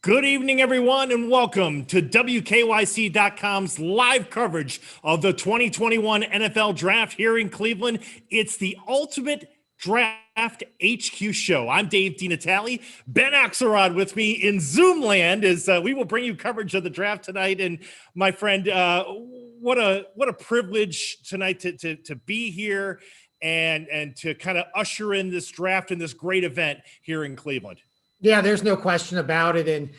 Good evening, everyone, and welcome to WKYC.com's live coverage of the 2021 NFL Draft here in Cleveland. It's the ultimate Draft HQ show. I'm Dave DiNatale. Ben Axelrod with me in Zoom land as we will bring you coverage of the draft tonight. And my friend, what a privilege tonight to be here and to kind of usher in this draft and this great event here in Cleveland. Yeah, there's no question about it. And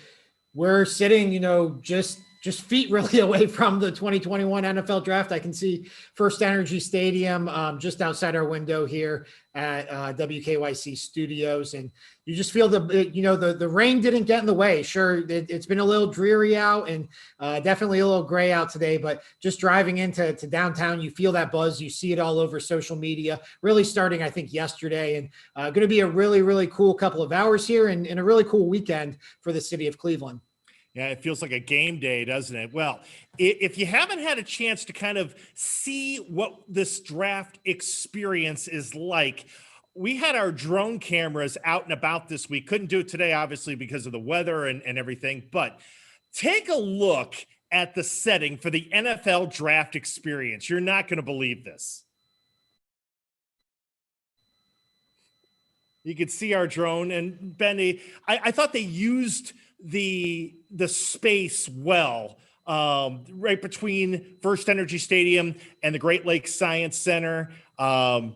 we're sitting, just feet really away from the 2021 NFL draft. I can see First Energy Stadium just outside our window here at WKYC Studios. And you just feel the rain didn't get in the way. Sure, it's been a little dreary out and definitely a little gray out today, but just driving into downtown, you feel that buzz. You see it all over social media, really starting, I think, yesterday. And going to be a really, really cool couple of hours here and a really cool weekend for the city of Cleveland. Yeah, it feels like a game day, doesn't it? Well, if you haven't had a chance to kind of see what this draft experience is like, we had our drone cameras out and about this week. Couldn't do it today, obviously, because of the weather and everything. But take a look at the setting for the NFL draft experience. You're not going to believe this. You could see our drone. And Benny, I thought they used the space well, right between First Energy Stadium and the Great Lakes Science Center, kind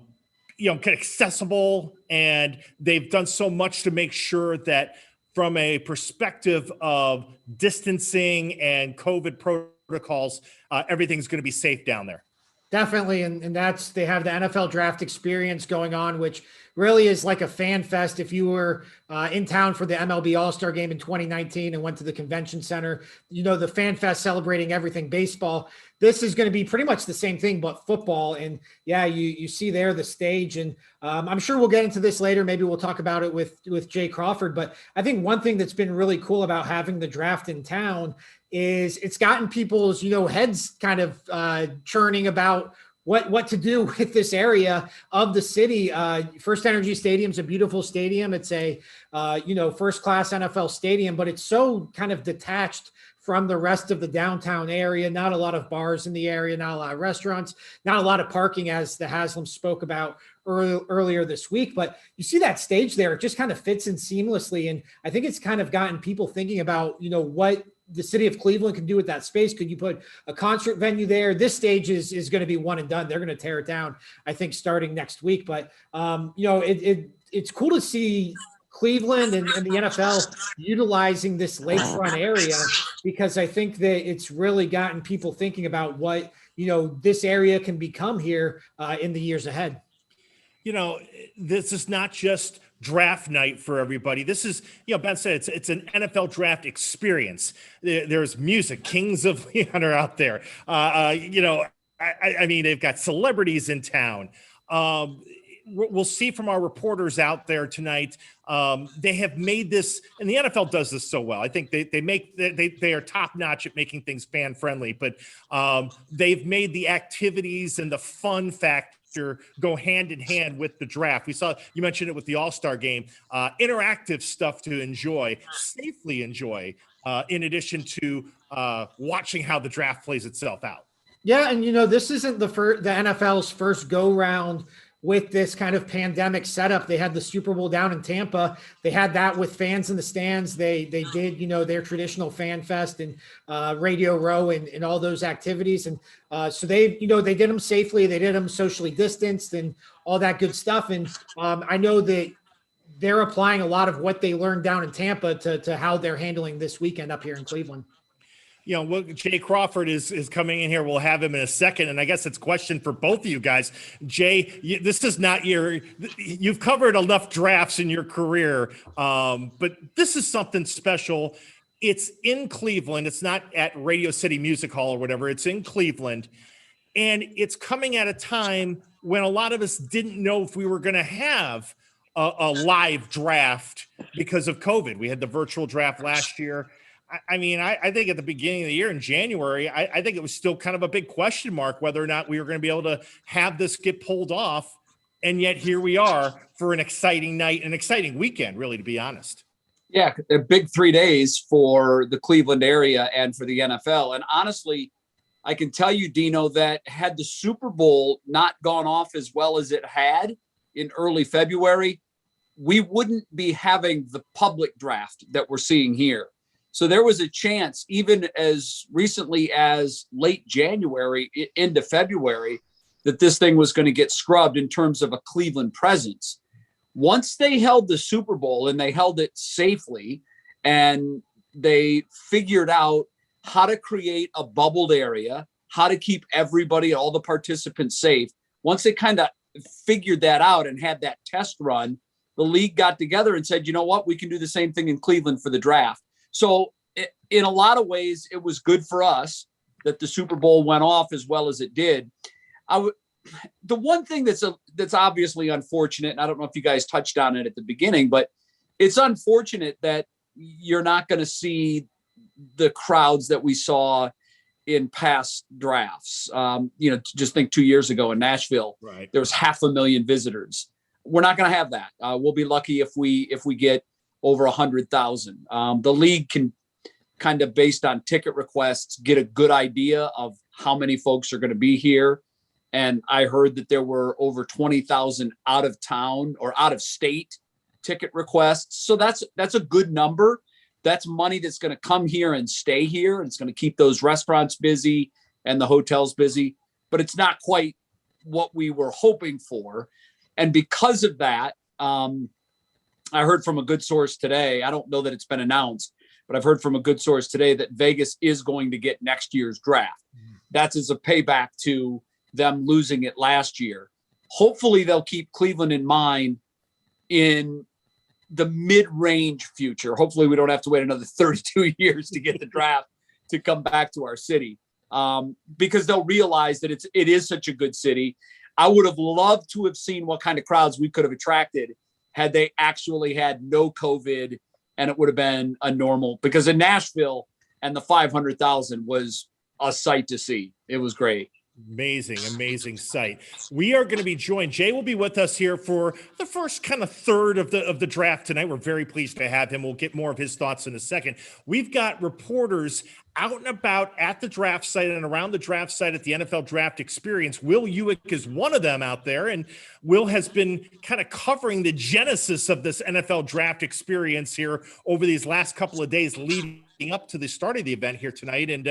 of accessible. And they've done so much to make sure that from a perspective of distancing and COVID protocols, everything's going to be safe down there. Definitely. And they have the NFL draft experience going on, which really is like a fan fest. If you were in town for the MLB All-Star game in 2019 and went to the convention center, the fan fest celebrating everything baseball. This is going to be pretty much the same thing, but football. And yeah, you see there the stage. And I'm sure we'll get into this later. Maybe we'll talk about it with Jay Crawford. But I think one thing that's been really cool about having the draft in town is it's gotten people's, heads kind of churning about what to do with this area of the city. First Energy Stadium is a beautiful stadium. It's a, first-class NFL stadium, but it's so kind of detached from the rest of the downtown area. Not a lot of bars in the area, not a lot of restaurants, not a lot of parking, as the Haslam spoke about earlier this week. But you see that stage there, it just kind of fits in seamlessly. And I think it's kind of gotten people thinking about, what the city of Cleveland can do with that space. Could you put a concert venue there? This stage is going to be one and done. They're going to tear it down, I think, starting next week. But, it's cool to see Cleveland and the NFL utilizing this lakefront area, because I think that it's really gotten people thinking about what, this area can become here in the years ahead. This is not just draft night for everybody. This is, Ben said, it's an NFL draft experience. There's music, Kings of Leon are out there. I mean, they've got celebrities in town. We'll see from our reporters out there tonight. They have made this, and the NFL does this so well. I think they are top notch at making things fan friendly, but they've made the activities and the fun factor go hand in hand with the draft. We saw, you mentioned it with the All-Star game, interactive stuff to enjoy, safely enjoy, in addition to watching how the draft plays itself out. Yeah. And, this isn't the NFL's first go round with this kind of pandemic setup. They had the Super Bowl down in Tampa. They had that with fans in the stands. They did, their traditional fan fest and Radio Row and all those activities. And so they did them safely. They did them socially distanced and all that good stuff. And I know that they're applying a lot of what they learned down in Tampa to how they're handling this weekend up here in Cleveland. Jay Crawford is coming in here. We'll have him in a second. And I guess it's a question for both of you guys. Jay, this is not you've covered enough drafts in your career, but this is something special. It's in Cleveland. It's not at Radio City Music Hall or whatever. It's in Cleveland. And it's coming at a time when a lot of us didn't know if we were going to have a live draft because of COVID. We had the virtual draft last year. I mean, I think at the beginning of the year in January, I think it was still kind of a big question mark whether or not we were going to be able to have this get pulled off. And yet here we are for an exciting night, an exciting weekend, really, to be honest. Yeah, a big 3 days for the Cleveland area and for the NFL. And honestly, I can tell you, Dino, that had the Super Bowl not gone off as well as it had in early February, we wouldn't be having the public draft that we're seeing here. So there was a chance, even as recently as late January into February, that this thing was going to get scrubbed in terms of a Cleveland presence. Once they held the Super Bowl and they held it safely and they figured out how to create a bubbled area, how to keep everybody, all the participants safe. Once they kind of figured that out and had that test run, the league got together and said, you know what, we can do the same thing in Cleveland for the draft. So in a lot of ways, it was good for us that the Super Bowl went off as well as it did. The one thing that's obviously unfortunate, and I don't know if you guys touched on it at the beginning, but it's unfortunate that you're not going to see the crowds that we saw in past drafts. Just think 2 years ago in Nashville, right, there was 500,000 visitors. We're not going to have that. We'll be lucky if we get over 100,000. The league can kind of, based on ticket requests, get a good idea of how many folks are going to be here. And I heard that there were over 20,000 out of town or out of state ticket requests. So that's a good number. That's money that's going to come here and stay here. And it's going to keep those restaurants busy and the hotels busy. But it's not quite what we were hoping for. And because of that, I heard from a good source today, I don't know that it's been announced, but I've heard from a good source today that Vegas is going to get next year's draft. That's as a payback to them losing it last year. Hopefully they'll keep Cleveland in mind in the mid-range future. Hopefully we don't have to wait another 32 years to get the draft to come back to our city, because they'll realize that it is such a good city. I would have loved to have seen what kind of crowds we could have attracted had they actually had no COVID, and it would have been a normal, because in Nashville and the 500,000 was a sight to see. It was great. Amazing sight. We are going to be joined. Jay will be with us here for the first kind of third of the draft tonight. We're very pleased to have him. We'll get more of his thoughts in a second. We've got reporters out and about at the draft site and around the draft site at the NFL Draft Experience. Will Ewick is one of them out there, and Will has been kind of covering the genesis of this NFL Draft Experience here over these last couple of days leading up to the start of the event here tonight. And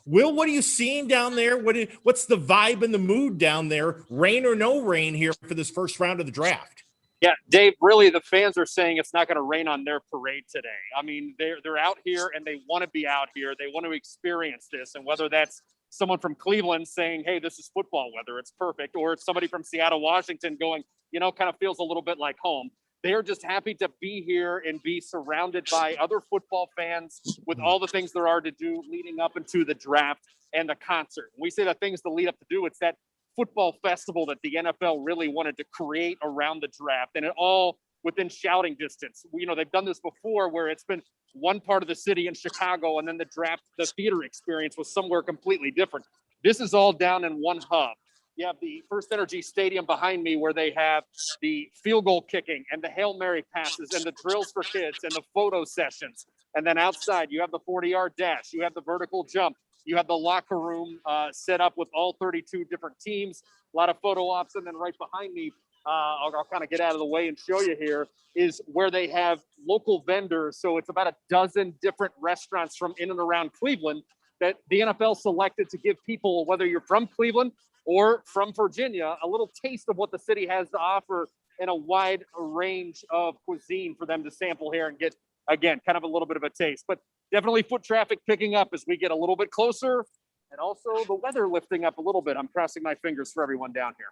Will, what are you seeing down there? What's the vibe and the mood down there, rain or no rain here for this first round of the draft? Yeah, Dave, really, the fans are saying it's not going to rain on their parade today. I mean, they're out here and they want to be out here. They want to experience this. And whether that's someone from Cleveland saying, hey, this is football weather, it's perfect, or it's somebody from Seattle, Washington going, kind of feels a little bit like home. They're just happy to be here and be surrounded by other football fans with all the things there are to do leading up into the draft and the concert. When we say the things to lead up to do, it's that football festival that the NFL really wanted to create around the draft, and it all within shouting distance. They've done this before where it's been one part of the city in Chicago, and then the theater experience was somewhere completely different. This is all down in one hub. You have the First Energy Stadium behind me where they have the field goal kicking and the Hail Mary passes and the drills for kids and the photo sessions. And then outside, you have the 40-yard dash. You have the vertical jump. You have the locker room set up with all 32 different teams, a lot of photo ops. And then right behind me, I'll kind of get out of the way and show you here, is where they have local vendors. So it's about a dozen different restaurants from in and around Cleveland that the NFL selected to give people, whether you're from Cleveland or from Virginia, a little taste of what the city has to offer in a wide range of cuisine for them to sample here and get, again, kind of a little bit of a taste. But definitely foot traffic picking up as we get a little bit closer, and also the weather lifting up a little bit. I'm crossing my fingers for everyone down here.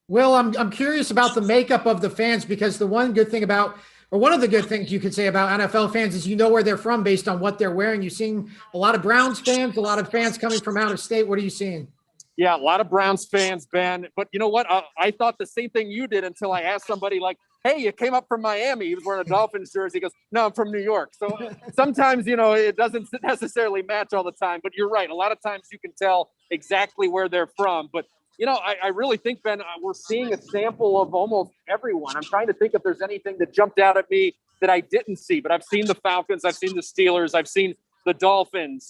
Well, I'm curious about the makeup of the fans, because one of the good things you could say about NFL fans is where they're from based on what they're wearing. You're seeing a lot of Browns fans, a lot of fans coming from out of state. What are you seeing? Yeah, a lot of Browns fans, Ben. But you know what? I thought the same thing you did until I asked somebody like, hey, you came up from Miami. He was wearing a Dolphins jersey. He goes, no, I'm from New York. So sometimes, it doesn't necessarily match all the time. But you're right. A lot of times you can tell exactly where they're from. But, I really think, Ben, we're seeing a sample of almost everyone. I'm trying to think if there's anything that jumped out at me that I didn't see, but I've seen the Falcons, I've seen the Steelers, I've seen the Dolphins.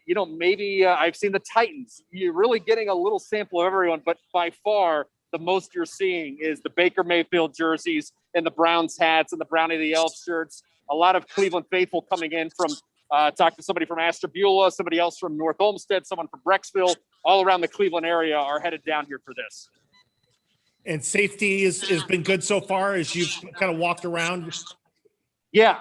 Maybe I've seen the Titans. You're really getting a little sample of everyone, but by far the most you're seeing is the Baker Mayfield jerseys and the Browns hats and the Brownie the Elf shirts. A lot of Cleveland faithful coming in from talk to somebody from Ashtabula, somebody else from North Olmsted, someone from Brecksville, all around the Cleveland area are headed down here for this. And safety has been good so far as you've kind of walked around. Yeah,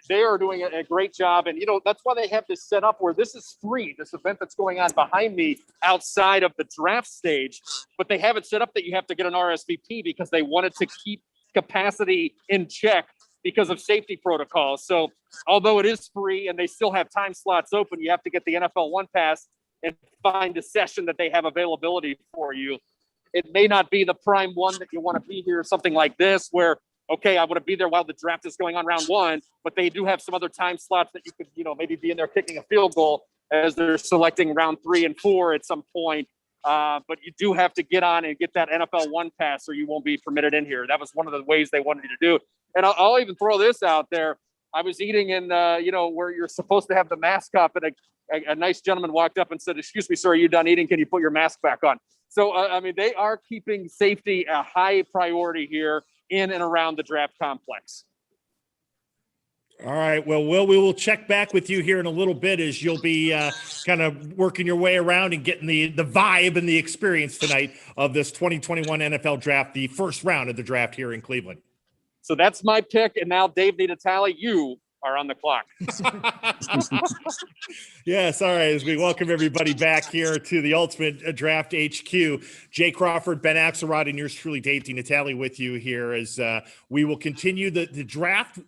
they are doing a great job. And, that's why they have this set up where this is free, this event that's going on behind me outside of the draft stage. But they have it set up that you have to get an RSVP because they wanted to keep capacity in check because of safety protocols. So although it is free and they still have time slots open, you have to get the NFL One Pass and find a session that they have availability for you. It may not be the prime one that you want to be here, something like this, where, okay, I want to be there while the draft is going on round one, but they do have some other time slots that you could, maybe be in there kicking a field goal as they're selecting round 3 and 4 at some point. But you do have to get on and get that NFL One Pass or you won't be permitted in here. That was one of the ways they wanted you to do. And I'll even throw this out there. I was eating in, where you're supposed to have the mask up, and a nice gentleman walked up and said, "Excuse me, sir, are you done eating? Can you put your mask back on?" So, they are keeping safety a high priority here in and around the draft complex. All right. Well, Will, we will check back with you here in a little bit as you'll be kind of working your way around and getting the vibe and the experience tonight of this 2021 NFL draft, the first round of the draft here in Cleveland. So that's my pick. And now, Dave Natale, you are on the clock. Yes. All right. As we welcome everybody back here to the Ultimate Draft HQ, Jay Crawford, Ben Axelrod, and yours truly, Dave Natale, with you here as we will continue. The draft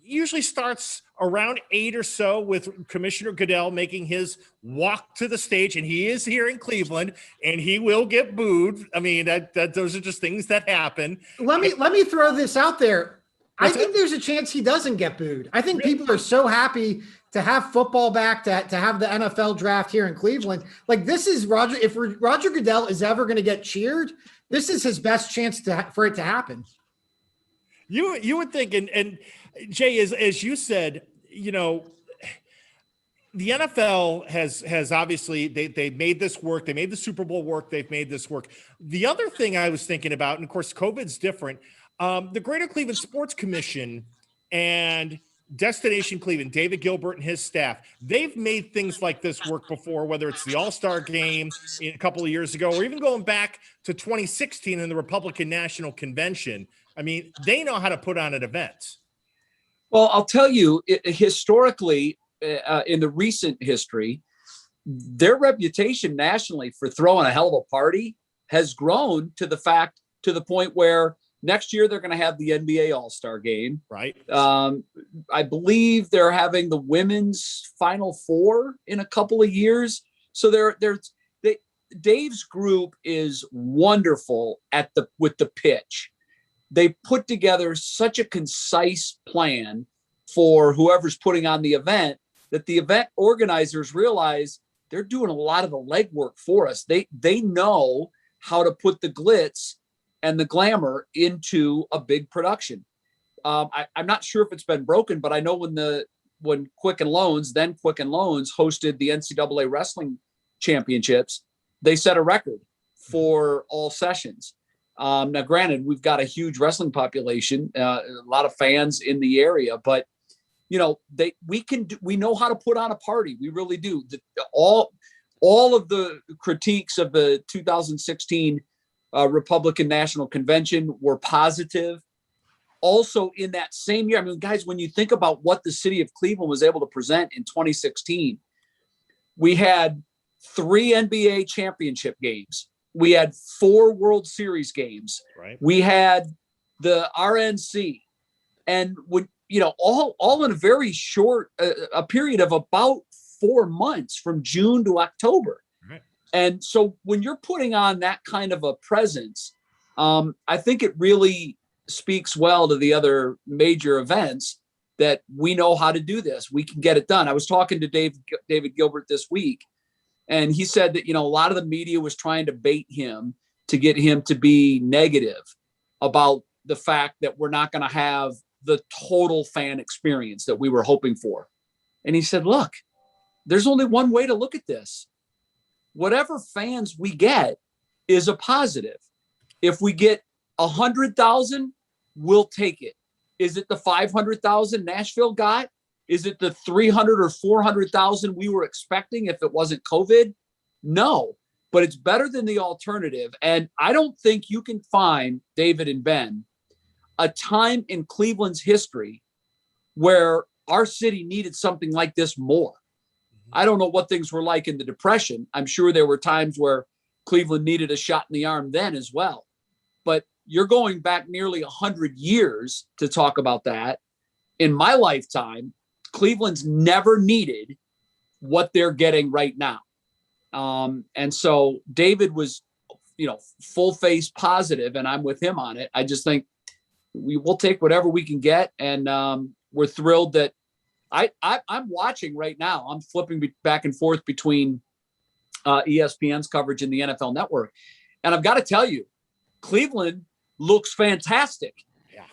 usually starts around 8 or so with Commissioner Goodell making his walk to the stage, and he is here in Cleveland, and he will get booed. I mean, that those are just things that happen. Let me throw this out there. I think there's a chance he doesn't get booed. I think people are so happy to have football back, to have the NFL draft here in Cleveland. Like, this is Roger. If Roger Goodell is ever going to get cheered, this is his best chance for it to happen. You would think, and Jay, as you said, the NFL has obviously they made this work. They made the Super Bowl work. They've made this work. The other thing I was thinking about, and of course, COVID's different. The Greater Cleveland Sports Commission and Destination Cleveland, David Gilbert and his staff, they've made things like this work before, whether it's the All-Star Game a couple of years ago, or even going back to 2016 in the Republican National Convention. I mean, they know how to put on an event. Well, I'll tell you, historically, in the recent history, their reputation nationally for throwing a hell of a party has grown to the point where next year they're going to have the NBA All-Star Game. Right. I believe they're having the women's Final Four in a couple of years. So Dave's group is wonderful with the pitch. They put together such a concise plan for whoever's putting on the event that the event organizers realize they're doing a lot of the legwork for us. They know how to put the glitz and the glamour into a big production. I'm not sure if it's been broken, but I know when Quicken Loans hosted the NCAA Wrestling Championships, they set a record for all sessions. Now, granted, we've got a huge wrestling population, a lot of fans in the area, but we know how to put on a party. We really do. All of the critiques of the 2016 Republican National Convention were positive. Also, in that same year, I mean, guys, when you think about what the city of Cleveland was able to present in 2016, we had 3 NBA championship games. We had 4 World Series games. Right. We had the RNC, and all in a very short a period of about 4 months from June to October. Right. And so when you're putting on that kind of a presence, I think it really speaks well to the other major events that we know how to do this. We can get it done. I was talking to David Gilbert this week, and he said that, a lot of the media was trying to bait him to get him to be negative about the fact that we're not going to have the total fan experience that we were hoping for. And he said, look, there's only one way to look at this. Whatever fans we get is a positive. If we get 100,000, we'll take it. Is it the 500,000 Nashville got? Is it the 300 or 400,000 we were expecting if it wasn't COVID? No, but it's better than the alternative. And I don't think you can find, David and Ben, a time in Cleveland's history where our city needed something like this more. I don't know what things were like in the Depression. I'm sure there were times where Cleveland needed a shot in the arm then as well. But you're going back nearly 100 years to talk about that. In my lifetime, Cleveland's never needed what they're getting right now. And so David was, full face positive, and I'm with him on it. I just think we'll take whatever we can get. And we're thrilled that I'm watching right now. I'm flipping back and forth between ESPN's coverage and the NFL Network. And I've got to tell you, Cleveland looks fantastic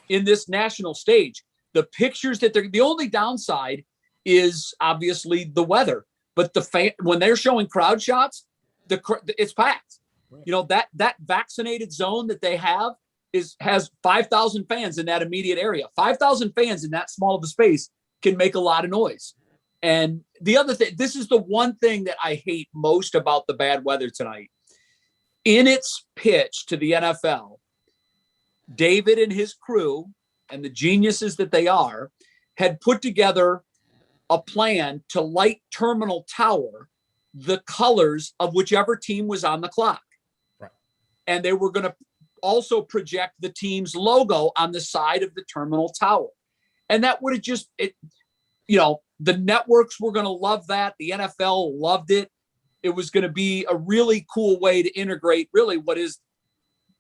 in this national stage. The pictures that the only downside is obviously the weather, but when they're showing crowd shots, it's packed. Right. That vaccinated zone that they have has 5,000 fans in that immediate area. 5,000 fans in that small of a space can make a lot of noise. And the other thing, this is the one thing that I hate most about the bad weather tonight. In its pitch to the NFL, David and his crew, and the geniuses that they are, had put together a plan to light Terminal Tower the colors of whichever team was on the clock. Right. And they were going to also project the team's logo on the side of the Terminal Tower. And that would have the networks were going to love that. The NFL loved it. It was going to be a really cool way to integrate really what is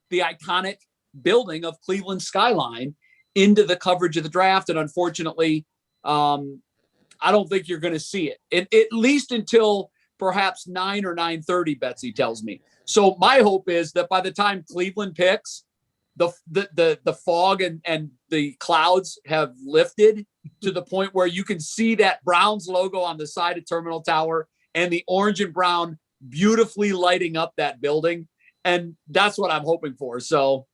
the iconic building of Cleveland skyline into the coverage of the draft. And unfortunately, I don't think you're going to see it, at least until perhaps 9 or 9:30, Betsy tells me. So my hope is that by the time Cleveland picks, the fog and the clouds have lifted to the point where you can see that Browns logo on the side of Terminal Tower and the orange and brown beautifully lighting up that building. And that's what I'm hoping for. So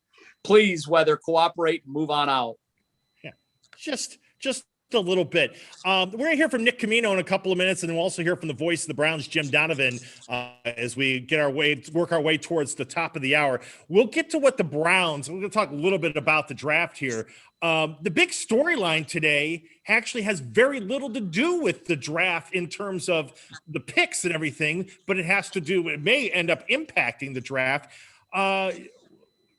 please, weather, cooperate and move on out. Yeah, just a little bit. We're going to hear from Nick Camino in a couple of minutes, and then we'll also hear from the voice of the Browns, Jim Donovan, as we work our way towards the top of the hour. We'll get to what the Browns, we're going to talk a little bit about the draft here. The big storyline today actually has very little to do with the draft in terms of the picks and everything, but it may end up impacting the draft.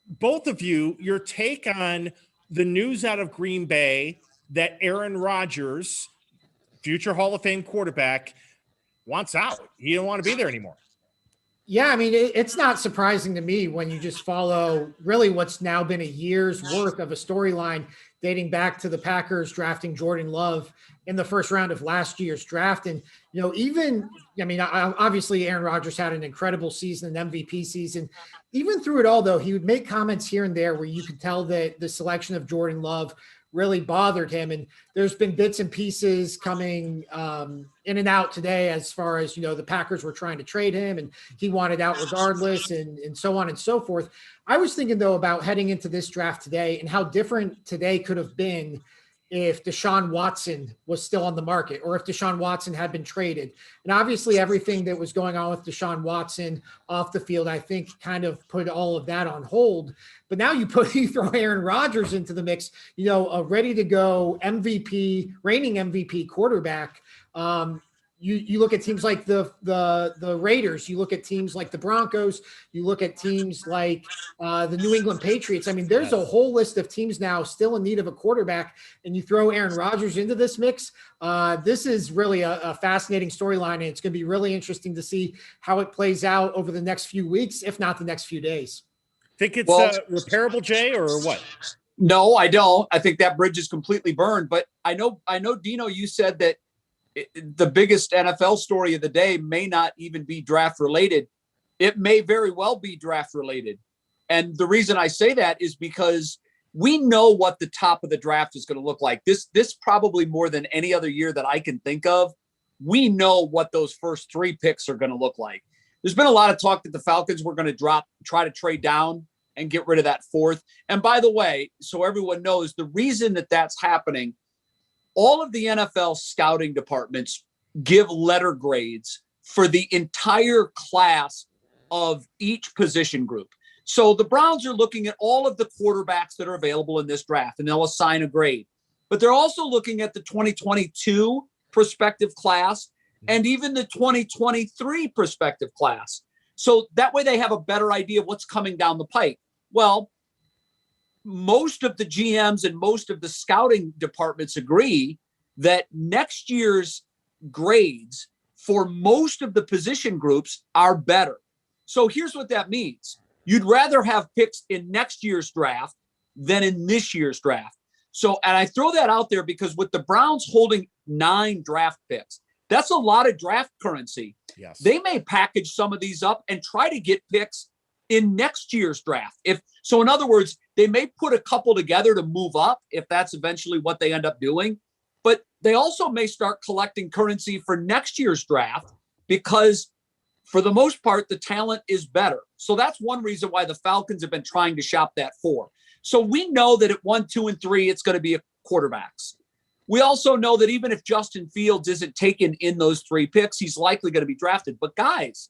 Both of you, your take on the news out of Green Bay that Aaron Rodgers, future Hall of Fame quarterback, wants out. He don't want to be there anymore. Yeah, I mean, it's not surprising to me when you just follow really what's now been a year's worth of a storyline dating back to the Packers drafting Jordan Love in the first round of last year's draft. And, obviously Aaron Rodgers had an incredible season, an MVP season. Even through it all, though, he would make comments here and there where you could tell that the selection of Jordan Love really bothered him. And there's been bits and pieces coming in and out today as far as, the Packers were trying to trade him and he wanted out regardless and so on and so forth. I was thinking, though, about heading into this draft today and how different today could have been if Deshaun Watson was still on the market or if Deshaun Watson had been traded. And obviously everything that was going on with Deshaun Watson off the field, I think kind of put all of that on hold. But now you throw Aaron Rodgers into the mix, a ready to go reigning MVP quarterback. You look at teams like the Raiders, you look at teams like the Broncos, you look at teams like the New England Patriots. I mean, there's a whole list of teams now still in need of a quarterback, and you throw Aaron Rodgers into this mix. This is really a fascinating storyline, and it's going to be really interesting to see how it plays out over the next few weeks, if not the next few days. Think it's repairable, Jay, or what? No, I don't. I think that bridge is completely burned. But I know, Dino, you said that the biggest NFL story of the day may not even be draft related. It may very well be draft related. And the reason I say that is because we know what the top of the draft is going to look like. This probably more than any other year that I can think of. We know what those first 3 picks are going to look like. There's been a lot of talk that the Falcons were going to try to trade down and get rid of that 4th. And by the way, so everyone knows, the reason that that's happening, all of the NFL scouting departments give letter grades for the entire class of each position group. So the Browns are looking at all of the quarterbacks that are available in this draft, and they'll assign a grade. But they're also looking at the 2022 prospective class and even the 2023 prospective class. So that way they have a better idea of what's coming down the pike. Well, most of the GMs and most of the scouting departments agree that next year's grades for most of the position groups are better. So here's what that means. You'd rather have picks in next year's draft than in this year's draft. So, and I throw that out there because with the Browns holding 9 draft picks, that's a lot of draft currency. Yes. They may package some of these up and try to get picks in next year's draft. So in other words, they may put a couple together to move up if that's eventually what they end up doing. But they also may start collecting currency for next year's draft because for the most part, the talent is better. So that's one reason why the Falcons have been trying to shop that 4. So we know that at 1, 2, and 3, it's going to be quarterbacks. We also know that even if Justin Fields isn't taken in those 3 picks, he's likely going to be drafted. But guys,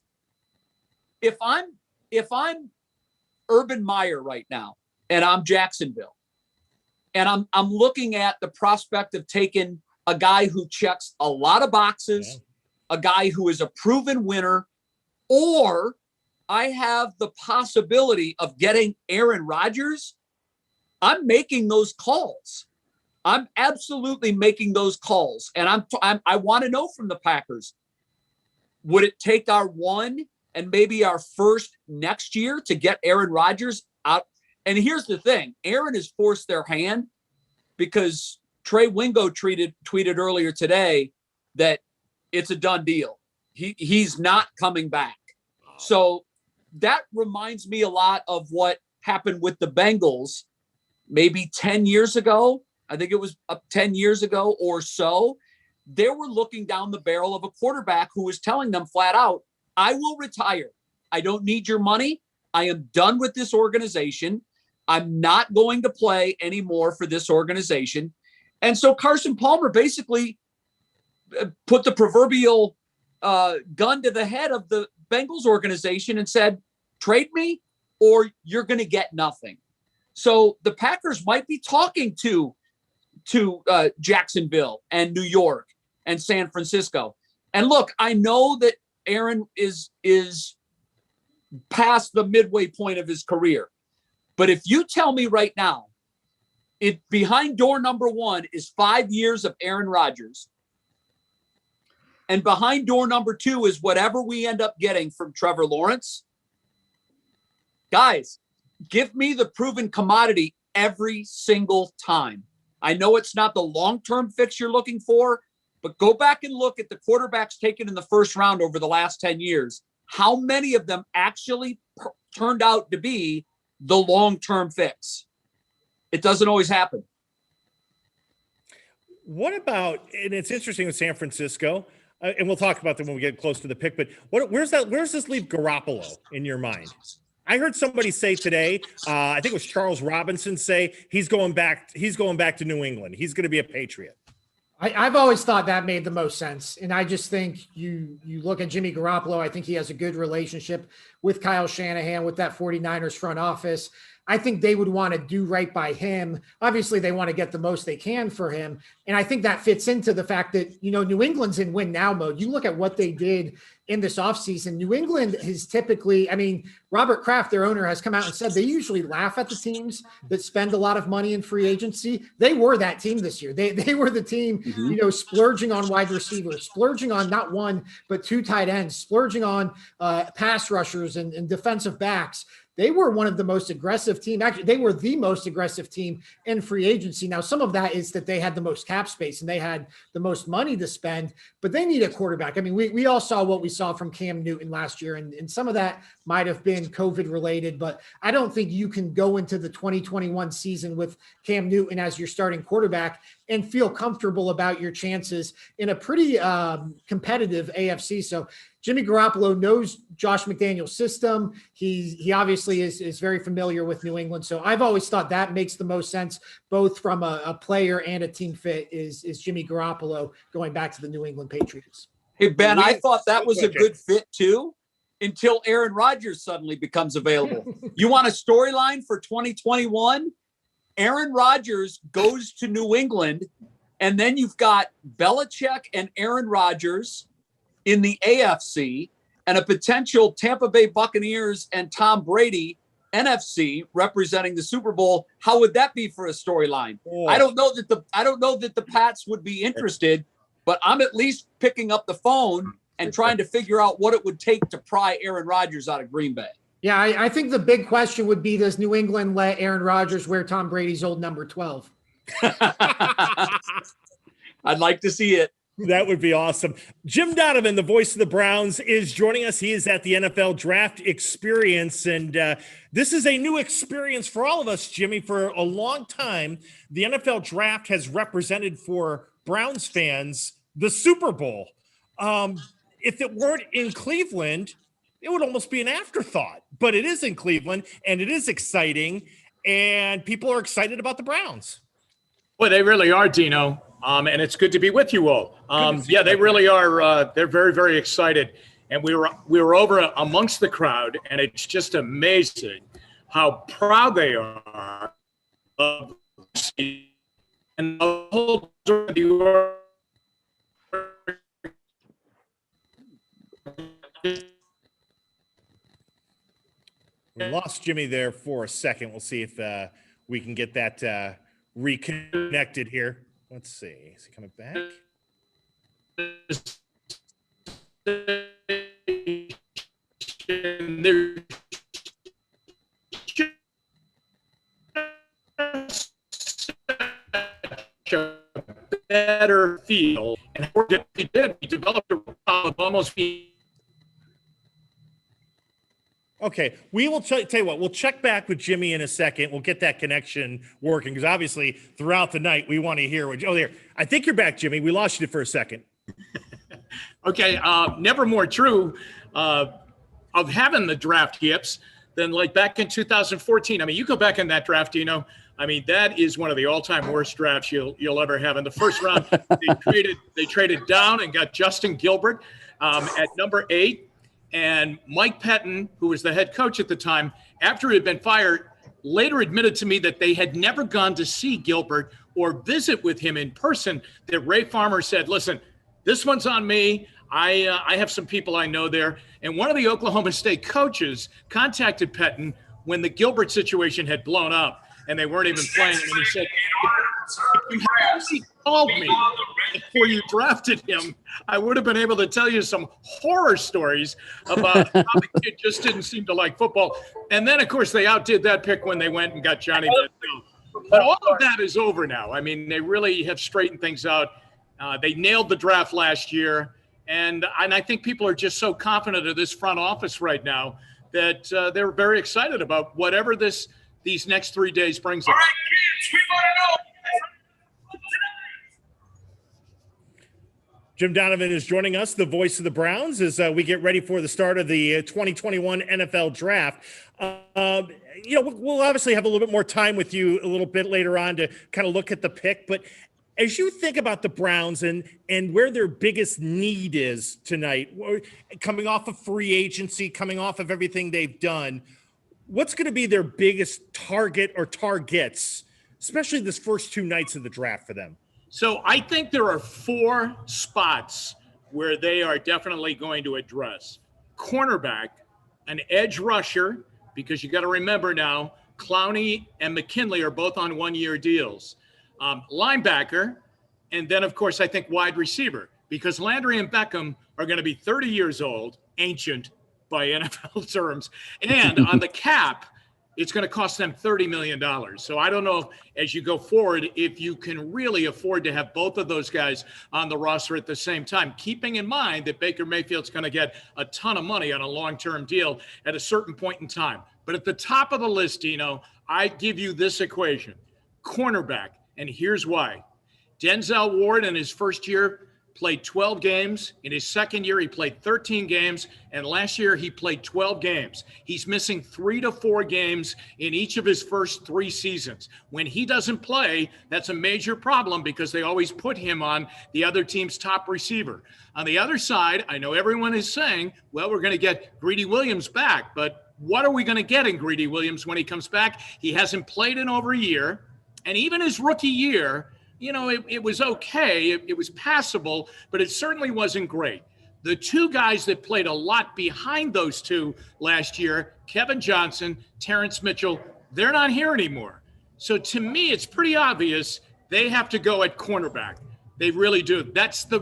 if I'm Urban Meyer right now and I'm Jacksonville and I'm looking at the prospect of taking a guy who checks a lot of boxes, a guy who is a proven winner, or I have the possibility of getting Aaron Rodgers, I'm making those calls. I'm absolutely making those calls. And I want to know from the Packers, would it take our 1 and maybe our first next year to get Aaron Rodgers out? And here's the thing. Aaron has forced their hand because Trey Wingo tweeted earlier today that it's a done deal. He's not coming back. So that reminds me a lot of what happened with the Bengals maybe 10 years ago. I think it was 10 years ago or so. They were looking down the barrel of a quarterback who was telling them flat out, I will retire. I don't need your money. I am done with this organization. I'm not going to play anymore for this organization. And so Carson Palmer basically put the proverbial gun to the head of the Bengals organization and said, trade me or you're going to get nothing. So the Packers might be talking to Jacksonville and New York and San Francisco. And look, I know that Aaron is past the midway point of his career. But if you tell me right now, behind door number 1 is 5 years of Aaron Rodgers, and behind door number 2 is whatever we end up getting from Trevor Lawrence, guys, give me the proven commodity every single time. I know it's not the long-term fix you're looking for, but go back and look at the quarterbacks taken in the first round over the last 10 years. How many of them actually turned out to be the long-term fix? It doesn't always happen. What about, and it's interesting with San Francisco, and we'll talk about them when we get close to the pick, but where's this leave Garoppolo in your mind? I heard somebody say today, I think it was Charles Robinson say he's going back to New England. He's going to be a Patriot. I've always thought that made the most sense. And I just think you look at Jimmy Garoppolo, I think he has a good relationship with Kyle Shanahan, with that 49ers front office. I think they would want to do right by him. Obviously, they want to get the most they can for him. And I think that fits into the fact that, New England's in win now mode. You look at what they did in this offseason. New England is typically, Robert Kraft, their owner, has come out and said they usually laugh at the teams that spend a lot of money in free agency. They were that team this year. They were the team, splurging on wide receivers, splurging on not 1, but 2 tight ends, splurging on pass rushers and defensive backs. they were one of the most aggressive team. Actually, they were the most aggressive team in free agency. Now, some of that is that they had the most cap space and they had the most money to spend, but they need a quarterback. I mean, we all saw what we saw from Cam Newton last year, and some of that might have been COVID related, but I don't think you can go into the 2021 season with Cam Newton as your starting quarterback and feel comfortable about your chances in a pretty competitive AFC. So Jimmy Garoppolo knows Josh McDaniel's system. He obviously is very familiar with New England. So I've always thought that makes the most sense, both from a player and a team fit, is Jimmy Garoppolo going back to the New England Patriots. Hey, Ben, I thought that was a good fit too, until Aaron Rodgers suddenly becomes available. You want a storyline for 2021? Aaron Rodgers goes to New England, and then you've got Belichick and Aaron Rodgers in the AFC, and a potential Tampa Bay Buccaneers and Tom Brady NFC representing the Super Bowl. How would that be for a storyline? Oh. I don't know that the Pats would be interested, but I'm at least picking up the phone and trying to figure out what it would take to pry Aaron Rodgers out of Green Bay. Yeah, I think the big question would be, does New England let Aaron Rodgers wear Tom Brady's old number 12? I'd like to see it. That would be awesome. Jim Donovan, the voice of the Browns, is joining us. He is at the NFL Draft Experience, and this is a new experience for all of us, Jimmy. For a long time, the NFL Draft has represented for Browns fans the Super Bowl. If it weren't in Cleveland, it would almost be an afterthought, but it is in Cleveland, and it is exciting, and people are excited about the Browns. Well, they really are, Dino. And it's good to be with you all. Yeah, they really are. They're very, very excited. And we were over amongst the crowd, and it's just amazing how proud they are of and the whole We lost Jimmy there for a second. We'll see if we can get that reconnected here. Let's see. Is he coming back? Better feel, and we developed a of almost being. Okay, we will tell you what, we'll check back with Jimmy in a second. We'll get that connection working, because obviously throughout the night we want to hear what. Oh, there. I think you're back, Jimmy. We lost you for a second. Okay, never more true of having the draft hips than like back in 2014. I mean, you go back in that draft, you know. I mean, that is one of the all-time worst drafts you'll ever have. In the first round, they traded down and got Justin Gilbert at number 8. And Mike Pettin, who was the head coach at the time, after he had been fired, later admitted to me that they had never gone to see Gilbert or visit with him in person, that Ray Farmer said, listen, this one's on me. I have some people I know there. And one of the Oklahoma State coaches contacted Pettin when the Gilbert situation had blown up and they weren't even playing. And he said, if you had only called me before you drafted him, I would have been able to tell you some horror stories about how the kid just didn't seem to like football. And then, of course, they outdid that pick when they went and got Johnny Manziel. But all of that is over now. I mean, they really have straightened things out. They nailed the draft last year. And I think people are just so confident of this front office right now that they're very excited about whatever these next 3 days brings us. All right, kids, we want to know. Jim Donovan is joining us, the voice of the Browns, as we get ready for the start of the 2021 NFL Draft. We'll obviously have a little bit more time with you a little bit later on to kind of look at the pick. But as you think about the Browns and where their biggest need is tonight, coming off of free agency, coming off of everything they've done, what's going to be their biggest target or targets, especially this first 2 nights of the draft for them? So I think there are 4 spots where they are definitely going to address. Cornerback, an edge rusher, because you got to remember now, Clowney and McKinley are both on 1-year deals. Linebacker, and then, of course, I think wide receiver, because Landry and Beckham are going to be 30 years old, ancient, by NFL terms. And on the cap, it's going to cost them $30 million. So I don't know, as you go forward, if you can really afford to have both of those guys on the roster at the same time, keeping in mind that Baker Mayfield's going to get a ton of money on a long-term deal at a certain point in time. But at the top of the list, Dino, I give you this equation. Cornerback, and here's why. Denzel Ward in his first year played 12 games. In his second year, he played 13 games. And last year, he played 12 games. He's missing 3 to 4 games in each of his first 3 seasons. When he doesn't play, that's a major problem because they always put him on the other team's top receiver. On the other side, I know everyone is saying, well, we're going to get Greedy Williams back. But what are we going to get in Greedy Williams when he comes back? He hasn't played in over a year. And even his rookie year, it was okay. It was passable, but it certainly wasn't great. The 2 guys that played a lot behind those 2 last year, Kevin Johnson, Terrence Mitchell, they're not here anymore. So to me, it's pretty obvious they have to go at cornerback. They really do. That's the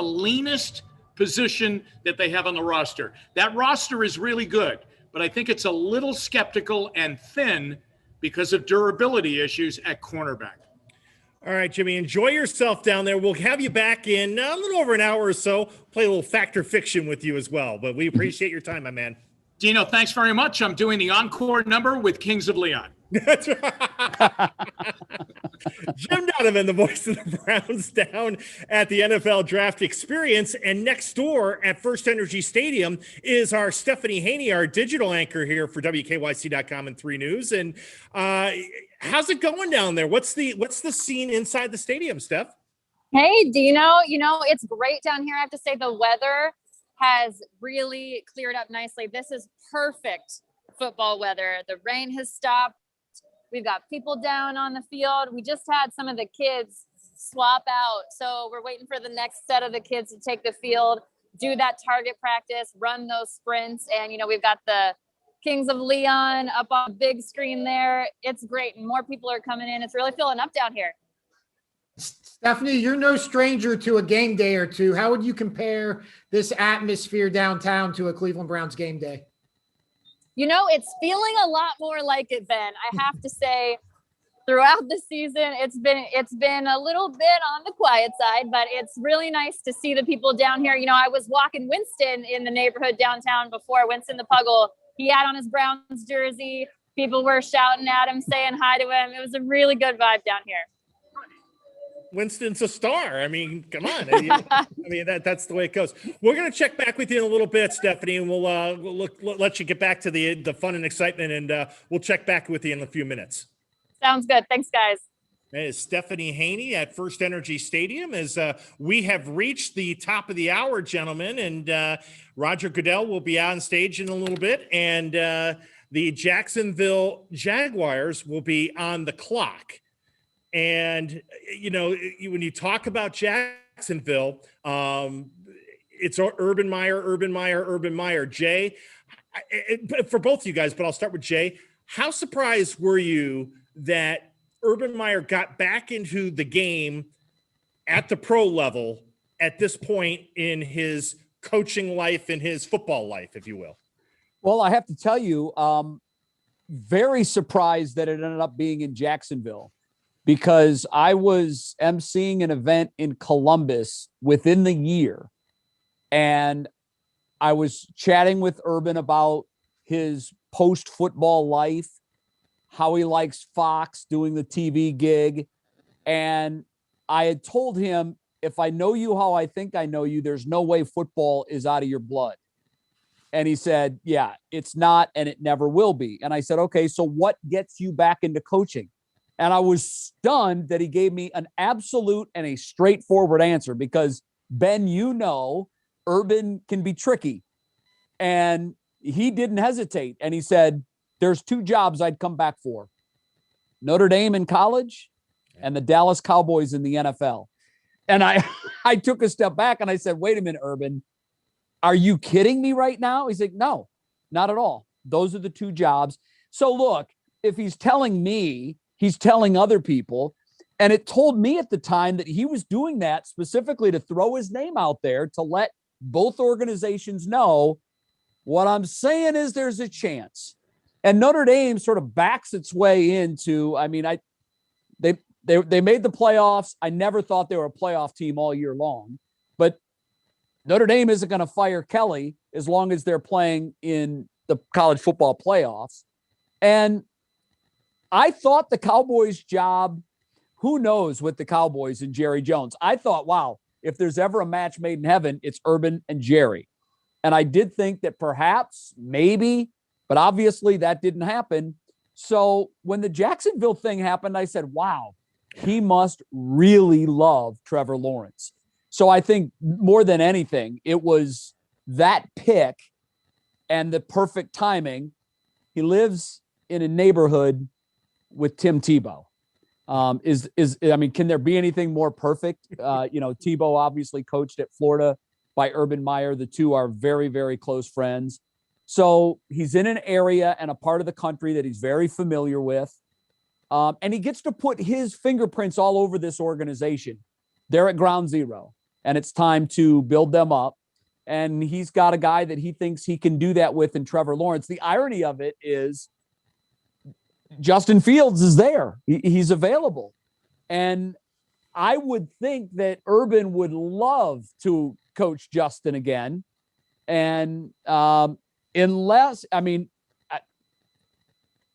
leanest position that they have on the roster. That roster is really good, but I think it's a little skeptical and thin because of durability issues at cornerback. All right, Jimmy, enjoy yourself down there. We'll have you back in a little over an hour or so, play a little Fact or Fiction with you as well. But we appreciate your time, my man. Dino, thanks very much. I'm doing the encore number with Kings of Leon. That's right. Jim Donovan, the voice of the Browns, down at the NFL Draft Experience. And next door at First Energy Stadium is our Stephanie Haney, our digital anchor here for WKYC.com and 3 News. And how's it going down there? What's the scene inside the stadium, Steph? Hey, Dino, it's great down here. I have to say the weather has really cleared up nicely. This is perfect football weather. The rain has stopped. We've got people down on the field. We just had some of the kids swap out. So we're waiting for the next set of the kids to take the field, do that target practice, run those sprints. And, we've got the Kings of Leon up on the big screen there. It's great. And more people are coming in. It's really filling up down here. Stephanie, you're no stranger to a game day or two. How would you compare this atmosphere downtown to a Cleveland Browns game day? It's feeling a lot more like it, Ben. I have to say, throughout the season, it's been a little bit on the quiet side, but it's really nice to see the people down here. I was walking Winston in the neighborhood downtown before. Winston the Puggle, he had on his Browns jersey. People were shouting at him, saying hi to him. It was a really good vibe down here. Winston's a star. I mean, come on. That's the way it goes. We're going to check back with you in a little bit, Stephanie, and we'll let you get back to the fun and excitement, and we'll check back with you in a few minutes. Sounds good. Thanks, guys. It's Stephanie Haney at First Energy Stadium as we have reached the top of the hour, gentlemen, and Roger Goodell will be on stage in a little bit, and the Jacksonville Jaguars will be on the clock. And, when you talk about Jacksonville, it's Urban Meyer. Jay, for both of you guys, but I'll start with Jay. How surprised were you that Urban Meyer got back into the game at the pro level at this point in his coaching life, in his football life, if you will? Well, I have to tell you, very surprised that it ended up being in Jacksonville, because I was emceeing an event in Columbus within the year, and I was chatting with Urban about his post-football life, how he likes Fox doing the TV gig. And I had told him, if I know you how I think I know you, there's no way football is out of your blood. And he said, yeah, it's not, and it never will be. And I said, okay, so what gets you back into coaching? And I was stunned that he gave me an absolute and a straightforward answer, because, Ben, Urban can be tricky. And he didn't hesitate. And he said, there's 2 jobs I'd come back for: Notre Dame in college and the Dallas Cowboys in the NFL. And I took a step back and I said, wait a minute, Urban, are you kidding me right now? He's like, no, not at all. Those are the 2 jobs. So look, if he's telling me, he's telling other people. And it told me at the time that he was doing that specifically to throw his name out there, to let both organizations know What I'm saying is there's a chance. And Notre Dame sort of backs its way into, I mean, they made the playoffs. I never thought they were a playoff team all year long, but Notre Dame isn't going to fire Kelly as long as they're playing in the college football playoffs. And I thought the Cowboys' job, who knows with the Cowboys and Jerry Jones. I thought, wow, if there's ever a match made in heaven, it's Urban and Jerry. And I did think that perhaps, maybe, but obviously that didn't happen. So when the Jacksonville thing happened, I said, wow, he must really love Trevor Lawrence. So I think more than anything, it was that pick and the perfect timing. He lives in a neighborhood with Tim Tebow. I mean, can there be anything more perfect? Tebow obviously coached at Florida by Urban Meyer. The two are very, very close friends. So he's in an area and a part of the country that he's very familiar with. And he gets to put his fingerprints all over this organization. They're at ground zero, and it's time to build them up. And he's got a guy that he thinks he can do that with in Trevor Lawrence. The irony of it is Justin Fields is there. He's available. And I would think that Urban would love to coach Justin again. And unless, I mean,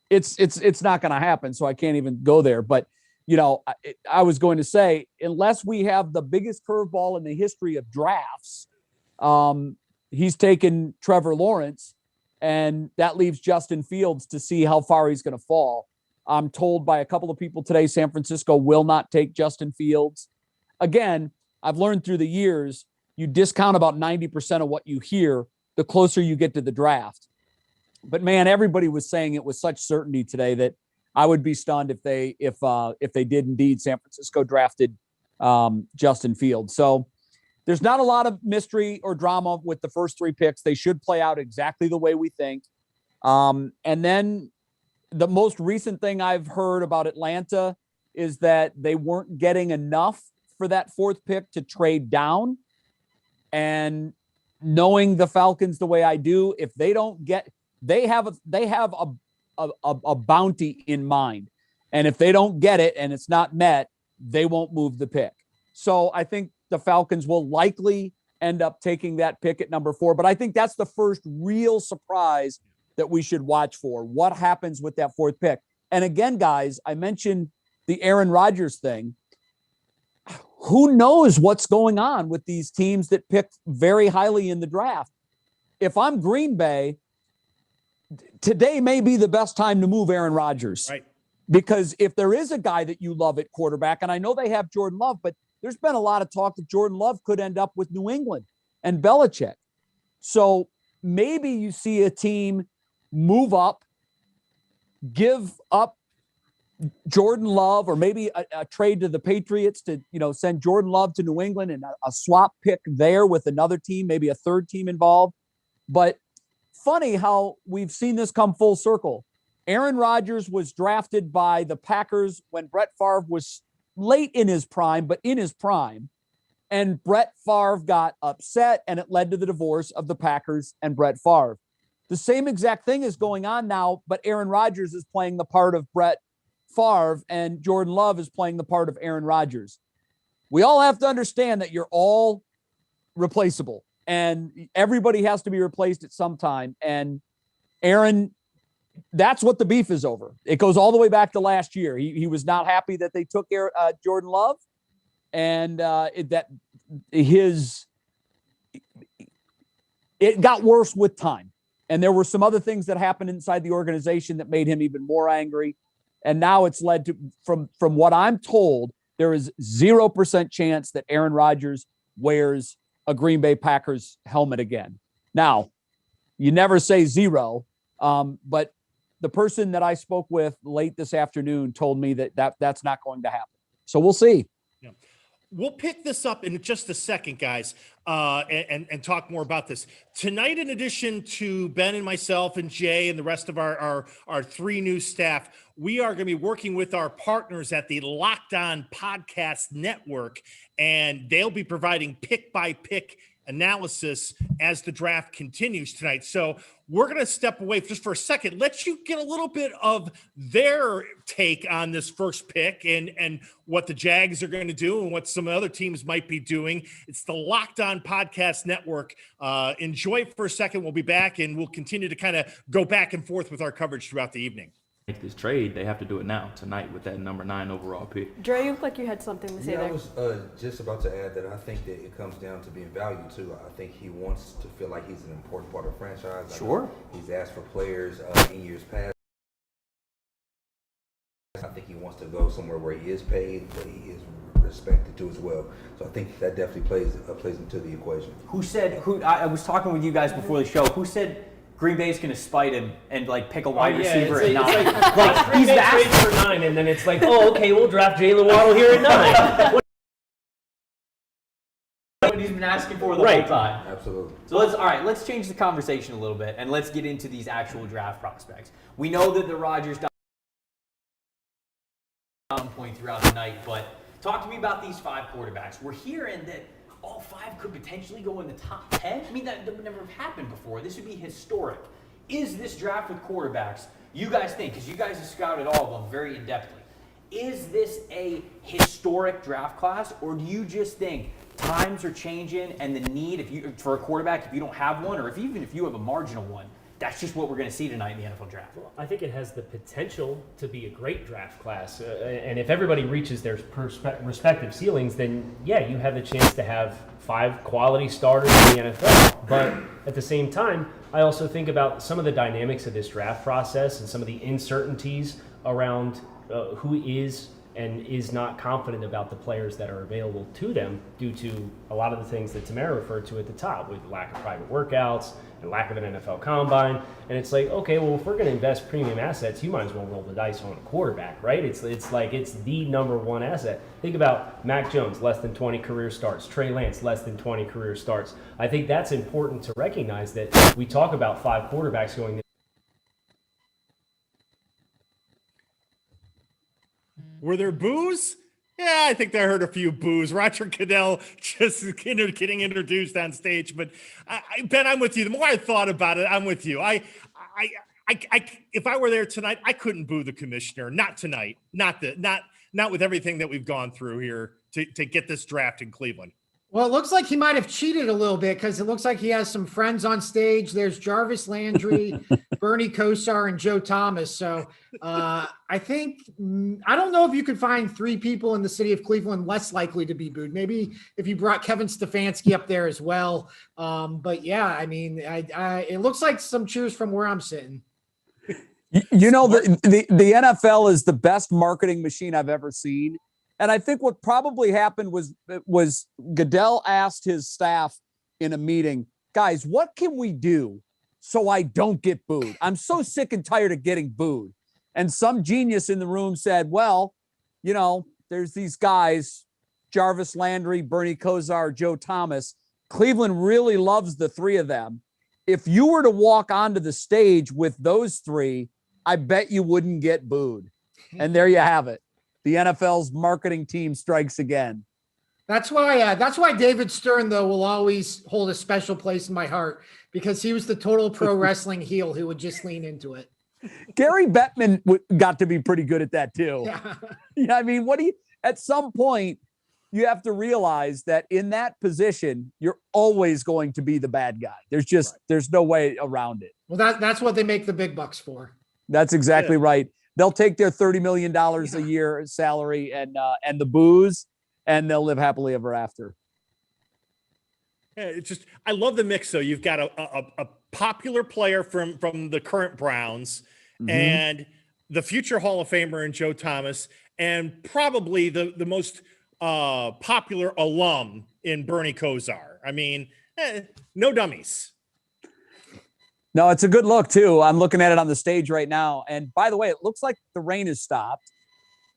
it's not going to happen, so I can't even go there. But, I was going to say, unless we have the biggest curveball in the history of drafts, he's taken Trevor Lawrence, and that leaves Justin Fields to see how far he's going to fall. I'm told by a couple of people today, San Francisco will not take Justin Fields. Again, I've learned through the years, you discount about 90% of what you hear the closer you get to the draft. But man, everybody was saying it with such certainty today that I would be stunned if they did indeed San Francisco drafted Justin Fields. So there's not a lot of mystery or drama with the first three picks. They should play out exactly the way we think. And then the most recent thing I've heard about Atlanta is that they weren't getting enough for that fourth pick to trade down. And knowing the Falcons the way I do, if they don't get, they have a bounty in mind. And if they don't get it and it's not met, they won't move the pick. So I think the Falcons will likely end up taking that pick at number 4. But I think that's the first real surprise that we should watch for. What happens with that fourth pick? And again, guys, I mentioned the Aaron Rodgers thing. Who knows what's going on with these teams that picked very highly in the draft? If I'm Green Bay, today may be the best time to move Aaron Rodgers. Right. Because if there is a guy that you love at quarterback, and I know they have Jordan Love, but there's been a lot of talk that Jordan Love could end up with New England and Belichick. So maybe you see a team move up, give up Jordan Love, or maybe a trade to the Patriots to, send Jordan Love to New England and a swap pick there with another team, maybe a third team involved. But funny how we've seen this come full circle. Aaron Rodgers was drafted by the Packers when Brett Favre was late in his prime, but in his prime. And Brett Favre got upset, and it led to the divorce of the Packers and Brett Favre. The same exact thing is going on now, but Aaron Rodgers is playing the part of Brett Favre, and Jordan Love is playing the part of Aaron Rodgers. We all have to understand that you're all replaceable, and everybody has to be replaced at some time. And Aaron, that's what the beef is over. It goes all the way back to last year. He was not happy that they took Jordan Love, and it got worse with time. And there were some other things that happened inside the organization that made him even more angry. And now it's led to, from what I'm told, there is 0% chance that Aaron Rodgers wears a Green Bay Packers helmet again. Now, you never say zero, but the person that I spoke with late this afternoon told me that's not going to happen. So we'll see. Yeah. We'll pick this up in just a second, guys, and talk more about this. Tonight, in addition to Ben and myself and Jay and the rest of our three new staff, we are going to be working with our partners at the Locked On Podcast Network, and they'll be providing pick-by-pick analysis as the draft continues tonight. So we're going to step away just for a second, let you get a little bit of their take on this first pick and what the Jags are going to do and what some other teams might be doing. It's the Locked On Podcast Network. Enjoy it for a second. We'll be back, and we'll continue to kind of go back and forth with our coverage throughout the evening. Make this trade, they have to do it now, tonight, with that number 9 overall pick. Dre, you look like you had something to say there. I was just about to add that I think that it comes down to being valued too. I think he wants to feel like he's an important part of the franchise. Sure. He's asked for players in years past. I think he wants to go somewhere where he is paid, but he is respected too as well. So I think that definitely plays into the equation. Who said? I was talking with you guys before the show. Who said Green Bay's going to spite him and pick a wide receiver at 9? Like Green Bay trades for 9, and then it's like, oh, okay, we'll draft Jalen Waddle here at 9. What he's been asking for the whole time. Absolutely. So let's change the conversation a little bit and let's get into these actual draft prospects. We know that the Rodgers point throughout the night, but talk to me about these 5 quarterbacks. We're hearing that all 5 could potentially go in the top 10. I mean, that would never have happened before. This would be historic. Is this draft with quarterbacks, you guys think, because you guys have scouted all of them very in-depthly, is this a historic draft class, or do you just think times are changing and the need for a quarterback, if you don't have one, or even if you have a marginal one, that's just what we're going to see tonight in the NFL draft? Well, I think it has the potential to be a great draft class. And if everybody reaches their respective ceilings, then, yeah, you have the chance to have 5 quality starters in the NFL. But at the same time, I also think about some of the dynamics of this draft process and some of the uncertainties around who is and is not confident about the players that are available to them due to a lot of the things that Tamara referred to at the top, with lack of private workouts and lack of an NFL combine. And it's like, okay, well, if we're going to invest premium assets, you might as well roll the dice on a quarterback, right? It's like it's the number one asset. Think about Mac Jones, less than 20 career starts. Trey Lance, less than 20 career starts. I think that's important to recognize, that we talk about 5 quarterbacks going. Were there boos? Yeah, I think I heard a few boos. Roger Goodell just getting introduced on stage. But Ben, I'm with you. The more I thought about it, I'm with you. If I were there tonight, I couldn't boo the commissioner. Not tonight. Not with everything that we've gone through here to get this draft in Cleveland. Well, it looks like he might have cheated a little bit, because it looks like he has some friends on stage. There's Jarvis Landry, Bernie Kosar, and Joe Thomas. So I don't know if you could find 3 people in the city of Cleveland less likely to be booed. Maybe if you brought Kevin Stefanski up there as well. But yeah, I mean, it looks like some cheers from where I'm sitting. You know, the NFL is the best marketing machine I've ever seen. And I think what probably happened was Goodell asked his staff in a meeting, guys, what can we do so I don't get booed? I'm so sick and tired of getting booed. And some genius in the room said, well, you know, there's these guys, Jarvis Landry, Bernie Kosar, Joe Thomas. Cleveland really loves the 3 of them. If you were to walk onto the stage with those 3, I bet you wouldn't get booed. And there you have it. The NFL's marketing team strikes again. That's why David Stern, though, will always hold a special place in my heart, because he was the total pro wrestling heel who would just lean into it. Gary Bettman got to be pretty good at that too. Yeah, I mean, at some point you have to realize that in that position, you're always going to be the bad guy. There's no way around it. Well, that's what they make the big bucks for. That's exactly right. They'll take their $30 million a year salary and the booze, and they'll live happily ever after. Yeah, it's just, I love the mix though. You've got a popular player from the current Browns, and the future Hall of Famer in Joe Thomas, and probably the most popular alum in Bernie Kosar. I mean, no dummies. No, it's a good look too. I'm looking at it on the stage right now. And by the way, it looks like the rain has stopped.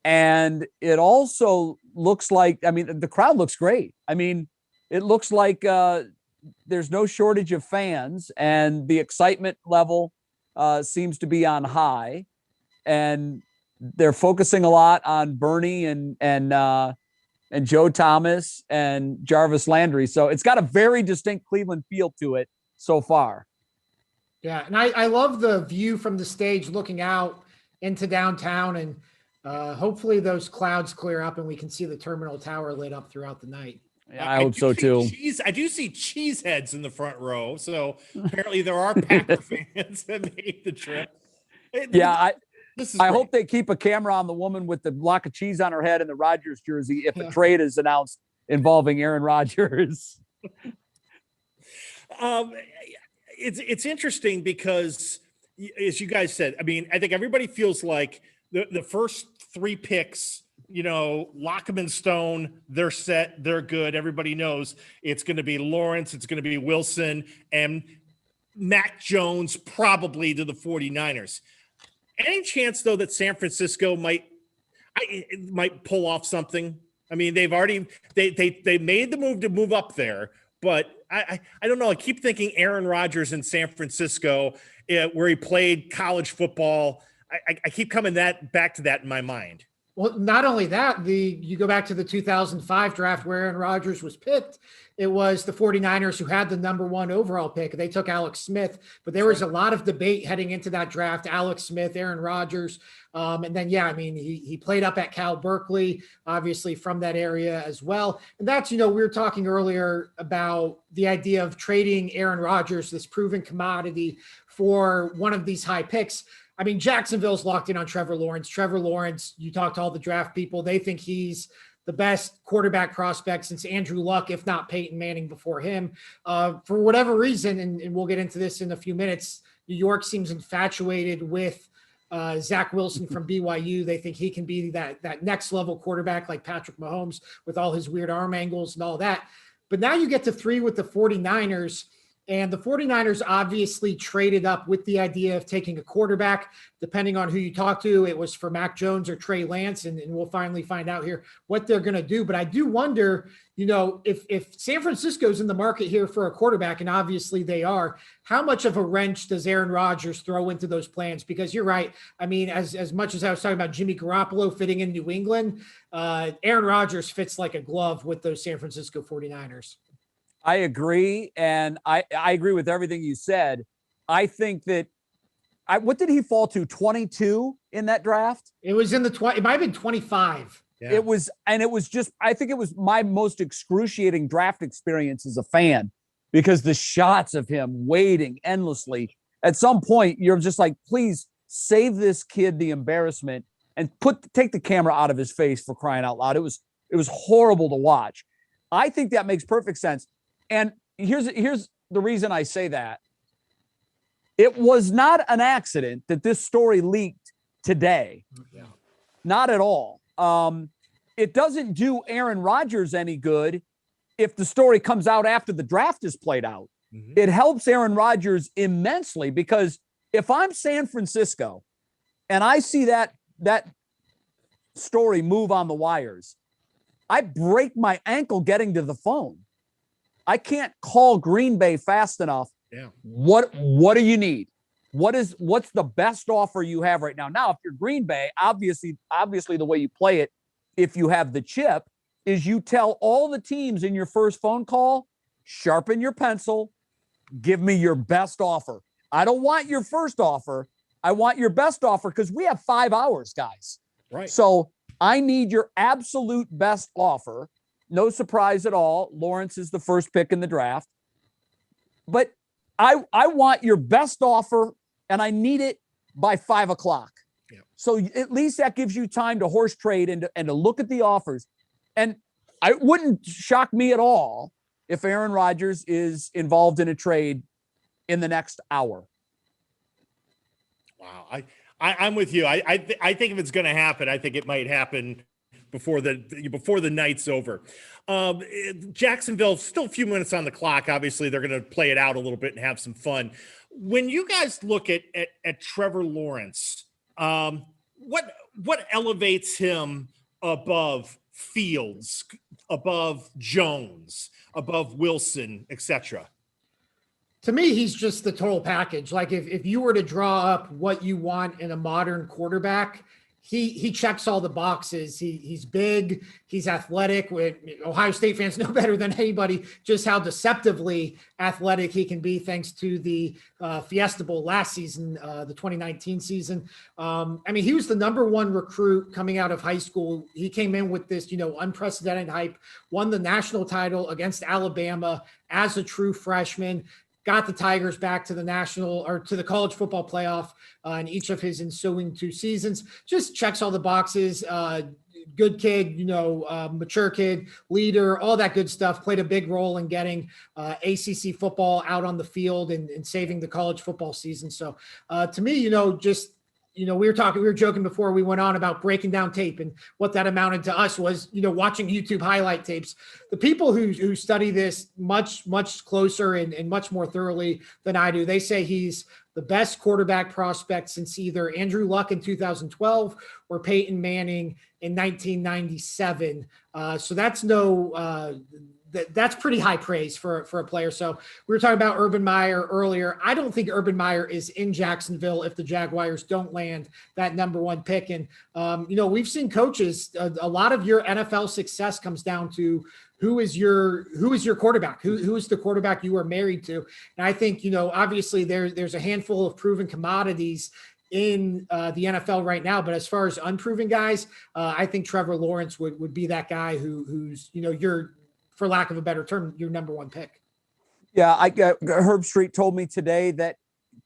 And it also looks like, I mean, the crowd looks great. I mean, it looks like there's no shortage of fans, and the excitement level seems to be on high. And they're focusing a lot on Bernie and and Joe Thomas and Jarvis Landry. So it's got a very distinct Cleveland feel to it so far. Yeah, and I love the view from the stage looking out into downtown, and hopefully those clouds clear up and we can see the terminal tower lit up throughout the night. Yeah, I hope so too. I do see cheese heads in the front row, so apparently there are Packer fans that made the trip. I hope they keep a camera on the woman with the block of cheese on her head and the Rodgers jersey if a trade is announced involving Aaron Rodgers. It's interesting because, as you guys said, I mean, I think everybody feels like the first 3 picks, lock them in stone. They're set. They're good. Everybody knows it's going to be Lawrence. It's going to be Wilson and Mac Jones, probably to the 49ers. Any chance, though, that San Francisco might pull off something? I mean, they've already they made the move to move up there, but I don't know. I keep thinking Aaron Rodgers in San Francisco, where he played college football. I keep coming back to that in my mind. Well, not only that, you go back to the 2005 draft where Aaron Rodgers was picked. It was the 49ers who had the number 1 overall pick. They took Alex Smith, but there was a lot of debate heading into that draft. Alex Smith, Aaron Rodgers. And then, he played up at Cal Berkeley, obviously from that area as well. And that's, we were talking earlier about the idea of trading Aaron Rodgers, this proven commodity, for one of these high picks. I mean, Jacksonville's locked in on Trevor Lawrence. Trevor Lawrence, you talk to all the draft people, they think he's the best quarterback prospect since Andrew Luck, if not Peyton Manning before him. For whatever reason, and we'll get into this in a few minutes, New York seems infatuated with Zach Wilson from BYU. They think he can be that next level quarterback like Patrick Mahomes with all his weird arm angles and all that. But now you get to 3 with the 49ers. And the 49ers obviously traded up with the idea of taking a quarterback. Depending on who you talk to, it was for Mac Jones or Trey Lance, and we'll finally find out here what they're going to do. But I do wonder, if San Francisco's in the market here for a quarterback, and obviously they are, how much of a wrench does Aaron Rodgers throw into those plans? Because you're right. I mean, as much as I was talking about Jimmy Garoppolo fitting in New England, Aaron Rodgers fits like a glove with those San Francisco 49ers. I agree. And I agree with everything you said. I think that what did he fall to? 22 in that draft? It was in the it might've been 25. Yeah. It was just, I think it was my most excruciating draft experience as a fan, because the shots of him waiting endlessly, at some point you're just like, please save this kid the embarrassment and take the camera out of his face, for crying out loud. It was horrible to watch. I think that makes perfect sense. And here's the reason I say that. It was not an accident that this story leaked today. Yeah. Not at all. It doesn't do Aaron Rodgers any good if the story comes out after the draft is played out. Mm-hmm. It helps Aaron Rodgers immensely, because if I'm San Francisco and I see that story move on the wires, I break my ankle getting to the phone. I can't call Green Bay fast enough. Yeah. What do you need? What's the best offer you have right now? Now, if you're Green Bay, obviously the way you play it, if you have the chip, is you tell all the teams in your first phone call, sharpen your pencil, give me your best offer. I don't want your first offer. I want your best offer, because we have 5 hours, guys. Right. So I need your absolute best offer. No surprise at all. Lawrence is the first pick in the draft. But I want your best offer, and I need it by 5 o'clock. Yeah. So at least that gives you time to horse trade and to look at the offers. And it wouldn't shock me at all if Aaron Rodgers is involved in a trade in the next hour. Wow. I'm with you. I think if it's going to happen, I think it might happen before the night's over. Jacksonville, still a few minutes on the clock. Obviously, they're going to play it out a little bit and have some fun. When you guys look at Trevor Lawrence, what elevates him above Fields, above Jones, above Wilson, etc.? To me, he's just the total package. Like if you were to draw up what you want in a modern quarterback, he checks all the boxes. He's big, he's athletic. Ohio State fans know better than anybody just how deceptively athletic he can be, thanks to the Fiesta Bowl last season, the 2019 season. I mean, he was the number one recruit coming out of high school. He came in with this, unprecedented hype, won the national title against Alabama as a true freshman, got the Tigers back to the to the college football playoff in each of his ensuing 2 seasons. Just checks all the boxes. Good kid, mature kid, leader, all that good stuff. Played a big role in getting ACC football out on the field and saving the college football season. So to me, we were joking before we went on about breaking down tape, and what that amounted to us was, watching YouTube highlight tapes. The people who study this much, much closer and much more thoroughly than I do, they say he's the best quarterback prospect since either Andrew Luck in 2012 or Peyton Manning in 1997. So that's that's pretty high praise for a player. So we were talking about Urban Meyer earlier. I don't think Urban Meyer is in Jacksonville if the Jaguars don't land that number 1 pick. And, we've seen coaches, a lot of your NFL success comes down to who is your quarterback, who is the quarterback you are married to. And I think, obviously there's a handful of proven commodities in the NFL right now, but as far as unproven guys, I think Trevor Lawrence would be that guy who's, for lack of a better term, your number 1 pick. Yeah, Herb Street told me today that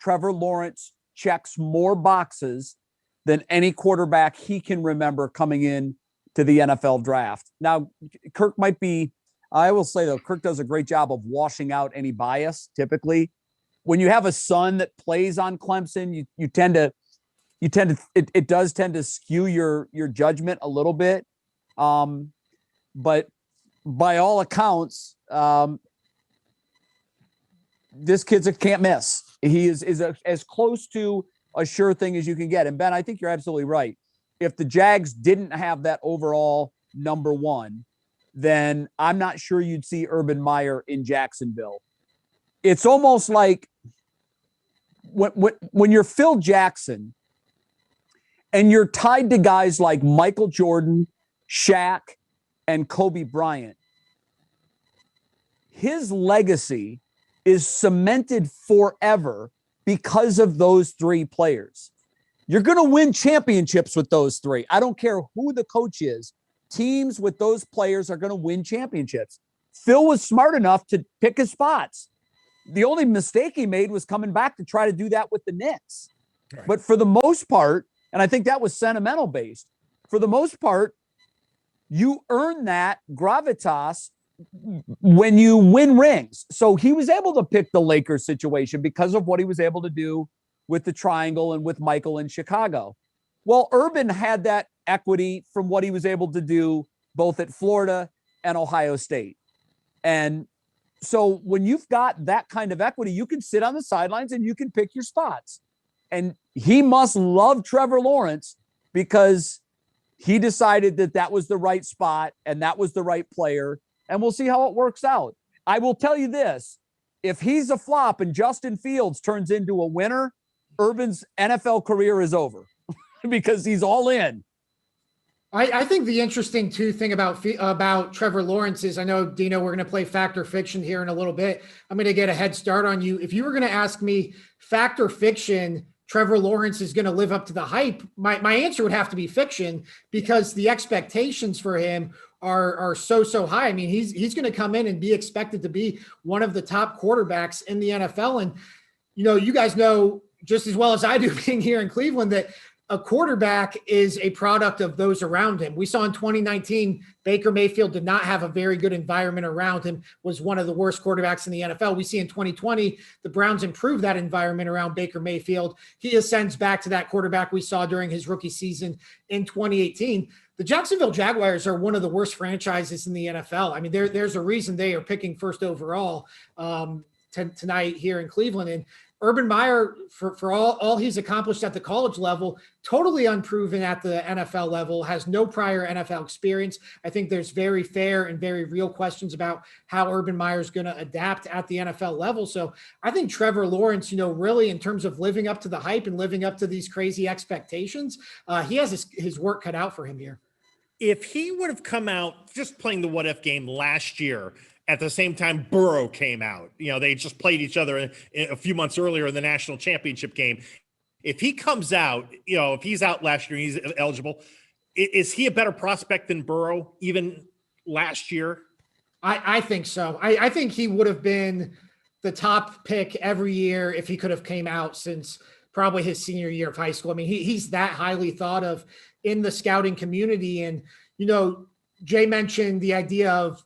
Trevor Lawrence checks more boxes than any quarterback he can remember coming in to the NFL draft. Now, Kirk might be, I will say though, Kirk does a great job of washing out any bias. Typically, when you have a son that plays on Clemson, it does tend to skew your judgment a little bit. But by all accounts, this kid's a can't miss. He is as close to a sure thing as you can get. And Ben, I think you're absolutely right. If the Jags didn't have that overall number 1, then I'm not sure you'd see Urban Meyer in Jacksonville. It's almost like when you're Phil Jackson and you're tied to guys like Michael Jordan, Shaq, and Kobe Bryant, his legacy is cemented forever because of those 3 players. You're going to win championships with those 3. I don't care who the coach is. Teams with those players are going to win championships. Phil was smart enough to pick his spots. The only mistake he made was coming back to try to do that with the Knicks. Right. But for the most part, and I think that was sentimental based, for the most part, you earn that gravitas when you win rings. So he was able to pick the Lakers situation because of what he was able to do with the triangle and with Michael in Chicago. Well, Urban had that equity from what he was able to do both at Florida and Ohio State. And so when you've got that kind of equity, you can sit on the sidelines and you can pick your spots. And he must love Trevor Lawrence because he decided that was the right spot and that was the right player. And we'll see how it works out. I will tell you this. If he's a flop and Justin Fields turns into a winner, Urban's NFL career is over because he's all in. I think the interesting thing about Trevor Lawrence is, I know, Dino, we're going to play fact or fiction here in a little bit. I'm going to get a head start on you. If you were going to ask me fact or fiction, Trevor Lawrence is going to live up to the hype, my answer would have to be fiction, because the expectations for him are so high. I mean, he's going to come in and be expected to be one of the top quarterbacks in the NFL. And, you guys know just as well as I do, being here in Cleveland, that a quarterback is a product of those around him. We saw in 2019, Baker Mayfield did not have a very good environment around him, was one of the worst quarterbacks in the NFL. We see in 2020, the Browns improved that environment around Baker Mayfield. He ascends back to that quarterback we saw during his rookie season in 2018. The Jacksonville Jaguars are one of the worst franchises in the NFL. I mean, there's a reason they are picking first overall tonight here in Cleveland. And Urban Meyer, for all he's accomplished at the college level, totally unproven at the NFL level, has no prior NFL experience. I think there's very fair and very real questions about how Urban Meyer is going to adapt at the NFL level. So I think Trevor Lawrence, really in terms of living up to the hype and living up to these crazy expectations, he has his work cut out for him here. If he would have come out just playing the what if game last year, at the same time Burrow came out, they just played each other a few months earlier in the national championship game. If he comes out, if he's out last year and he's eligible, is he a better prospect than Burrow even last year? I think so. I think he would have been the top pick every year if he could have came out since probably his senior year of high school. I mean, he's that highly thought of in the scouting community. And, Jay mentioned the idea of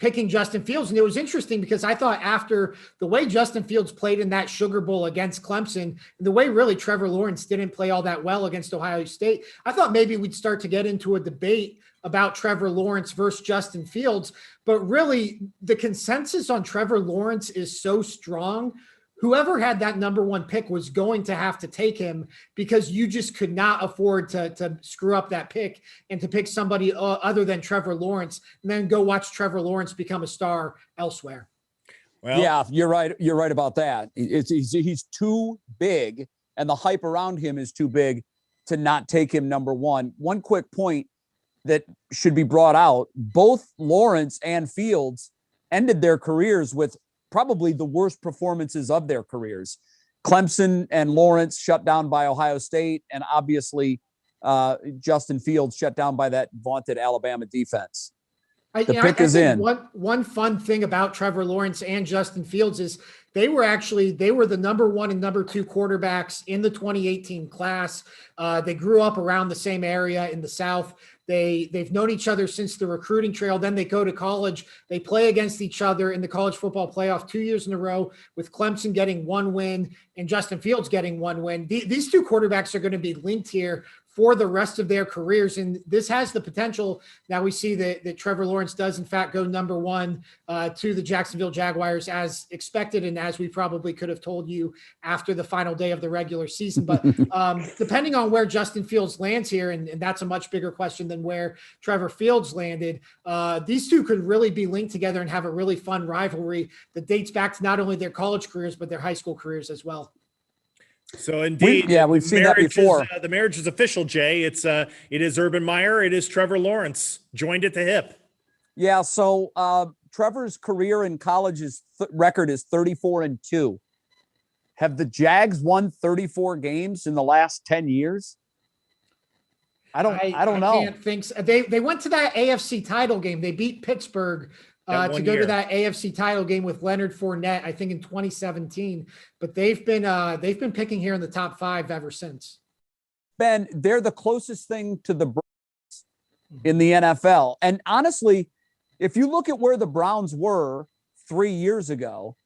picking Justin Fields. And it was interesting because I thought after the way Justin Fields played in that Sugar Bowl against Clemson, and the way really Trevor Lawrence didn't play all that well against Ohio State, I thought maybe we'd start to get into a debate about Trevor Lawrence versus Justin Fields. But really, the consensus on Trevor Lawrence is so strong. Whoever had that number one pick was going to have to take him because you just could not afford to screw up that pick and to pick somebody other than Trevor Lawrence and then go watch Trevor Lawrence become a star elsewhere. Well, yeah, you're right. You're right about that. He's too big and the hype around him is too big to not take him number one. One quick point that should be brought out, both Lawrence and Fields ended their careers with probably the worst performances of their careers. Clemson and Lawrence shut down by Ohio State, and obviously Justin Fields shut down by that vaunted Alabama defense. The pick is in. One fun thing about Trevor Lawrence and Justin Fields is they were the number one and number two quarterbacks in the 2018 class. They grew up around the same area in the South. They've known each other since the recruiting trail. Then they go to college. They play against each other in the college football playoff 2 years in a row, with Clemson getting one win and Justin Fields getting one win. These two quarterbacks are going to be linked here for the rest of their careers. And this has the potential. Now we see that Trevor Lawrence does in fact go number one to the Jacksonville Jaguars as expected. And as we probably could have told you after the final day of the regular season, but depending on where Justin Fields lands here, and that's a much bigger question than where Trevor Fields landed, these two could really be linked together and have a really fun rivalry that dates back to not only their college careers, but their high school careers as well. So indeed, we've seen that before. The marriage is official, Jay. It is Urban Meyer. It is Trevor Lawrence joined at the hip. Yeah. So Trevor's career in college record is 34-2. Have the Jags won 34 games in the last 10 years? I don't know. I can't think so. They went to that AFC title game. They beat Pittsburgh to go to that AFC title game with Leonard Fournette, I think in 2017, but they've been picking here in the top five ever since. Ben, they're the closest thing to the Browns in the NFL. And honestly, if you look at where the Browns were 3 years ago,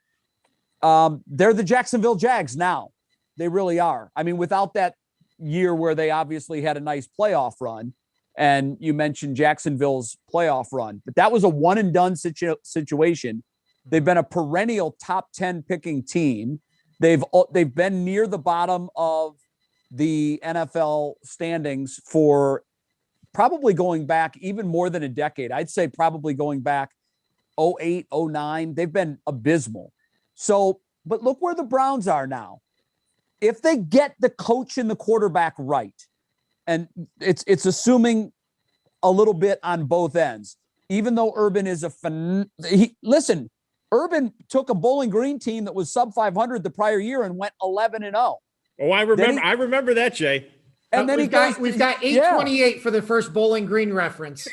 they're the Jacksonville Jags now. They really are. I mean, without that year where they obviously had a nice playoff run, and you mentioned Jacksonville's playoff run, but that was a one and done situation. They've been a perennial top 10 picking team. They've been near the bottom of the NFL standings for probably going back even more than a decade. I'd say probably going back 08, 09. They've been abysmal. So, but look where the Browns are now. If they get the coach and the quarterback right, and it's assuming a little bit on both ends, even though Urban is Urban took a Bowling Green team that was sub 500 the prior year and went 11-0. Oh, I remember that, Jay. And then we've got 828 for the first Bowling Green reference,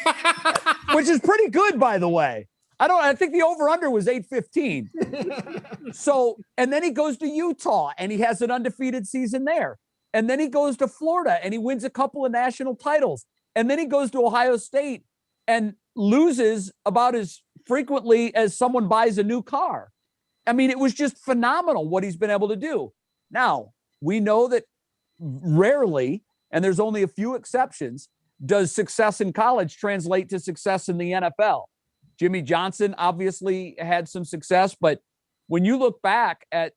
which is pretty good, by the way. I think the over-under was 815. So, and then he goes to Utah and he has an undefeated season there. And then he goes to Florida and he wins a couple of national titles. And then he goes to Ohio State and loses about as frequently as someone buys a new car. I mean, it was just phenomenal what he's been able to do. Now, we know that rarely, and there's only a few exceptions, does success in college translate to success in the NFL. Jimmy Johnson obviously had some success, but when you look back at,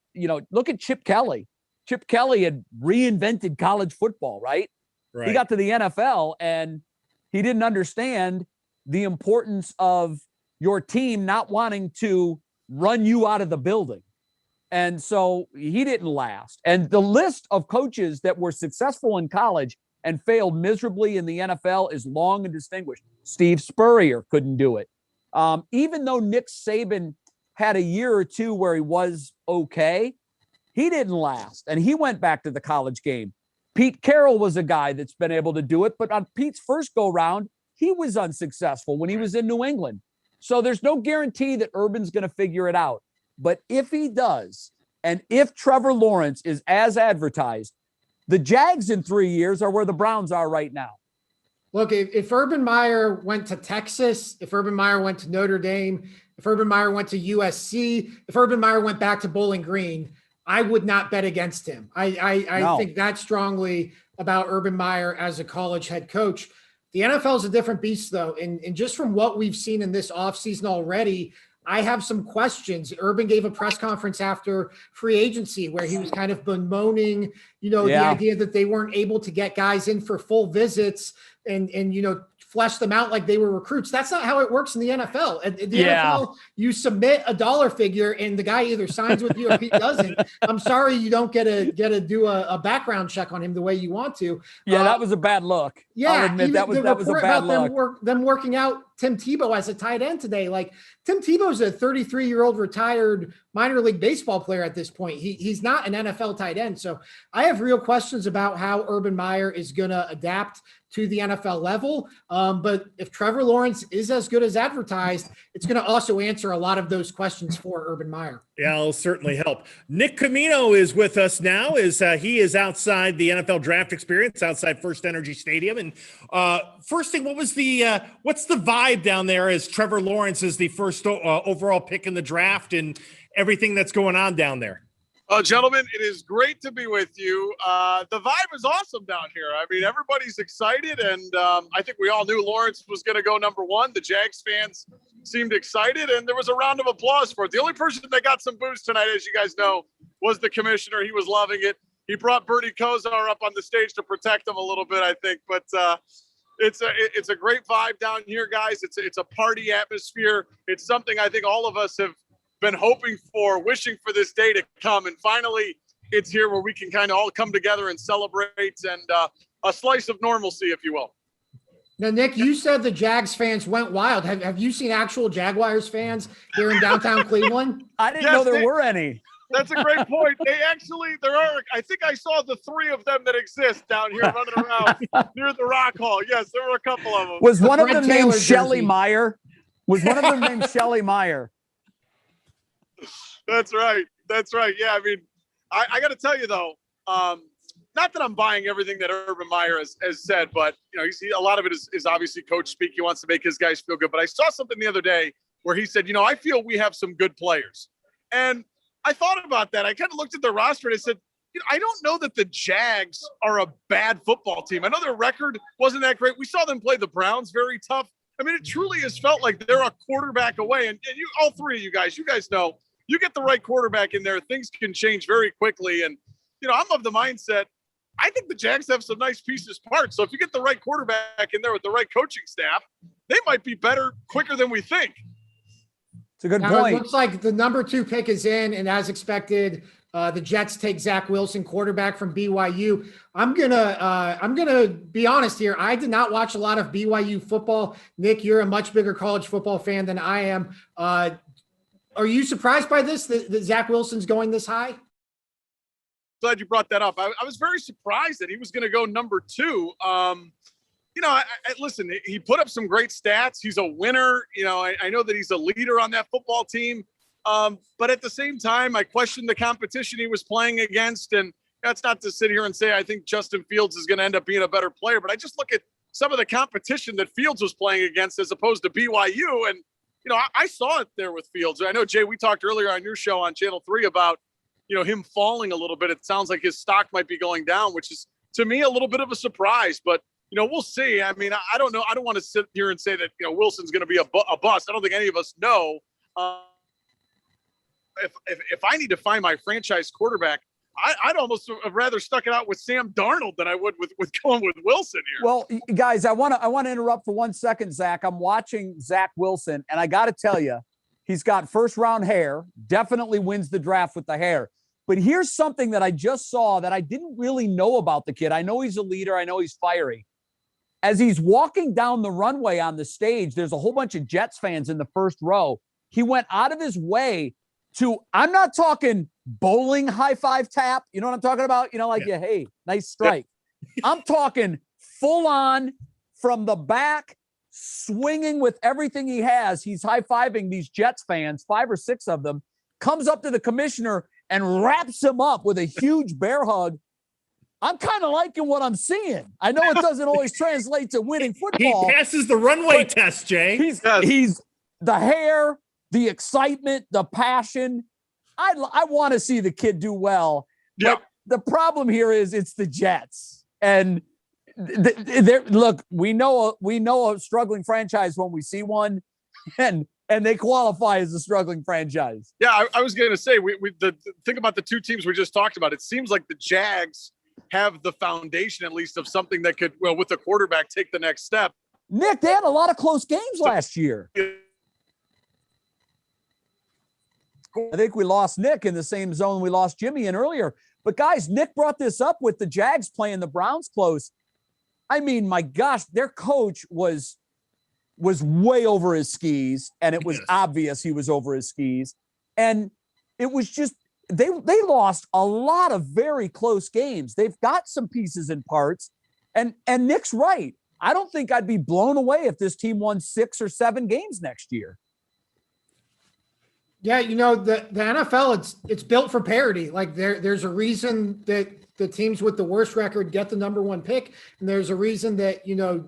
look at Chip Kelly. Chip Kelly had reinvented college football, right? He got to the NFL and he didn't understand the importance of your team not wanting to run you out of the building. And so he didn't last. And the list of coaches that were successful in college and failed miserably in the NFL is long and distinguished. Steve Spurrier couldn't do it. Even though Nick Saban had a year or two where he was okay, he didn't last. And he went back to the college game. Pete Carroll was a guy that's been able to do it. But on Pete's first go round, he was unsuccessful when he was in New England. So there's no guarantee that Urban's going to figure it out. But if he does, and if Trevor Lawrence is as advertised, the Jags in 3 years are where the Browns are right now. Look, if Urban Meyer went to Texas, if Urban Meyer went to Notre Dame, if Urban Meyer went to USC, if Urban Meyer went back to Bowling Green, I would not bet against him. I think that strongly about Urban Meyer as a college head coach. The NFL is a different beast, though. And just from what we've seen in this offseason already, I have some questions. Urban gave a press conference after free agency where he was kind of bemoaning, the idea that they weren't able to get guys in for full visits and flesh them out like they were recruits. That's not how it works in the NFL. At the NFL, you submit a dollar figure and the guy either signs with you or he doesn't. I'm sorry you don't get to do a background check on him the way you want to. Yeah, that was a bad look. Yeah, I'll admit that was a bad look. Them working out Tim Tebow as a tight end today. Like Tim Tebow's a 33-year-old retired minor league baseball player at this point. He's not an NFL tight end. So I have real questions about how Urban Meyer is going to adapt to the NFL level. But if Trevor Lawrence is as good as advertised, it's going to also answer a lot of those questions for Urban Meyer. Yeah, it'll certainly help. Nick Camino is with us now. He is outside the NFL draft experience, outside First Energy Stadium. And first thing, what's the vibe down there as Trevor Lawrence is the first overall pick in the draft and everything that's going on down there? Gentlemen, it is great to be with you. The vibe is awesome down here. I mean, everybody's excited, and I think we all knew Lawrence was going to go number one. The Jags fans seemed excited, and there was a round of applause for it. The only person that got some booze tonight, as you guys know, was the commissioner. He was loving it. He brought Bertie Kosar up on the stage to protect him a little bit, I think. But it's a great vibe down here, guys. It's a party atmosphere. It's something I think all of us have been hoping for, wishing for this day to come. And finally, it's here where we can kind of all come together and celebrate and a slice of normalcy, if you will. Now, Nick, you said the Jags fans went wild. Have you seen actual Jaguars fans here in downtown Cleveland? I didn't know there were any. That's a great point. There are, I think I saw the three of them that exist down here running around near the Rock Hall. Yes, there were a couple of them. Was one of them named Shelley Meyer? That's right. Yeah, I mean, I got to tell you, though, not that I'm buying everything that Urban Meyer has said, but, you see a lot of it is obviously coach speak. He wants to make his guys feel good. But I saw something the other day where he said, I feel we have some good players. And I thought about that. I kind of looked at the roster and I said, I don't know that the Jags are a bad football team. I know their record wasn't that great. We saw them play the Browns very tough. I mean, it truly has felt like they're a quarterback away. And you, all three of you guys know, you get the right quarterback in there, things can change very quickly. And, I'm of the mindset, I think the Jags have some nice pieces parts. So if you get the right quarterback in there with the right coaching staff, they might be better quicker than we think. It's a good point. It looks like the number 2 pick is in, and as expected, the Jets take Zach Wilson, quarterback from BYU. I'm gonna be honest here. I did not watch a lot of BYU football. Nick, you're a much bigger college football fan than I am. Are you surprised by this, that Zach Wilson's going this high? Glad you brought that up. I was very surprised that he was going to go number 2. Listen, he put up some great stats. He's a winner. I know that he's a leader on that football team. But at the same time, I questioned the competition he was playing against. And that's not to sit here and say I think Justin Fields is going to end up being a better player. But I just look at some of the competition that Fields was playing against as opposed to BYU. And, I saw it there with Fields. I know, Jay, we talked earlier on your show on Channel 3 about, him falling a little bit. It sounds like his stock might be going down, which is, to me, a little bit of a surprise. But, we'll see. I mean, I don't know. I don't want to sit here and say that, Wilson's going to be a bust. I don't think any of us know. if I need to find my franchise quarterback, I'd almost have rather stuck it out with Sam Darnold than I would with going with Wilson here. Well, guys, I want to interrupt for 1 second, Zach. I'm watching Zach Wilson, and I got to tell you, he's got first-round hair, definitely wins the draft with the hair. But here's something that I just saw that I didn't really know about the kid. I know he's a leader. I know he's fiery. As he's walking down the runway on the stage, there's a whole bunch of Jets fans in the first row. He went out of his way to, I'm not talking bowling high five tap. You know what I'm talking about? You know, like, yeah, hey, nice strike. I'm talking full on from the back, swinging with everything he has. He's high fiving these Jets fans, 5 or 6 of them, comes up to the commissioner and wraps him up with a huge bear hug. I'm kind of liking what I'm seeing. I know it doesn't always translate to winning football. He passes the runway test, Jay. He's the hair, the excitement, the passion. I want to see the kid do well. Yeah. But the problem here is it's the Jets. And look, we know a struggling franchise when we see one, and they qualify as a struggling franchise. Yeah, I was going to say, think about the 2 teams we just talked about. It seems like the Jags have the foundation, at least, of something that could, well, with the quarterback, take the next step. Nick, they had a lot of close games last year. I think we lost Nick in the same zone we lost Jimmy in earlier. But guys, Nick brought this up with the Jags playing the Browns close. I mean, my gosh, their coach was way over his skis, and it was obvious he was over his skis. And it was just, they lost a lot of very close games. They've got some pieces and parts. And Nick's right. I don't think I'd be blown away if this team won 6 or 7 games next year. Yeah, you know, the NFL, it's built for parity. Like there's a reason that the teams with the worst record get the number 1 pick. And there's a reason that, you know,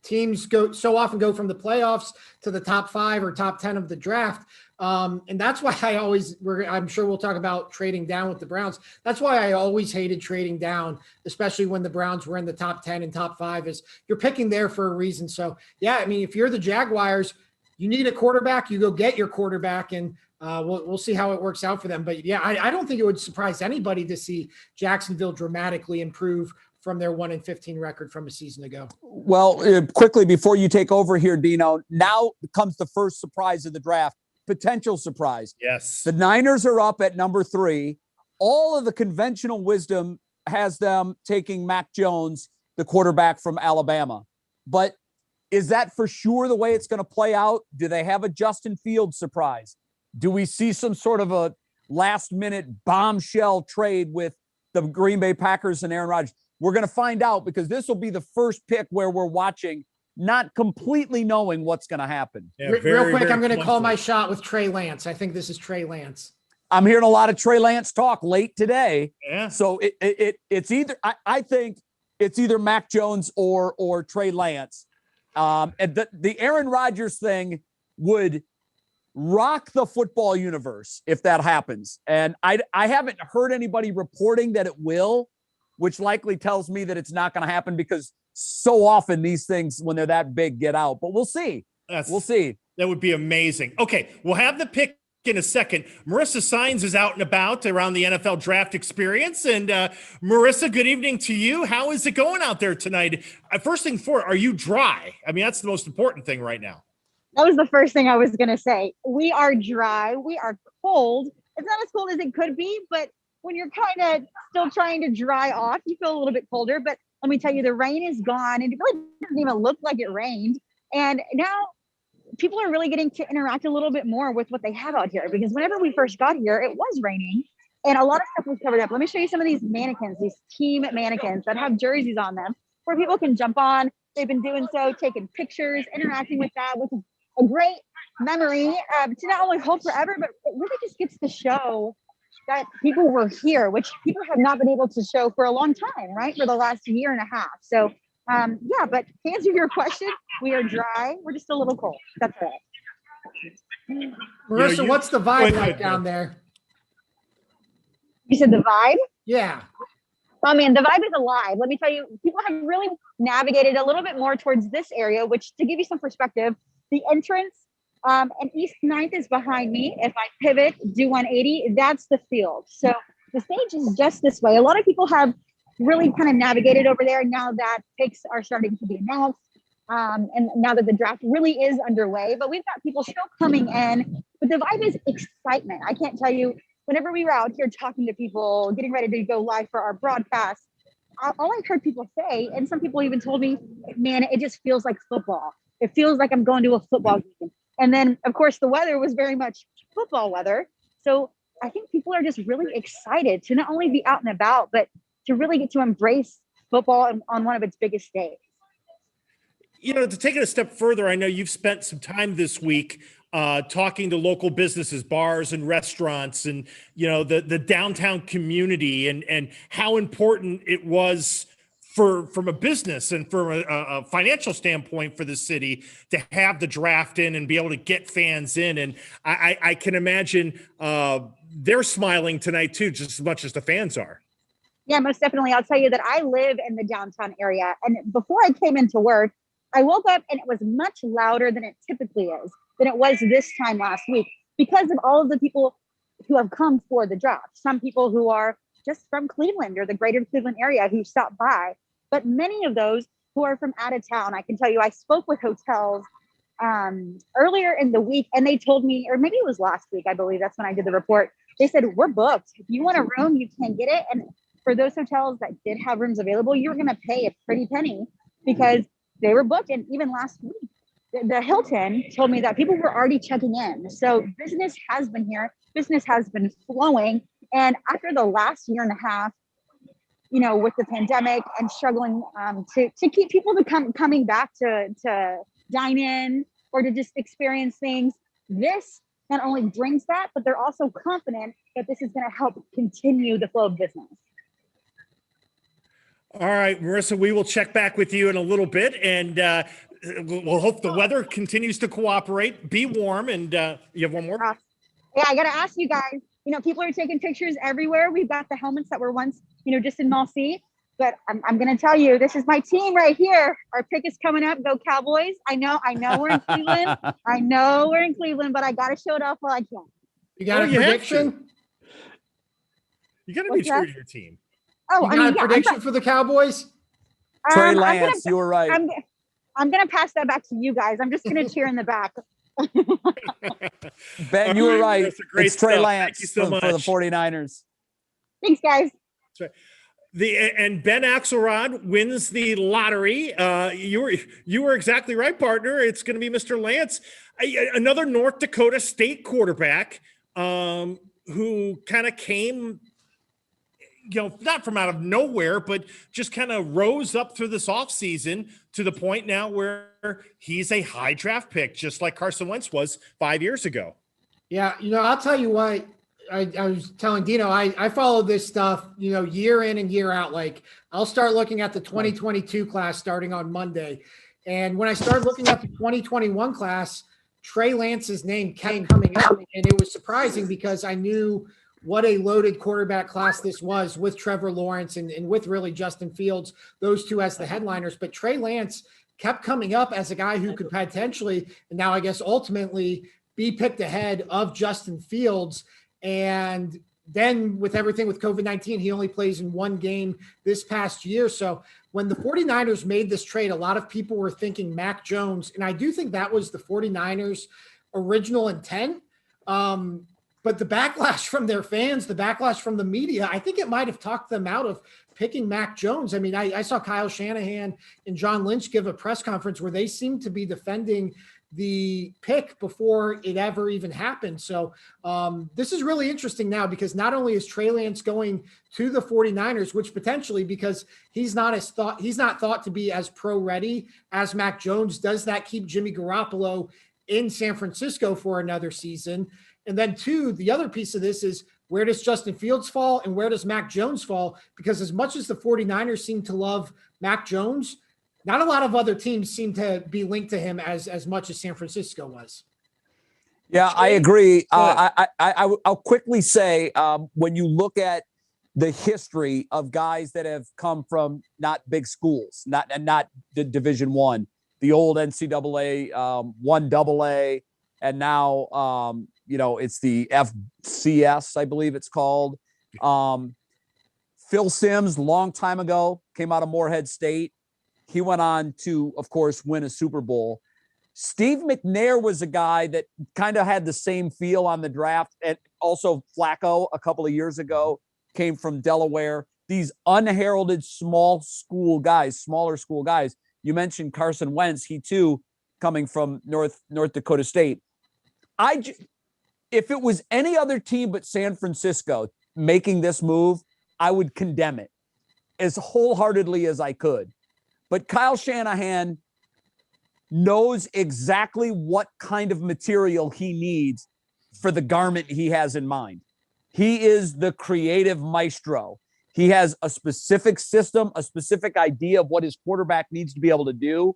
teams so often go from the playoffs to the top 5 or top 10 of the draft. And that's why I'm sure we'll talk about trading down with the Browns. That's why I always hated trading down, especially when the Browns were in the top 10 and top 5, is you're picking there for a reason. So yeah, I mean, if you're the Jaguars, you need a quarterback, you go get your quarterback, and we'll see how it works out for them. But yeah, I don't think it would surprise anybody to see Jacksonville dramatically improve from their 1-15 record from a season ago. Well, quickly before you take over here, Dino, now comes the first surprise of the draft, potential surprise. Yes. The Niners are up at number 3. All of the conventional wisdom has them taking Mac Jones, the quarterback from Alabama. But is that for sure the way it's going to play out? Do they have a Justin Fields surprise? Do we see some sort of a last-minute bombshell trade with the Green Bay Packers and Aaron Rodgers? We're going to find out, because this will be the first pick where we're watching, not completely knowing what's going to happen. Yeah, real quick, I'm going to call my shot with Trey Lance. I think this is Trey Lance. I'm hearing a lot of Trey Lance talk late today. Yeah. So it's either, I think it's either Mac Jones or Trey Lance. And the Aaron Rodgers thing would rock the football universe if that happens. And I haven't heard anybody reporting that it will, which likely tells me that it's not going to happen, because so often these things, when they're that big, get out. But we'll see. We'll see. That would be amazing. Okay, we'll have the pick in a second. Marissa Sines is out and about around the NFL draft experience. And Marissa, good evening to you. How is it going out there tonight? First thing for, are you dry? I mean, that's the most important thing right now. That was the first thing I was going to say. We are dry. We are cold. It's not as cold as it could be, but when you're kind of still trying to dry off, you feel a little bit colder. But let me tell you, the rain is gone, and it really doesn't even look like it rained. And now people are really getting to interact a little bit more with what they have out here, because whenever we first got here, it was raining and a lot of stuff was covered up. Let me show you some of these mannequins, these team mannequins that have jerseys on them where people can jump on. They've been doing so, taking pictures, interacting with that, which is a great memory to not only hold forever, but it really just gets to show that people were here, which people have not been able to show for a long time, right? For the last year and a half. So yeah, but to answer your question, we are dry. We're just a little cold. That's all. Marissa, what's the vibe like down there? You said the vibe? Yeah. I mean, the vibe is alive. Let me tell you, people have really navigated a little bit more towards this area, which, to give you some perspective, the entrance And East Ninth is behind me. If I pivot, do 180, that's the field. So the stage is just this way. A lot of people have really kind of navigated over there now that picks are starting to be announced. And now that the draft really is underway, but we've got people still coming in. But the vibe is excitement. I can't tell you, whenever we were out here talking to people, getting ready to go live for our broadcast, all I heard people say, and some people even told me, man, it just feels like football. It feels like I'm going to a football game. And then, of course, the weather was very much football weather. So I think people are just really excited to not only be out and about, but to really get to embrace football on one of its biggest days. You know, to take it a step further, I know you've spent some time this week talking to local businesses, bars and restaurants, and, you know, the downtown community and how important it was from a business and from a financial standpoint for the city to have the draft in and be able to get fans in. And I can imagine they're smiling tonight too, just as much as the fans are. Yeah, most definitely. I'll tell you that I live in the downtown area. And before I came into work, I woke up and it was much louder than it typically is, than it was this time last week, because of all of the people who have come for the draft. Some people who are just from Cleveland or the greater Cleveland area who stopped by, but many of those who are from out of town. I can tell you, I spoke with hotels earlier in the week, and they told me, or maybe it was last week, I believe that's when I did the report. They said, we're booked. If you want a room, you can get it. And for those hotels that did have rooms available, you're going to pay a pretty penny because they were booked. And even last week, the Hilton told me that people were already checking in. So business has been here. Business has been flowing. And after the last year and a half, you know, with the pandemic and struggling to keep people coming back to dine in or to just experience things, this not only brings that, but they're also confident that this is going to help continue the flow of business. All right, Marissa, we will check back with you in a little bit, and we'll hope the weather continues to cooperate. Be warm, and you have one more? Yeah, I got to ask you guys, you know, people are taking pictures everywhere. We've got the helmets that were once, you know, just in Mall C, but I'm going to tell you, this is my team right here. Our pick is coming up. Go Cowboys. I know we're in Cleveland. I know we're in Cleveland, but I got to show it off while I can. You got a prediction? You got to be true to your team. Oh, you got a prediction for the Cowboys? Trey Lance, you were right. I'm going to pass that back to you guys. I'm just going to cheer in the back. Ben, you were right. It's Trey Lance so for the 49ers. Thanks, guys. That's right. And Ben Axelrod wins the lottery. You were exactly right, partner. It's going to be Mr. Lance, another North Dakota State quarterback who kind of came, you know, not from out of nowhere, but just kind of rose up through this offseason to the point now where he's a high draft pick, just like Carson Wentz was 5 years ago. Yeah, you know, I'll tell you what, I was telling Dino, I follow this stuff, you know, year in and year out. Like, I'll start looking at the 2022 class starting on Monday. And when I started looking at the 2021 class, Trey Lance's name kept coming up. And it was surprising because I knew what a loaded quarterback class this was with Trevor Lawrence and with really Justin Fields, those two as the headliners. But Trey Lance kept coming up as a guy who could potentially, and now I guess ultimately, be picked ahead of Justin Fields. And then with everything with COVID-19, he only plays in one game this past year. So when the 49ers made this trade, a lot of people were thinking Mac Jones. And I do think that was the 49ers' original intent. But the backlash from their fans, the backlash from the media, I think it might have talked them out of picking Mac Jones. I mean, I saw Kyle Shanahan and John Lynch give a press conference where they seemed to be defending the pick before it ever even happened. So this is really interesting now because not only is Trey Lance going to the 49ers, which potentially, because he's not thought to be as pro ready as Mac Jones, does that keep Jimmy Garoppolo in San Francisco for another season? And then two, the other piece of this is, where does Justin Fields fall and where does Mac Jones fall? Because as much as the 49ers seem to love Mac Jones, not a lot of other teams seem to be linked to him as much as San Francisco was. Yeah, I agree. I'll quickly say, when you look at the history of guys that have come from not big schools, not the Division I, the old NCAA, 1AA, and now, it's the FCS, I believe it's called. Phil Simms, long time ago, came out of Morehead State. He went on to, of course, win a Super Bowl. Steve McNair was a guy that kind of had the same feel on the draft. And also Flacco, a couple of years ago, came from Delaware. These unheralded smaller school guys. You mentioned Carson Wentz. He, too, coming from North Dakota State. If it was any other team but San Francisco making this move, I would condemn it as wholeheartedly as I could. But Kyle Shanahan knows exactly what kind of material he needs for the garment he has in mind. He is the creative maestro. He has a specific system, a specific idea of what his quarterback needs to be able to do.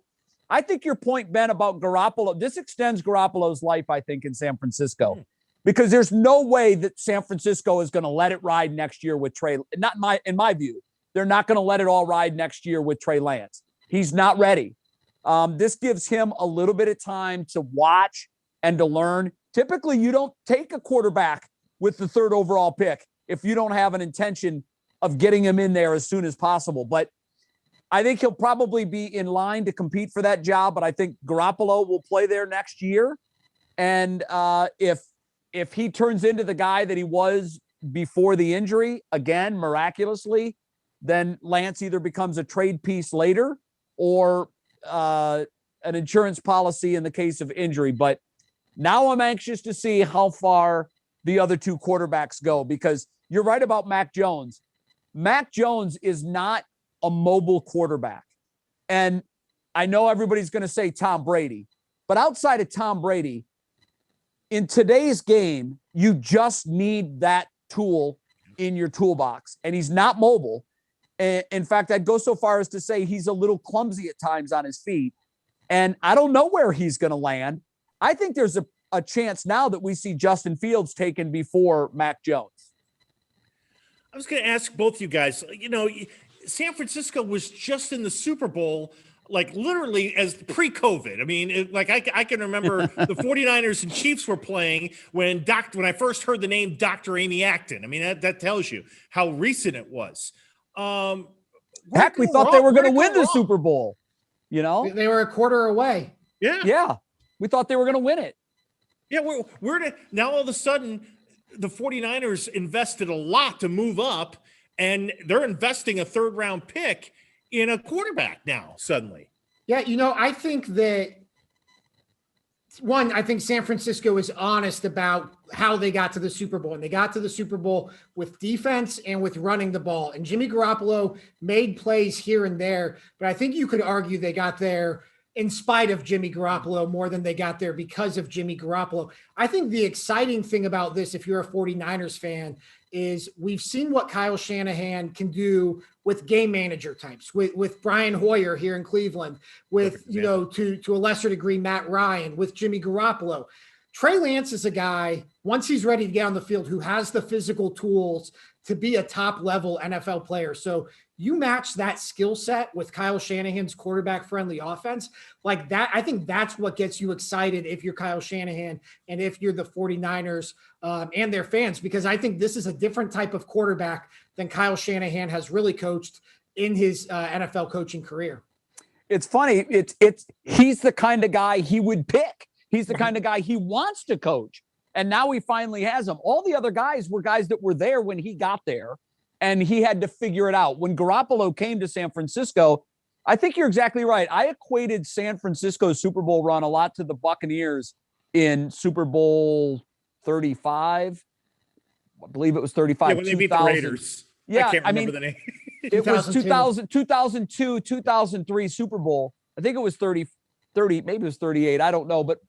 I think your point, Ben, about Garoppolo, this extends Garoppolo's life, I think, in San Francisco. Because there's no way that San Francisco is going to let it ride next year with Trey. In my view, they're not going to let it all ride next year with Trey Lance. He's not ready. This gives him a little bit of time to watch and to learn. Typically, you don't take a quarterback with the 3rd overall pick if you don't have an intention of getting him in there as soon as possible. But I think he'll probably be in line to compete for that job. But I think Garoppolo will play there next year. And if he turns into the guy that he was before the injury, again, miraculously, then Lance either becomes a trade piece later or an insurance policy in the case of injury. But now I'm anxious to see how far the other two quarterbacks go, because you're right about Mac Jones. Mac Jones is not a mobile quarterback. And I know everybody's going to say Tom Brady, but outside of Tom Brady, in today's game, you just need that tool in your toolbox, and he's not mobile. In fact, I'd go so far as to say he's a little clumsy at times on his feet, and I don't know where he's going to land. I think there's a chance now that we see Justin Fields taken before Mac Jones. I was going to ask both you guys, San Francisco was just in the Super Bowl, like literally as pre-COVID. I mean, I can remember the 49ers and Chiefs were playing when I first heard the name Dr. Amy Acton. I mean, that tells you how recent it was. Heck, we thought they were going to win the Super Bowl. They were a quarter away. Yeah. We thought they were going to win it. Yeah. Now all of a sudden the 49ers invested a lot to move up, and they're investing a 3rd round pick in a quarterback now suddenly. Yeah. I think that I think San Francisco is honest about how they got to the Super Bowl, and they got to the Super Bowl with defense and with running the ball. And Jimmy Garoppolo made plays here and there, but I think you could argue they got there in spite of Jimmy Garoppolo more than they got there because of Jimmy Garoppolo. I think the exciting thing about this, if you're a 49ers fan, is we've seen what Kyle Shanahan can do with game manager types, with Brian Hoyer here in Cleveland, with, to a lesser degree, Matt Ryan, with Jimmy Garoppolo. Trey Lance is a guy, once he's ready to get on the field, who has the physical tools to be a top level NFL player. So you match that skill set with Kyle Shanahan's quarterback friendly offense like that. I think that's what gets you excited if you're Kyle Shanahan and if you're the 49ers and their fans, because I think this is a different type of quarterback than Kyle Shanahan has really coached in his NFL coaching career. It's funny. He's the kind of guy he would pick. He's the kind of guy he wants to coach. And now he finally has him. All the other guys were guys that were there when he got there, and he had to figure it out. When Garoppolo came to San Francisco, I think you're exactly right. I equated San Francisco's Super Bowl run a lot to the Buccaneers in Super Bowl 35. I believe it was 35. Yeah, when they beat the Raiders. Yeah, I can't remember the name. It was 2002, 2003 Super Bowl. I think it was 30, maybe it was 38. I don't know. But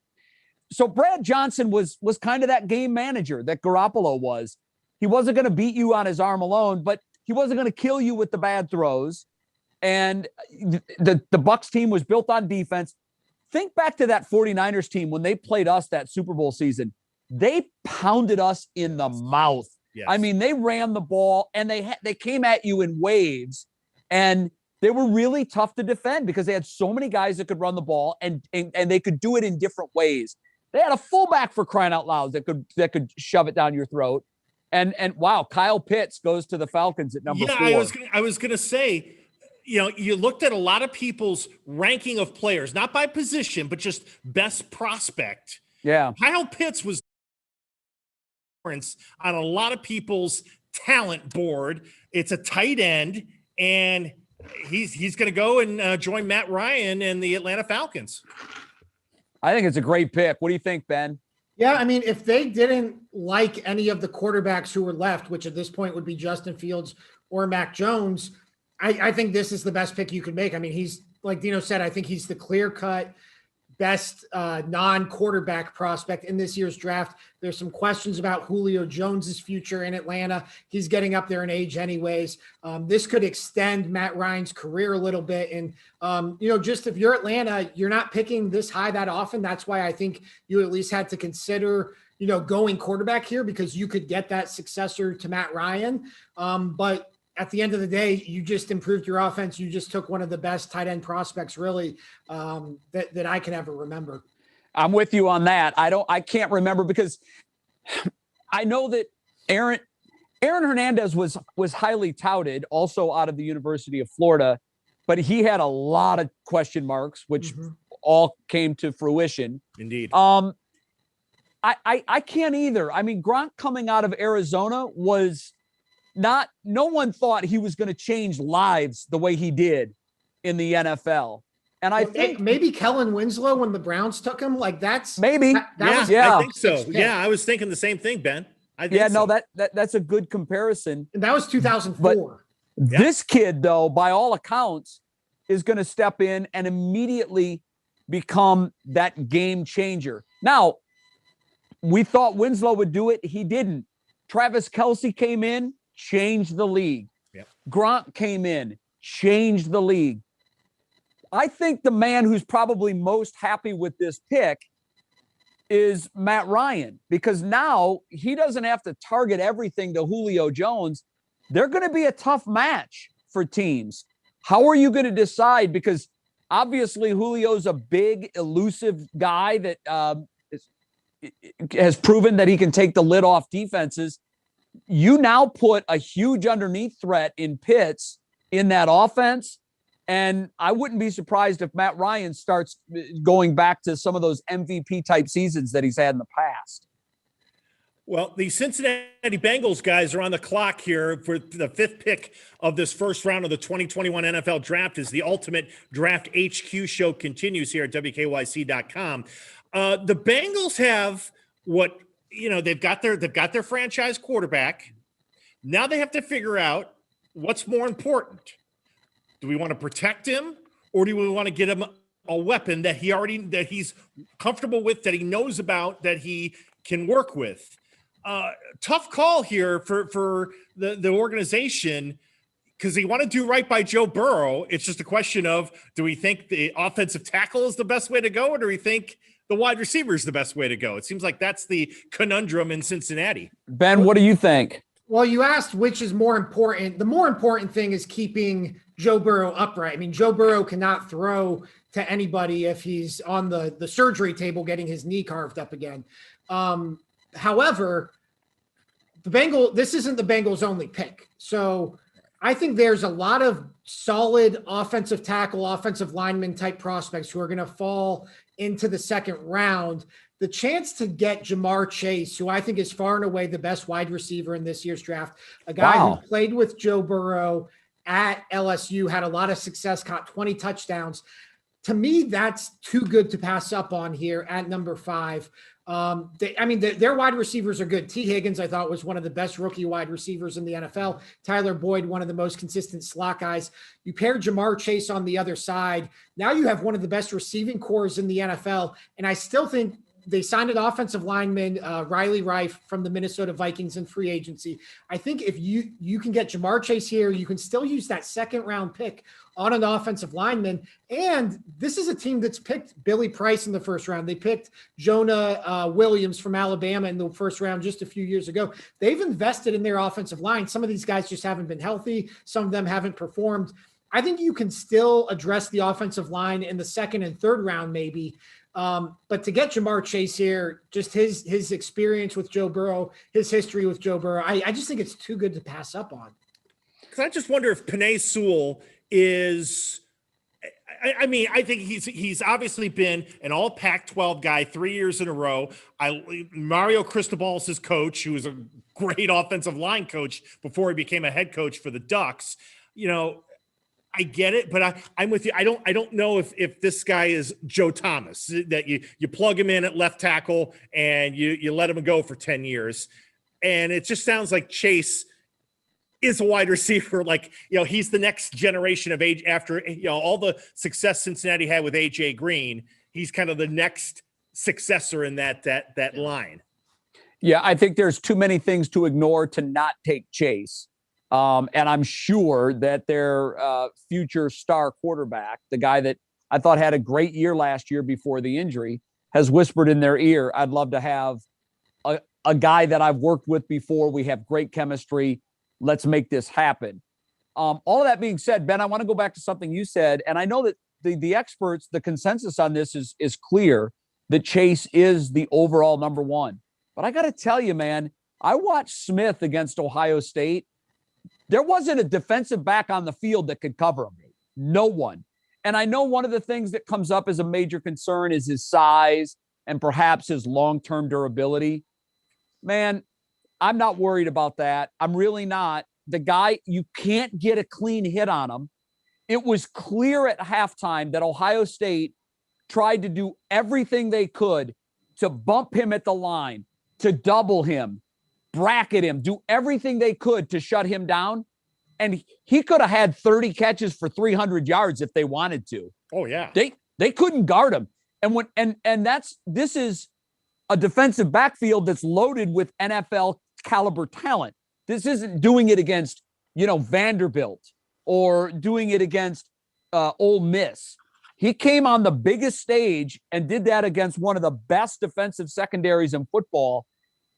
so Brad Johnson was kind of that game manager that Garoppolo was. He wasn't going to beat you on his arm alone, but he wasn't going to kill you with the bad throws. And the Bucs team was built on defense. Think back to that 49ers team when they played us that Super Bowl season. They pounded us in the mouth. Yes. I mean, they ran the ball and they came at you in waves, and they were really tough to defend because they had so many guys that could run the ball and they could do it in different ways. They had a fullback, for crying out loud, that could shove it down your throat. And wow, Kyle Pitts goes to the Falcons at number 4. I was gonna say, you looked at a lot of people's ranking of players, not by position, but just best prospect. Yeah. Kyle Pitts was on a lot of people's talent board. It's a tight end, and he's going to go and join Matt Ryan and the Atlanta Falcons. I think it's a great pick. What do you think, Ben? Yeah, I mean, if they didn't like any of the quarterbacks who were left, which at this point would be Justin Fields or Mac Jones, I think this is the best pick you could make. I mean, he's, like Dino said, I think he's the clear-cut best non-quarterback prospect in this year's draft. There's some questions about Julio Jones's future in Atlanta. He's getting up there in age anyways. This could extend Matt Ryan's career a little bit. And, just if you're Atlanta, you're not picking this high that often. That's why I think you at least had to consider, going quarterback here, because you could get that successor to Matt Ryan. But at the end of the day, you just improved your offense. You just took one of the best tight end prospects, really, that I can ever remember. I'm with you on that. I can't remember, because I know that Aaron Hernandez was highly touted, also out of the University of Florida, but he had a lot of question marks, which all came to fruition. Indeed. I can't either. I mean, Gronk coming out of Arizona was no one thought he was going to change lives the way he did in the NFL. And I think maybe Kellen Winslow, when the Browns took him, like that's maybe. I think so. Yeah, I was thinking the same thing, Ben. That's a good comparison. And that was 2004. This kid, though, by all accounts, is going to step in and immediately become that game changer. Now, we thought Winslow would do it. He didn't. Travis Kelce came in, changed the league. Yep. Gronk came in, changed the league. I think the man who's probably most happy with this pick is Matt Ryan, because now he doesn't have to target everything to Julio Jones. They're going to be a tough match for teams. How are you going to decide? Because obviously Julio's a big, elusive guy that has proven that he can take the lid off defenses. You now put a huge underneath threat in Pitts in that offense. And I wouldn't be surprised if Matt Ryan starts going back to some of those MVP type seasons that he's had in the past. Well, the Cincinnati Bengals guys are on the clock here for the 5th pick of this first round of the 2021 NFL Draft, as the Ultimate Draft HQ show continues here at WKYC.com. The Bengals have they've got their franchise quarterback. Now they have to figure out what's more important. Do we want to protect him, or do we want to get him a weapon that he's comfortable with, that he knows about, that he can work with? Tough call here for the organization, because they want to do right by Joe Burrow. It's just a question of, do we think the offensive tackle is the best way to go, or do we think the wide receiver is the best way to go? It seems like that's the conundrum in Cincinnati. Ben, what do you think? Well, you asked which is more important. The more important thing is keeping Joe Burrow upright. I mean, Joe Burrow cannot throw to anybody if he's on the surgery table getting his knee carved up again. However, this isn't the Bengals' only pick. So I think there's a lot of solid offensive tackle, offensive lineman type prospects who are going to fall into the second round. The chance to get Jamar Chase, who I think is far and away the best wide receiver in this year's draft, a guy who played with Joe Burrow at LSU, had a lot of success, caught 20 touchdowns. To me, that's too good to pass up on here at number 5. Their wide receivers are good. T. Higgins, I thought, was one of the best rookie wide receivers in the NFL. Tyler Boyd, one of the most consistent slot guys. You pair Jamar Chase on the other side. Now you have one of the best receiving cores in the NFL. And I still think they signed an offensive lineman, Riley Reif, from the Minnesota Vikings in free agency. I think if you can get Jamar Chase here, you can still use that second round pick on an offensive lineman. And this is a team that's picked Billy Price in the first round. They picked Jonah Williams from Alabama in the first round just a few years ago. They've invested in their offensive line. Some of these guys just haven't been healthy. Some of them haven't performed. I think you can still address the offensive line in the second and third round, maybe. But to get Jamar Chase here, just his experience with Joe Burrow, his history with Joe Burrow, I just think it's too good to pass up on. Because I just wonder if Penei Sewell is. I mean, I think he's obviously been an all Pac-12 guy 3 years in a row. Mario Cristobal is his coach, who was a great offensive line coach before he became a head coach for the Ducks. You know, I get it, but I'm with you. I don't know if this guy is Joe Thomas, that you plug him in at left tackle and you let him go for 10 years. And it just sounds like Chase is a wide receiver. Like, you know, he's the next generation of age after, you know, all the success Cincinnati had with AJ Green. He's kind of the next successor in that line. Yeah, I think there's too many things to ignore to not take Chase. And I'm sure that their future star quarterback, the guy that I thought had a great year last year before the injury, has whispered in their ear, I'd love to have a guy that I've worked with before. We have great chemistry. Let's make this happen. All of that being said, Ben, I want to go back to something you said. And I know that the experts, the consensus on this is clear that Chase is the overall number one. But I got to tell you, man, I watched Smith against Ohio State. There wasn't a defensive back on the field that could cover him. No one. And I know one of the things that comes up as a major concern is his size and perhaps his long-term durability. Man, I'm not worried about that. I'm really not. The guy, you can't get a clean hit on him. It was clear at halftime that Ohio State tried to do everything they could to bump him at the line, to double him, bracket him, do everything they could to shut him down. And he could have had 30 catches for 300 yards if they wanted to. Oh yeah. They couldn't guard him. This is a defensive backfield that's loaded with NFL caliber talent. This isn't doing it against, Vanderbilt or doing it against Ole Miss. He came on the biggest stage and did that against one of the best defensive secondaries in football,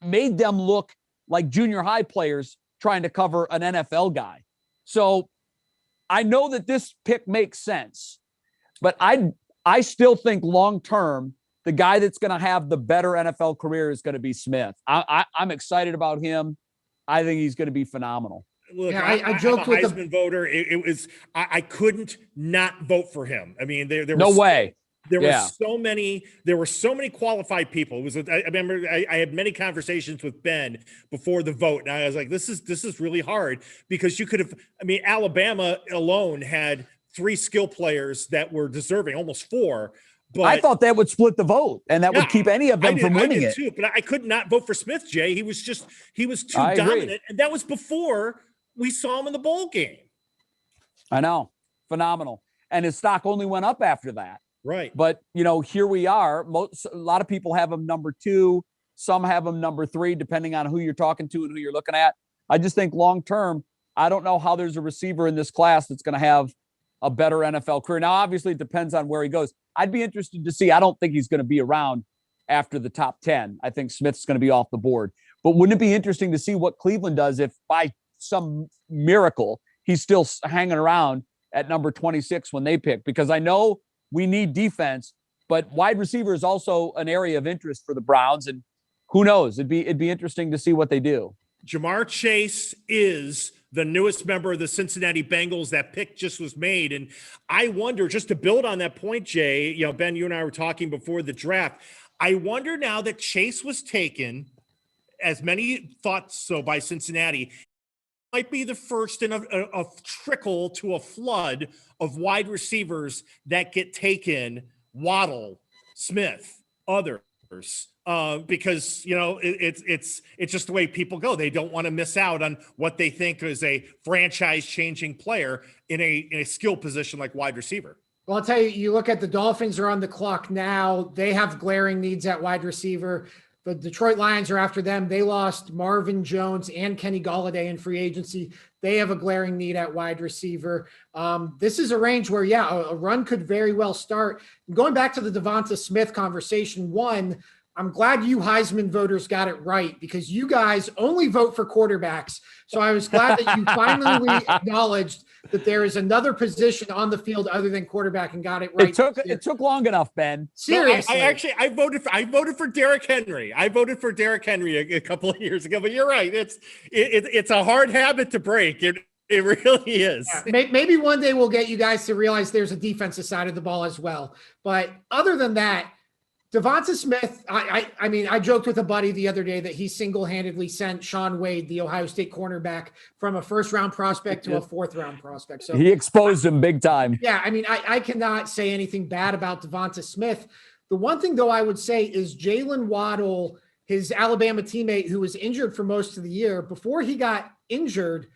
made them look like junior high players trying to cover an NFL guy. So I know that this pick makes sense, but I still think long-term, the guy that's going to have the better NFL career is going to be Smith. I'm excited about him. I think he's going to be phenomenal. Look, yeah, I joked with the Heisman voter. It was I couldn't not vote for him. I mean, there was no way. There were so many qualified people. It was. I remember I had many conversations with Ben before the vote, and I was like, "This is really hard," because you could have. I mean, Alabama alone had 3 skill players that were deserving, almost 4. But I thought that would split the vote, and that would keep any of them from winning it. Too, but I could not vote for Smith, Jay. He was too dominant, and that was before we saw him in the bowl game. I know, phenomenal, and his stock only went up after that. Right. But, here we are. A lot of people have him number 2. Some have him number 3, depending on who you're talking to and who you're looking at. I just think long-term, I don't know how there's a receiver in this class that's going to have a better NFL career. Now, obviously, it depends on where he goes. I'd be interested to see. I don't think he's going to be around after the top 10. I think Smith's going to be off the board. But wouldn't it be interesting to see what Cleveland does if by some miracle he's still hanging around at number 26 when they pick? Because I know we need defense, but wide receiver is also an area of interest for the Browns, and who knows? It'd be interesting to see what they do. Jamar Chase is the newest member of the Cincinnati Bengals. That pick just was made, and I wonder, just to build on that point, Jay, Ben, you and I were talking before the draft. I wonder now that Chase was taken, as many thought so by Cincinnati, might be the first in a trickle to a flood of wide receivers that get taken, Waddle, Smith, others, because, it's just the way people go. They don't want to miss out on what they think is a franchise-changing player in a skill position like wide receiver. Well, I'll tell you, you look at the Dolphins are on the clock now. They have glaring needs at wide receiver. The Detroit Lions are after them. They lost Marvin Jones and Kenny Golladay in free agency. They have a glaring need at wide receiver. This is a range where, a run could very well start. Going back to the Devonta Smith conversation, I'm glad you Heisman voters got it right, because you guys only vote for quarterbacks. So I was glad that you finally acknowledged that there is another position on the field other than quarterback and got it right. It took long enough, Ben. Seriously. No, I voted for Derrick Henry. I voted for Derrick Henry a couple of years ago, but you're right. It's a hard habit to break. It really is. Yeah, maybe one day we'll get you guys to realize there's a defensive side of the ball as well. But other than that, Devonta Smith, I mean, I joked with a buddy the other day that he single-handedly sent Sean Wade, the Ohio State cornerback, from a first-round prospect to a fourth-round prospect. So he exposed him big time. Yeah, I mean, I cannot say anything bad about Devonta Smith. The one thing, though, I would say is Jalen Waddle, his Alabama teammate who was injured for most of the year, before he got injured,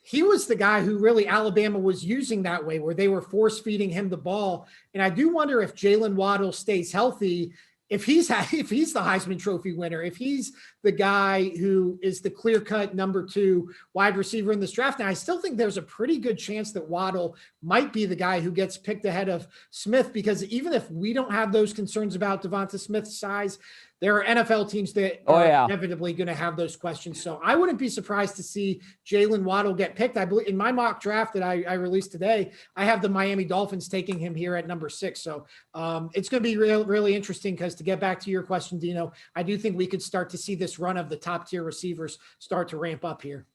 he was the guy who really Alabama was using that way, where they were force feeding him the ball. And I do wonder if Jalen Waddle stays healthy, if he's the Heisman Trophy winner, if he's the guy who is the clear-cut number 2 wide receiver in this draft. Now, I still think there's a pretty good chance that Waddle might be the guy who gets picked ahead of Smith, because even if we don't have those concerns about Devonta Smith's size, there are NFL teams that are inevitably going to have those questions. So I wouldn't be surprised to see Jalen Waddle get picked. I believe in my mock draft that I released today, I have the Miami Dolphins taking him here at number 6. So it's going to be really interesting, because to get back to your question, Dino, I do think we could start to see this run of the top tier receivers start to ramp up here.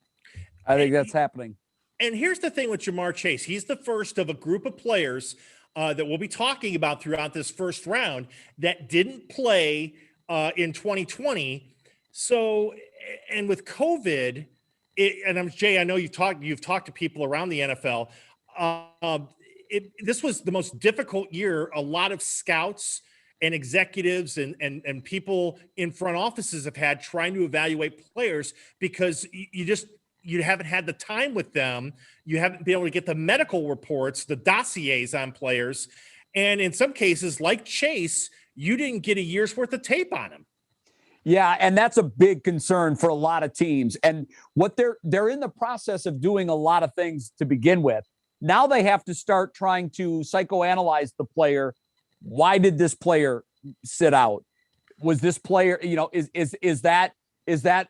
I think that's happening. And here's the thing with Jamar Chase. He's the first of a group of players that we'll be talking about throughout this first round that didn't play in 2020. So, and with COVID, Jay, I know you've talked to people around the NFL. This was the most difficult year. A lot of scouts and executives and people in front offices have had trying to evaluate players, because you haven't had the time with them. You haven't been able to get the medical reports, the dossiers on players. And in some cases, like Chase, you didn't get a year's worth of tape on him. Yeah, and that's a big concern for a lot of teams. And what they're in the process of doing a lot of things to begin with. Now they have to start trying to psychoanalyze the player. Why did this player sit out? Was this player, is that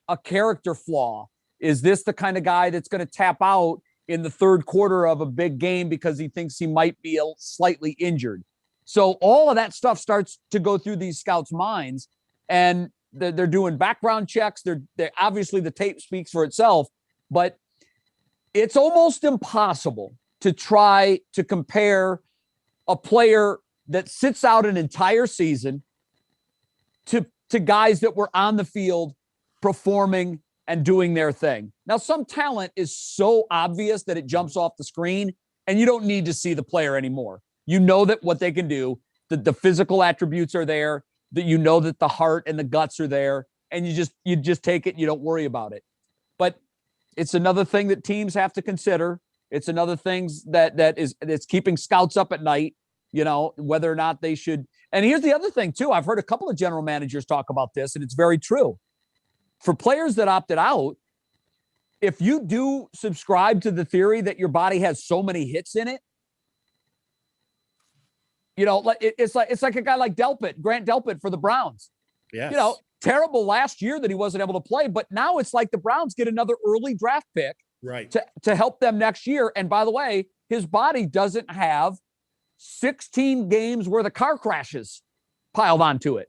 a character flaw? Is this the kind of guy that's going to tap out in the third quarter of a big game because he thinks he might be slightly injured? So all of that stuff starts to go through these scouts' minds, and they're doing background checks. They're obviously, the tape speaks for itself, but it's almost impossible to try to compare a player that sits out an entire season to guys that were on the field performing and doing their thing. Now, some talent is so obvious that it jumps off the screen, and you don't need to see the player anymore. You know that what they can do, that the physical attributes are there, that you know that the heart and the guts are there, and you just take it. You don't worry about it. But it's another thing that teams have to consider. It's another thing that's keeping scouts up at night, whether or not they should. And here's the other thing too. I've heard a couple of general managers talk about this, and it's very true. For players that opted out, if you do subscribe to the theory that your body has so many hits in it, it's like a guy like Grant Delpit for the Browns. Yeah. Terrible last year that he wasn't able to play, but now it's like the Browns get another early draft pick, right, to help them next year. And by the way, his body doesn't have 16 games worth of car crashes piled onto it.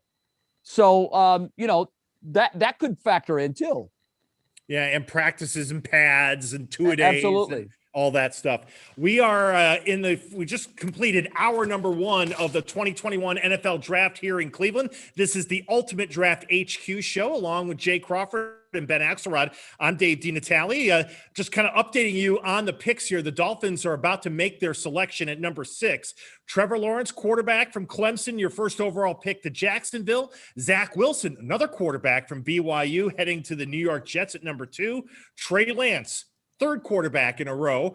So, that could factor in too. Yeah, and practices and pads and two-a-days. Absolutely. And all that stuff. We are we just completed hour number 1 of the 2021 NFL Draft here in Cleveland. This is the Ultimate Draft HQ show, along with Jay Crawford and Ben Axelrod. I'm Dave DiNatale. Just kind of updating you on the picks here. The Dolphins are about to make their selection at number 6. Trevor Lawrence, quarterback from Clemson, your first overall pick to Jacksonville. Zach Wilson, another quarterback from BYU, heading to the New York Jets at number 2. Trey Lance, third quarterback in a row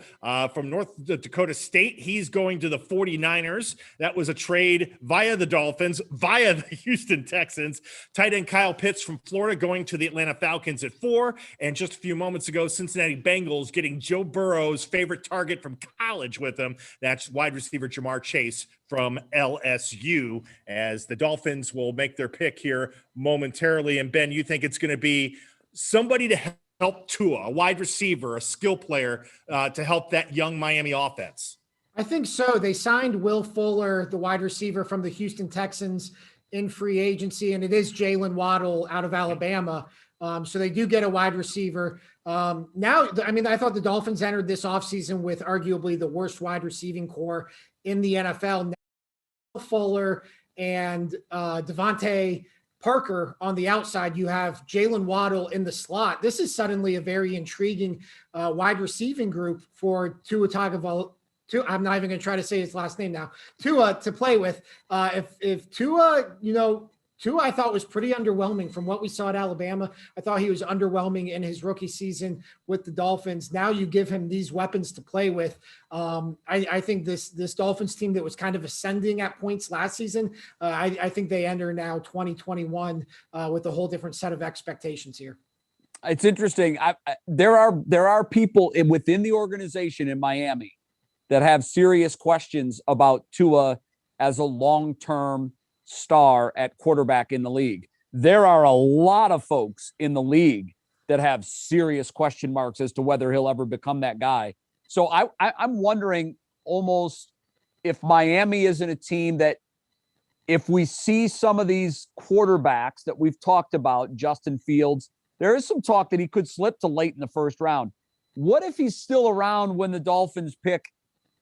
from North Dakota State. He's going to the 49ers. That was a trade via the Dolphins, via the Houston Texans. Tight end Kyle Pitts from Florida going to the Atlanta Falcons at 4. And just a few moments ago, Cincinnati Bengals getting Joe Burrow's favorite target from college with him. That's wide receiver Jamar Chase from LSU, as the Dolphins will make their pick here momentarily. And Ben, you think it's going to be somebody to help help Tua, a wide receiver, a skill player, to help that young Miami offense? I think so. They signed Will Fuller, the wide receiver from the Houston Texans, in free agency, and it is Jalen Waddle out of Alabama. So they do get a wide receiver. Now, I mean, I thought the Dolphins entered this offseason with arguably the worst wide receiving core in the NFL. Now, Fuller and Devontae Parker on the outside, you have Jalen Waddle in the slot. This is suddenly a very intriguing wide receiving group for Tua Tagovailoa. I'm not even going to try to say his last name now. Tua to play with. If Tua, Tua I thought was pretty underwhelming from what we saw at Alabama. I thought he was underwhelming in his rookie season with the Dolphins. Now you give him these weapons to play with. I think this Dolphins team that was kind of ascending at points last season, I think they enter now 2021 with a whole different set of expectations here. It's interesting. There are people within the organization in Miami that have serious questions about Tua as a long-term star at quarterback in the league. There are a lot of folks in the league that have serious question marks as to whether he'll ever become that guy. So I'm wondering almost if Miami isn't a team that, if we see some of these quarterbacks that we've talked about, Justin Fields, there is some talk that he could slip to late in the first round. What if he's still around when the Dolphins pick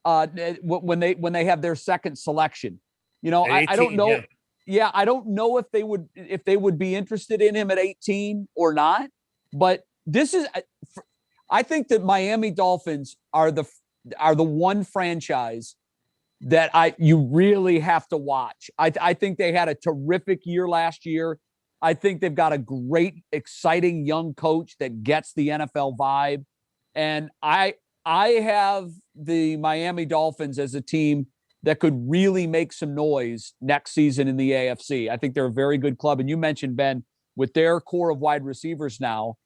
when they have their second selection? I don't know. Yeah, I don't know if they would be interested in him at 18 or not. But I think that Miami Dolphins are the one franchise that you really have to watch. I think they had a terrific year last year. I think they've got a great, exciting young coach that gets the NFL vibe, and I have the Miami Dolphins as a team that could really make some noise next season in the AFC. I think they're a very good club. And you mentioned, Ben, with their core of wide receivers now,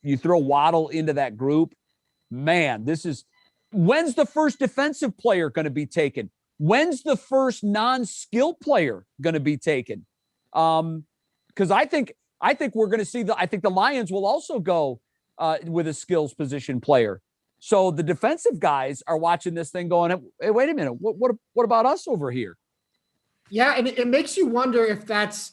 you throw Waddle into that group. Man, when's the first defensive player going to be taken? When's the first non-skill player going to be taken? Because I think we're going to see I think the Lions will also go with a skills position player. So the defensive guys are watching this thing going, hey, wait a minute, what about us over here? Yeah, and it makes you wonder if that's,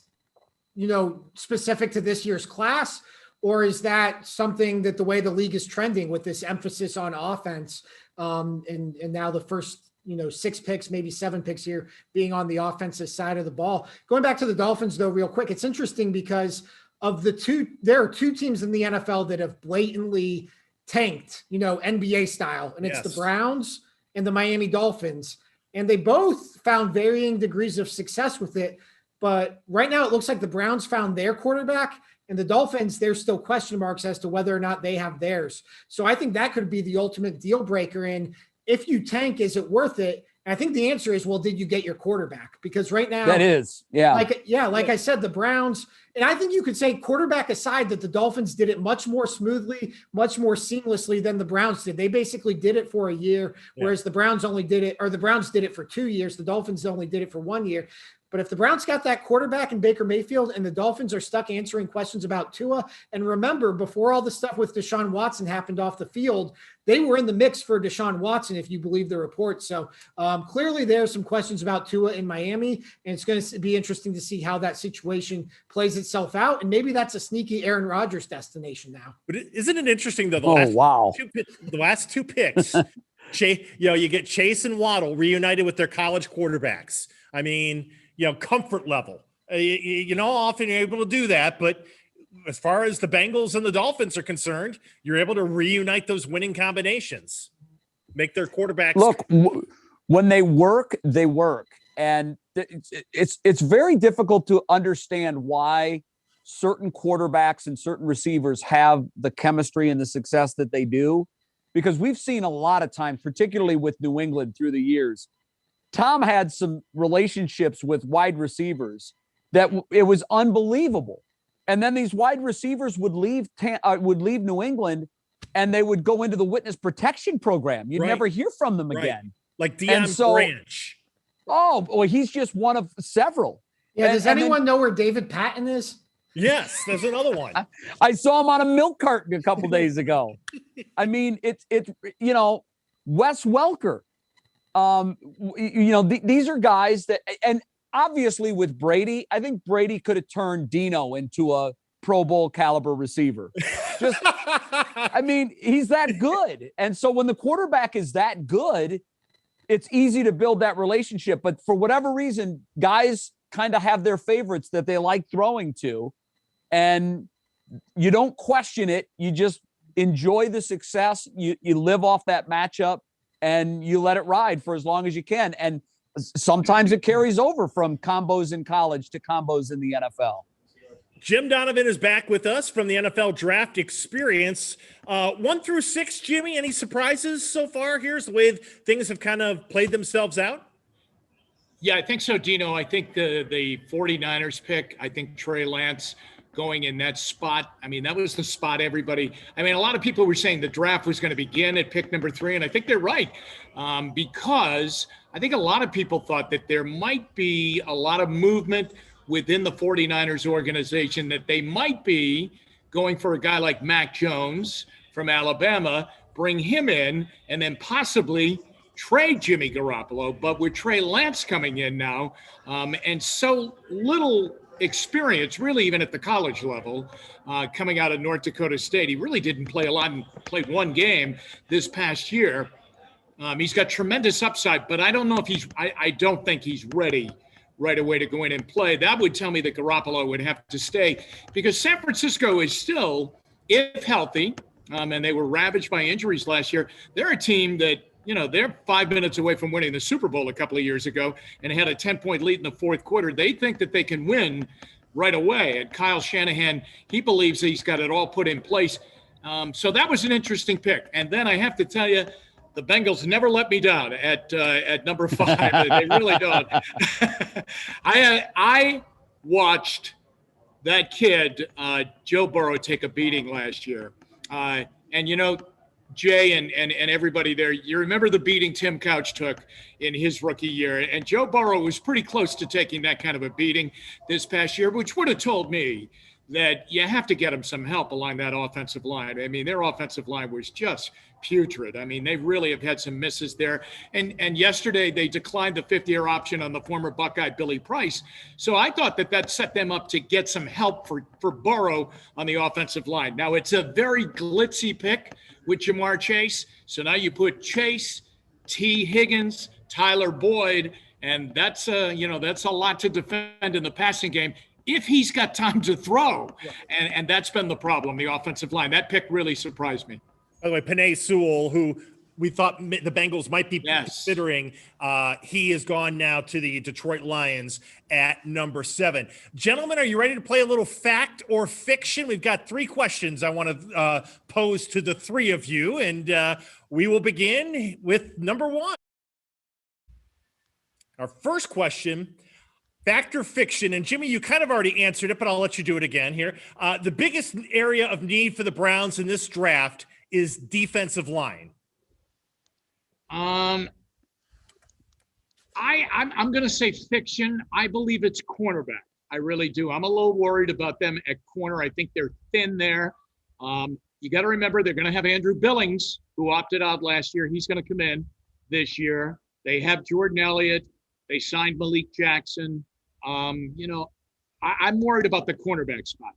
specific to this year's class, or is that something that the way the league is trending with this emphasis on offense, and now the first, 6 picks, maybe 7 picks here being on the offensive side of the ball. Going back to the Dolphins, though, real quick, it's interesting because of there are 2 teams in the NFL that have blatantly tanked, NBA style, and it's the Browns and the Miami Dolphins, and they both found varying degrees of success with it. But right now it looks like the Browns found their quarterback, and the Dolphins, there's still question marks as to whether or not they have theirs. So I think that could be the ultimate deal breaker. And if you tank, is it worth it? And I think the answer is, well, did you get your quarterback? Because right now that is, yeah. Like I said, the Browns, and I think you could say, quarterback aside, that the Dolphins did it much more smoothly, much more seamlessly than the Browns did. They basically did it for a year, whereas the Browns did it for 2 years. The Dolphins only did it for 1 year. But if the Browns got that quarterback in Baker Mayfield and the Dolphins are stuck answering questions about Tua, and remember, before all the stuff with Deshaun Watson happened off the field, they were in the mix for Deshaun Watson, if you believe the reports. So clearly there are some questions about Tua in Miami, and it's going to be interesting to see how that situation plays itself out. And maybe that's a sneaky Aaron Rodgers destination now. But isn't it interesting, though, the last two picks, you get Chase and Waddle reunited with their college quarterbacks. I mean, comfort level. Often you're able to do that, but as far as the Bengals and the Dolphins are concerned, you're able to reunite those winning combinations, make their quarterbacks. Look, when they work, they work. And it's very difficult to understand why certain quarterbacks and certain receivers have the chemistry and the success that they do, because we've seen a lot of times, particularly with New England through the years, Tom had some relationships with wide receivers that it was unbelievable. And then these wide receivers would leave New England, and they would go into the witness protection program. You'd never hear from them again. Like Deion Branch. Oh, well, he's just one of several. Yeah. Does anyone know where David Patton is? Yes, there's another one. I saw him on a milk carton a couple days ago. I mean, it's Wes Welker. These are guys that, and obviously with Brady, I think Brady could have turned Dino into a Pro Bowl caliber receiver. I mean, he's that good. And so when the quarterback is that good, it's easy to build that relationship. But for whatever reason, guys kind of have their favorites that they like throwing to. And you don't question it. You just enjoy the success. You live off that matchup and you let it ride for as long as you can. And sometimes it carries over from combos in college to combos in the NFL. Jim Donovan is back with us from the NFL Draft Experience. 1 through 6, Jimmy, any surprises so far? Here's the way things have kind of played themselves out. Yeah, I think so, Dino. I think the 49ers pick, I think Trey Lance going in that spot. I mean, that was the spot everybody, I mean, a lot of people were saying the draft was going to begin at pick number 3, and I think they're right, because I think a lot of people thought that there might be a lot of movement within the 49ers organization, that they might be going for a guy like Mac Jones from Alabama, bring him in, and then possibly trade Jimmy Garoppolo. But with Trey Lance coming in now, and so little experience, really, even at the college level, coming out of North Dakota State, he really didn't play a lot and played one game this past year. He's got tremendous upside, but I don't know if I don't think he's ready right away to go in and play. That would tell me that Garoppolo would have to stay, because San Francisco is still, if healthy, and they were ravaged by injuries last year, they're a team that, they're 5 minutes away from winning the Super Bowl a couple of years ago and had a 10-point lead in the fourth quarter. They think that they can win right away. And Kyle Shanahan, he believes he's got it all put in place. So that was an interesting pick. And then I have to tell you, the Bengals never let me down at number 5. They really don't. I watched that kid, Joe Burrow, take a beating last year. And, Jay and everybody there, you remember the beating Tim Couch took in his rookie year. And Joe Burrow was pretty close to taking that kind of a beating this past year, which would have told me that you have to get him some help along that offensive line. I mean, their offensive line was just putrid. I mean, they really have had some misses there. And yesterday they declined the 5th-year option on the former Buckeye Billy Price. So I thought that set them up to get some help for Burrow on the offensive line. Now, it's a very glitzy pick with Jamar Chase. So now you put Chase, T. Higgins, Tyler Boyd, and that's a lot to defend in the passing game if he's got time to throw. And that's been the problem, the offensive line. That pick really surprised me. By the way, Penei Sewell, who we thought the Bengals might be considering, he is gone now to the Detroit Lions at number 7. Gentlemen, are you ready to play a little fact or fiction? We've got 3 questions I want to pose to the 3 of you, and we will begin with number 1. Our first question, fact or fiction, and Jimmy, you kind of already answered it, but I'll let you do it again here. The biggest area of need for the Browns in this draft is defensive line. I'm going to say fiction. I believe it's cornerback. I really do. I'm a little worried about them at corner. I think they're thin there. You got to remember they're going to have Andrew Billings, who opted out last year. He's going to come in this year. They have Jordan Elliott. They signed Malik Jackson. I'm worried about the cornerback spot.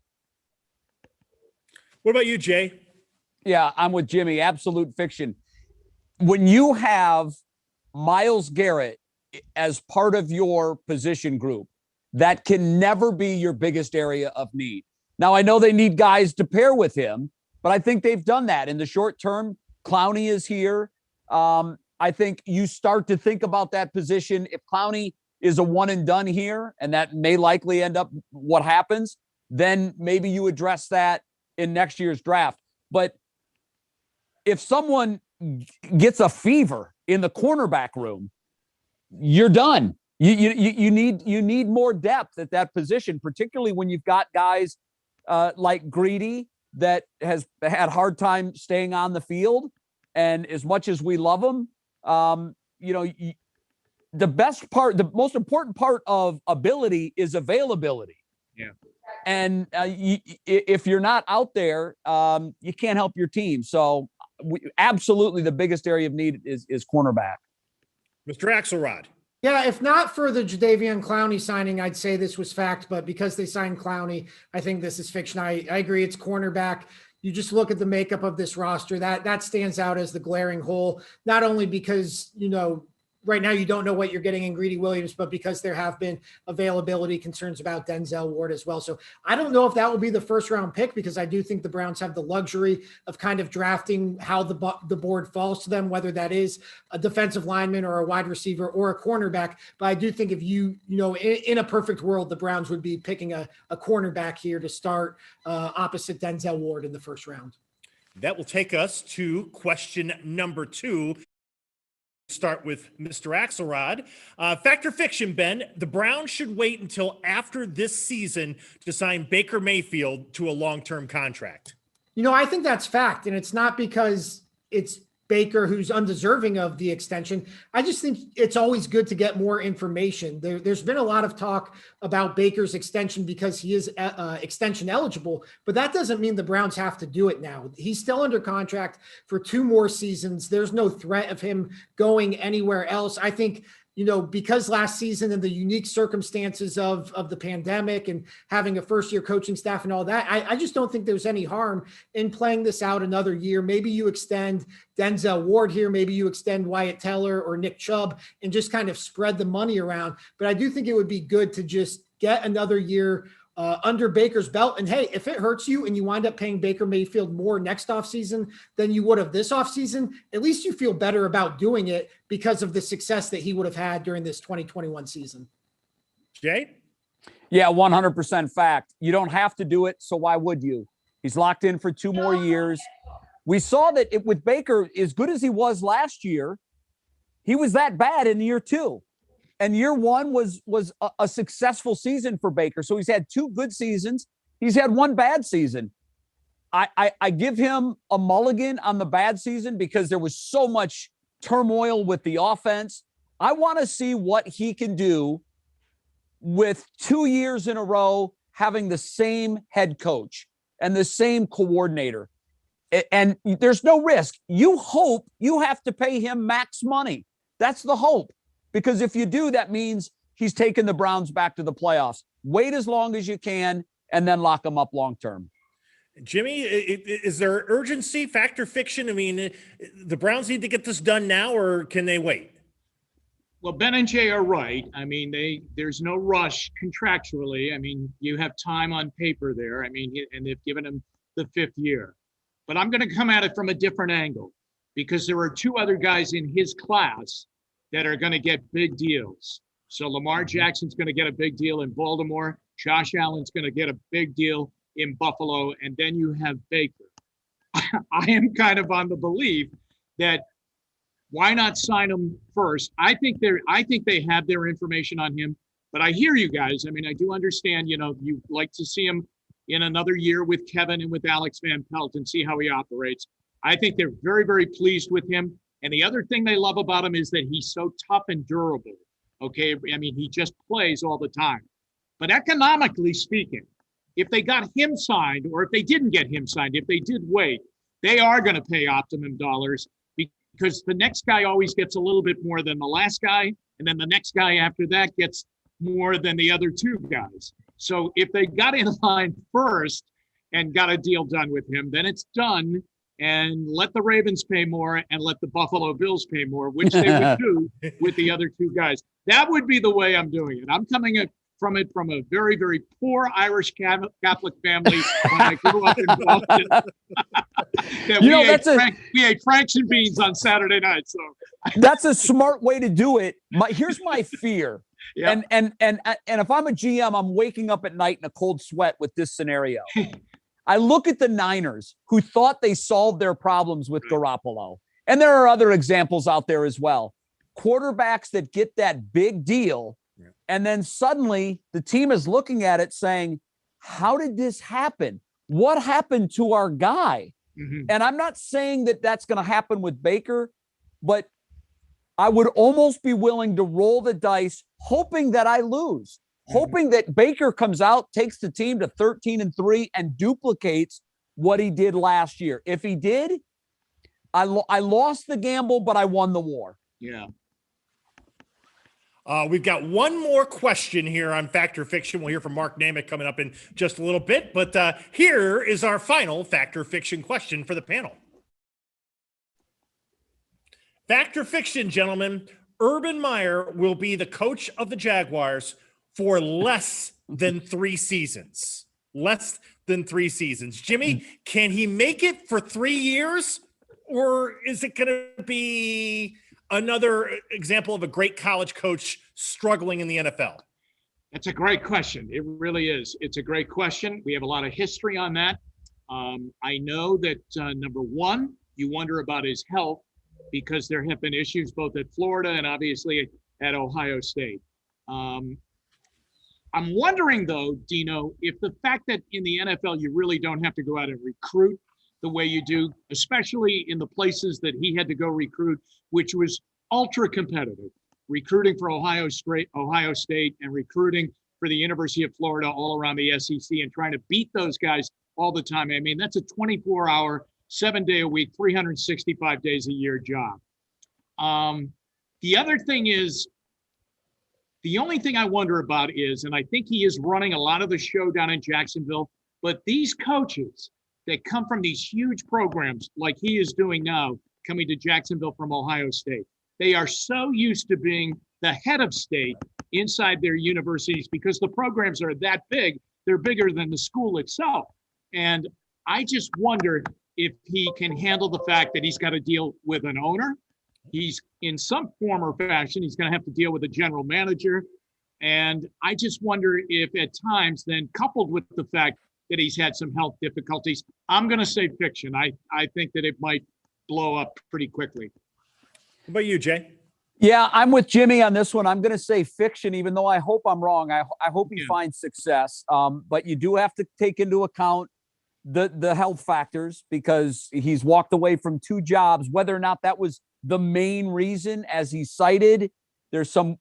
What about you, Jay? Yeah, I'm with Jimmy. Absolute fiction. When you have Myles Garrett as part of your position group, that can never be your biggest area of need. Now, I know they need guys to pair with him, but I think they've done that in the short term. Clowney is here. I think you start to think about that position. If Clowney is a one and done here, and that may likely end up what happens, then maybe you address that in next year's draft. But if someone gets a fever in the cornerback room, you're done. You need more depth at that position, particularly when you've got guys like Greedy that has had hard time staying on the field. And as much as we love him, the best part, the most important part of ability is availability. Yeah. And if you're not out there, you can't help your team. So absolutely the biggest area of need is cornerback. Mr. Axelrod. Yeah, if not for the Jadeveon Clowney signing, I'd say this was fact. But because they signed Clowney, I think this is fiction. I agree. It's cornerback. You just look at the makeup of this roster, that stands out as the glaring hole, not only because, right now you don't know what you're getting in Greedy Williams, but because there have been availability concerns about Denzel Ward as well. So I don't know if that will be the first round pick, because I do think the Browns have the luxury of kind of drafting how the board falls to them, whether that is a defensive lineman or a wide receiver or a cornerback. But I do think if in a perfect world, the Browns would be picking a cornerback here to start opposite Denzel Ward in the first round. That will take us to question number 2. Start with Mr. Axelrod. Fact or fiction, Ben? The Browns should wait until after this season to sign Baker Mayfield to a long-term contract. I think that's fact, and it's not because it's Baker who's undeserving of the extension. I just think it's always good to get more information. There's been a lot of talk about Baker's extension because he is extension eligible, but that doesn't mean the Browns have to do it now. He's still under contract for 2 more seasons. There's no threat of him going anywhere else. I think, because last season and the unique circumstances of the pandemic and having a first-year coaching staff and all that, I just don't think there's any harm in playing this out another year. Maybe you extend Denzel Ward here. Maybe you extend Wyatt Teller or Nick Chubb and just kind of spread the money around. But I do think it would be good to just get another year under Baker's belt. And hey, if it hurts you and you wind up paying Baker Mayfield more next offseason than you would have this offseason, at least you feel better about doing it because of the success that he would have had during this 2021 season. Jay? Yeah, 100% fact. You don't have to do it, so why would you? He's locked in for 2 more years. We saw that with Baker, as good as he was last year, he was that bad in year 2. And year 1 was a successful season for Baker. So he's had 2 good seasons. He's had 1 bad season. I give him a mulligan on the bad season because there was so much turmoil with the offense. I want to see what he can do with 2 years in a row having the same head coach and the same coordinator. And there's no risk. You hope you have to pay him max money. That's the hope. Because if you do, that means he's taking the Browns back to the playoffs. Wait as long as you can and then lock them up long term. Jimmy, is there urgency, fact or fiction? I mean, the Browns need to get this done now, or can they wait? Well, Ben and Jay are right. I mean, there's no rush contractually. I mean, you have time on paper there. I mean, and they've given him the 5th year. But I'm going to come at it from a different angle because there are 2 other guys in his class that are going to get big deals. So Lamar Jackson's going to get a big deal in Baltimore. Josh Allen's going to get a big deal in Buffalo. And then you have Baker. I am kind of on the belief that why not sign him first? I think they have their information on him, but I hear you guys. I mean, I do understand, you like to see him in another year with Kevin and with Alex Van Pelt and see how he operates. I think they're very, very pleased with him. And the other thing they love about him is that he's so tough and durable. Okay. I mean, he just plays all the time. But economically speaking, if they got him signed, or if they didn't get him signed, if they did wait, they are going to pay optimum dollars because the next guy always gets a little bit more than the last guy. And then the next guy after that gets more than the other 2 guys. So if they got in line first and got a deal done with him, then it's done. And let the Ravens pay more and let the Buffalo Bills pay more, which they would do with the other 2 guys. That would be the way I'm doing it. I'm coming from it from a very, very poor Irish Catholic family when I grew up in Boston. We ate Franks and beans on Saturday night. So that's a smart way to do it. Here's my fear. Yeah. And if I'm a GM, I'm waking up at night in a cold sweat with this scenario. I look at the Niners who thought they solved their problems with Garoppolo. And there are other examples out there as well. Quarterbacks that get that big deal. Yeah. And then suddenly the team is looking at it saying, how did this happen? What happened to our guy? Mm-hmm. And I'm not saying that that's going to happen with Baker, but I would almost be willing to roll the dice hoping that I lose. hoping that Baker comes out, takes the team to 13-3, and duplicates what he did last year. If he did, I lost the gamble, but I won the war. Yeah. We've got one more question here on Fact or Fiction. We'll hear from Mark Namick coming up in just a little bit, but here is our final Fact or Fiction question for the panel. Fact or Fiction, gentlemen, Urban Meyer will be the coach of the Jaguars for less than 3 seasons. Less than 3 seasons. Jimmy, can he make it for 3 years, or is it going to be another example of a great college coach struggling in the NFL? That's a great question. It really is. It's a great question. We have a lot of history on that. I know that, number one, you wonder about his health because there have been issues both at Florida and obviously at Ohio State. I'm wondering, though, Dino, if the fact that in the NFL you really don't have to go out and recruit the way you do, especially in the places that he had to go recruit, which was ultra competitive, recruiting for Ohio State and recruiting for the University of Florida all around the SEC and trying to beat those guys all the time. I mean, that's a 24-hour, 7-day-a-week, 365 days a year job. The other thing is, the only thing I wonder about is, and I think he is running a lot of the show down in Jacksonville, but these coaches that come from these huge programs like he is doing now, coming to Jacksonville from Ohio State, they are so used to being the head of state inside their universities because the programs are that big. They're bigger than the school itself. And I just wonder if he can handle the fact that he's got to deal with an owner. He's in some form or fashion, he's going to have to deal with a general manager. And I just wonder if at times then, coupled with the fact that he's had some health difficulties, I'm going to say fiction. I think that it might blow up pretty quickly. What about you, Jay? Yeah, I'm with Jimmy on this one. I'm going to say fiction, even though I hope I'm wrong. I hope he finds success. But you do have to take into account the health factors because he's walked away from 2 jobs, whether or not that was the main reason, as he cited. There's some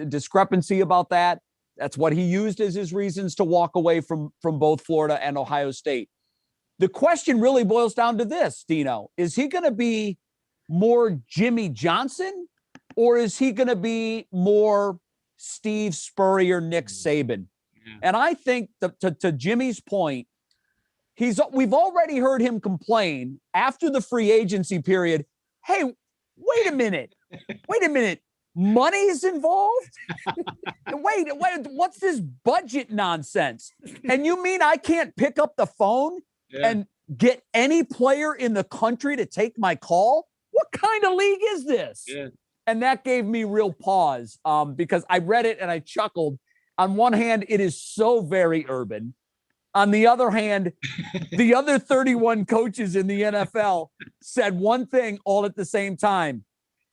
discrepancy about that. That's what he used as his reasons to walk away from both Florida and Ohio State. The question really boils down to this, Dino. Is he going to be more Jimmy Johnson, or is he going to be more Steve Spurrier, Nick Saban? Yeah. And I think to Jimmy's point, we've already heard him complain after the free agency period. Hey, wait a minute. Money's involved? wait, what's this budget nonsense? And you mean I can't pick up the phone and get any player in the country to take my call? What kind of league is this? Yeah. And that gave me real pause because I read it and I chuckled. On one hand, it is so very Urban. On the other hand, the other 31 coaches in the NFL said one thing all at the same time.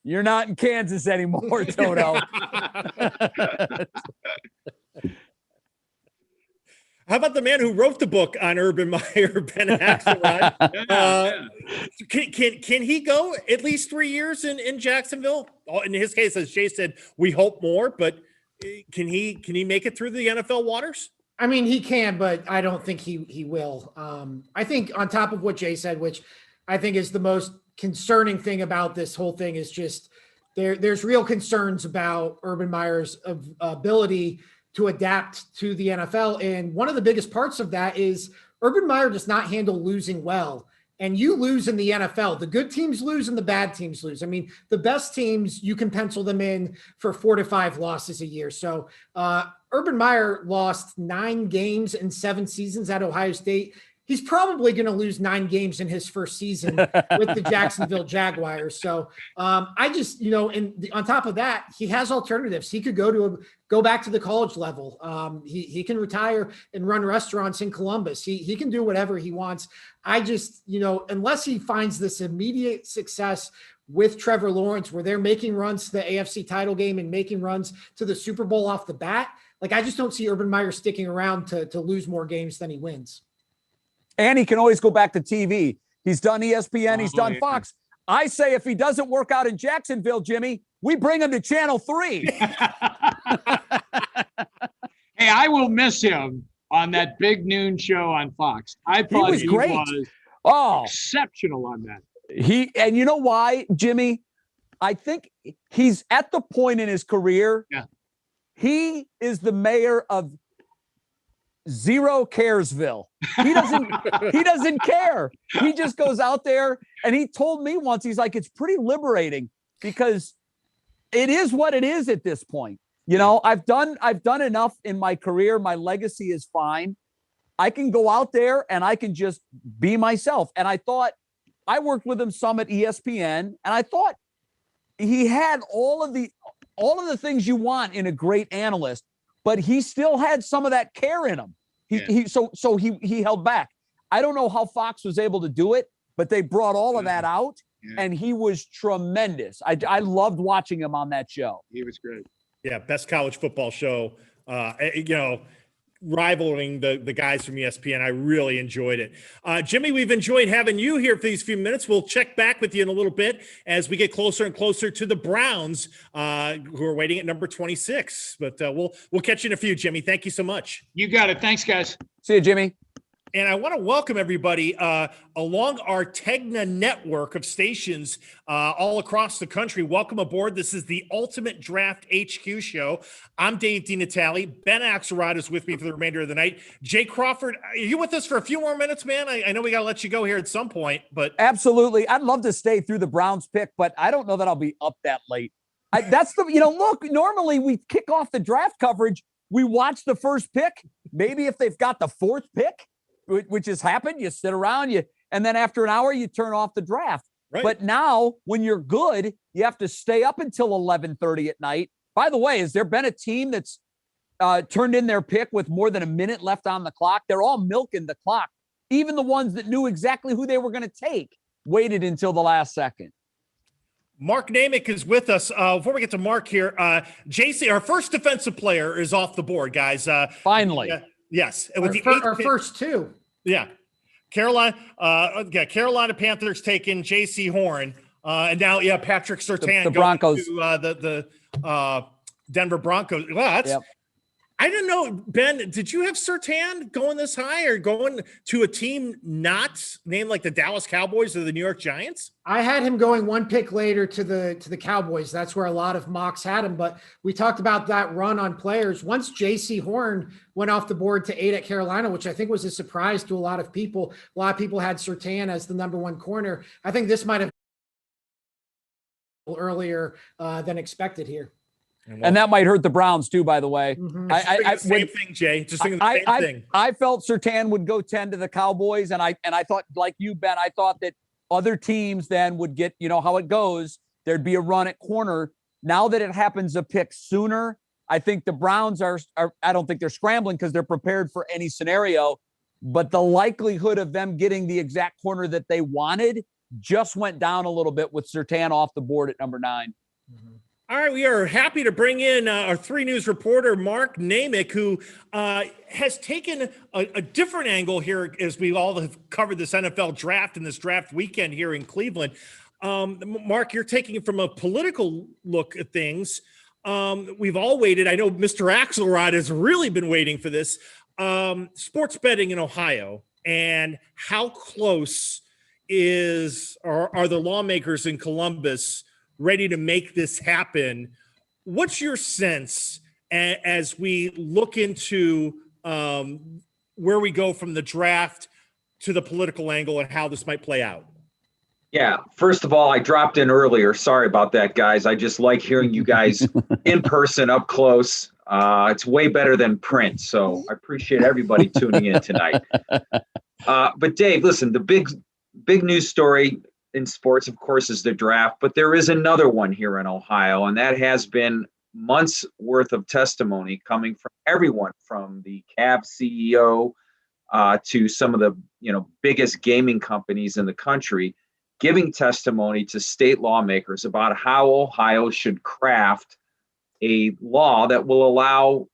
You're not in Kansas anymore, Toto. How about the man who wrote the book on Urban Meyer, Ben Axelrod? Can he go at least 3 years in Jacksonville? In his case, as Jay said, we hope more, but can he make it through the NFL waters? I mean, he can, but I don't think he will. I think on top of what Jay said, which I think is the most concerning thing about this whole thing, is just there's real concerns about Urban Meyer's ability to adapt to the NFL. And one of the biggest parts of that is Urban Meyer does not handle losing well. And you lose in the NFL. The good teams lose and the bad teams lose. I mean, the best teams, you can pencil them in for 4 to 5 losses a year. So Urban Meyer lost 9 games in 7 seasons at Ohio State. He's probably going to lose 9 games in his first season with the Jacksonville Jaguars. So I just, and on top of that, he has alternatives. He could go back to the college level. He can retire and run restaurants in Columbus. He can do whatever he wants. I just, unless he finds this immediate success with Trevor Lawrence, where they're making runs to the AFC title game and making runs to the Super Bowl off the bat, I just don't see Urban Meyer sticking around to lose more games than he wins. And he can always go back to TV. He's done ESPN. He's done Fox. I say if he doesn't work out in Jacksonville, Jimmy, we bring him to Channel 3. Hey, I will miss him on that big noon show on Fox. I thought was great. Was exceptional on that. And you know why, Jimmy? I think he's at the point in his career. Yeah. He is the mayor of Zero Caresville. He doesn't care. He just goes out there, and he told me once, he's like, it's pretty liberating because it is what it is at this point. You know, I've done enough in my career. My legacy is fine. I can go out there and I can just be myself. And I thought, I worked with him some at ESPN, and I thought he had all of the things you want in a great analyst, but he still had some of that care in him. He held back. I don't know how Fox was able to do it, but they brought all of that out, and he was tremendous. I loved watching him on that show. He was great. Yeah, best college football show. Rivaling the guys from ESPN. I really enjoyed it. Jimmy, we've enjoyed having you here for these few minutes. We'll check back with you in a little bit as we get closer and closer to the Browns, who are waiting at number 26. But we'll catch you in a few, Jimmy. Thank you so much. You got it. Thanks, guys. See you, Jimmy. And I want to welcome everybody along our Tegna network of stations all across the country. Welcome aboard. This is the Ultimate Draft HQ show. I'm Dave DiNatale. Ben Axelrod is with me for the remainder of the night. Jay Crawford, are you with us for a few more minutes, man? I know we got to let you go here at some point, but absolutely. I'd love to stay through the Browns pick, but I don't know that I'll be up that late. Look, normally we kick off the draft coverage. We watch the first pick. Maybe if they've got the fourth pick, which has happened, you sit around, and then after an hour, you turn off the draft. Right. But now, when you're good, you have to stay up until 11:30 at night. By the way, has there been a team that's turned in their pick with more than a minute left on the clock? They're all milking the clock. Even the ones that knew exactly who they were going to take waited until the last second. Mark Namick is with us. Before we get to Mark here, JC, our first defensive player, is off the board, guys. Finally. Yes. And with our first two. Yeah. Carolina Panthers taking J.C. Horn. And now, Patrick Surtain the Broncos. to the Denver Broncos. Well, that's I didn't know, Ben, did you have Surtain going this high or going to a team not named like the Dallas Cowboys or the New York Giants? I had him going one pick later to the Cowboys. That's where a lot of mocks had him. But we talked about that run on players. Once J.C. Horn went off the board to 8 at Carolina, which I think was a surprise to a lot of people. A lot of people had Surtain as the number one corner. I think this might have been earlier than expected here. And that might hurt the Browns too, by the way. Mm-hmm. Same thing, Jay. Just thinking the same thing. I felt Surtain would go 10 to the Cowboys, and I thought, like you, Ben, I thought that other teams then would get, how it goes. There'd be a run at corner. Now that it happens a pick sooner, I think the Browns are I don't think they're scrambling because they're prepared for any scenario, but the likelihood of them getting the exact corner that they wanted just went down a little bit with Surtain off the board at number 9. Mm-hmm. All right, we are happy to bring in our 3 News reporter, Mark Namick, who has taken a different angle here as we all have covered this NFL draft and this draft weekend here in Cleveland. Mark, you're taking it from a political look at things. We've all waited. I know Mr. Axelrod has really been waiting for this. Sports betting in Ohio, and how close are the lawmakers in Columbus ready to make this happen? What's your sense as we look into where we go from the draft to the political angle and how this might play out? Yeah, first of all, I dropped in earlier. Sorry about that, guys. I just like hearing you guys in person, up close. It's way better than print, so I appreciate everybody tuning in tonight. But Dave, listen, the big news story in sports, of course, is the draft, but there is another one here in Ohio, and that has been months worth of testimony coming from everyone from the Cavs CEO to some of the biggest gaming companies in the country, giving testimony to state lawmakers about how Ohio should craft a law that will allow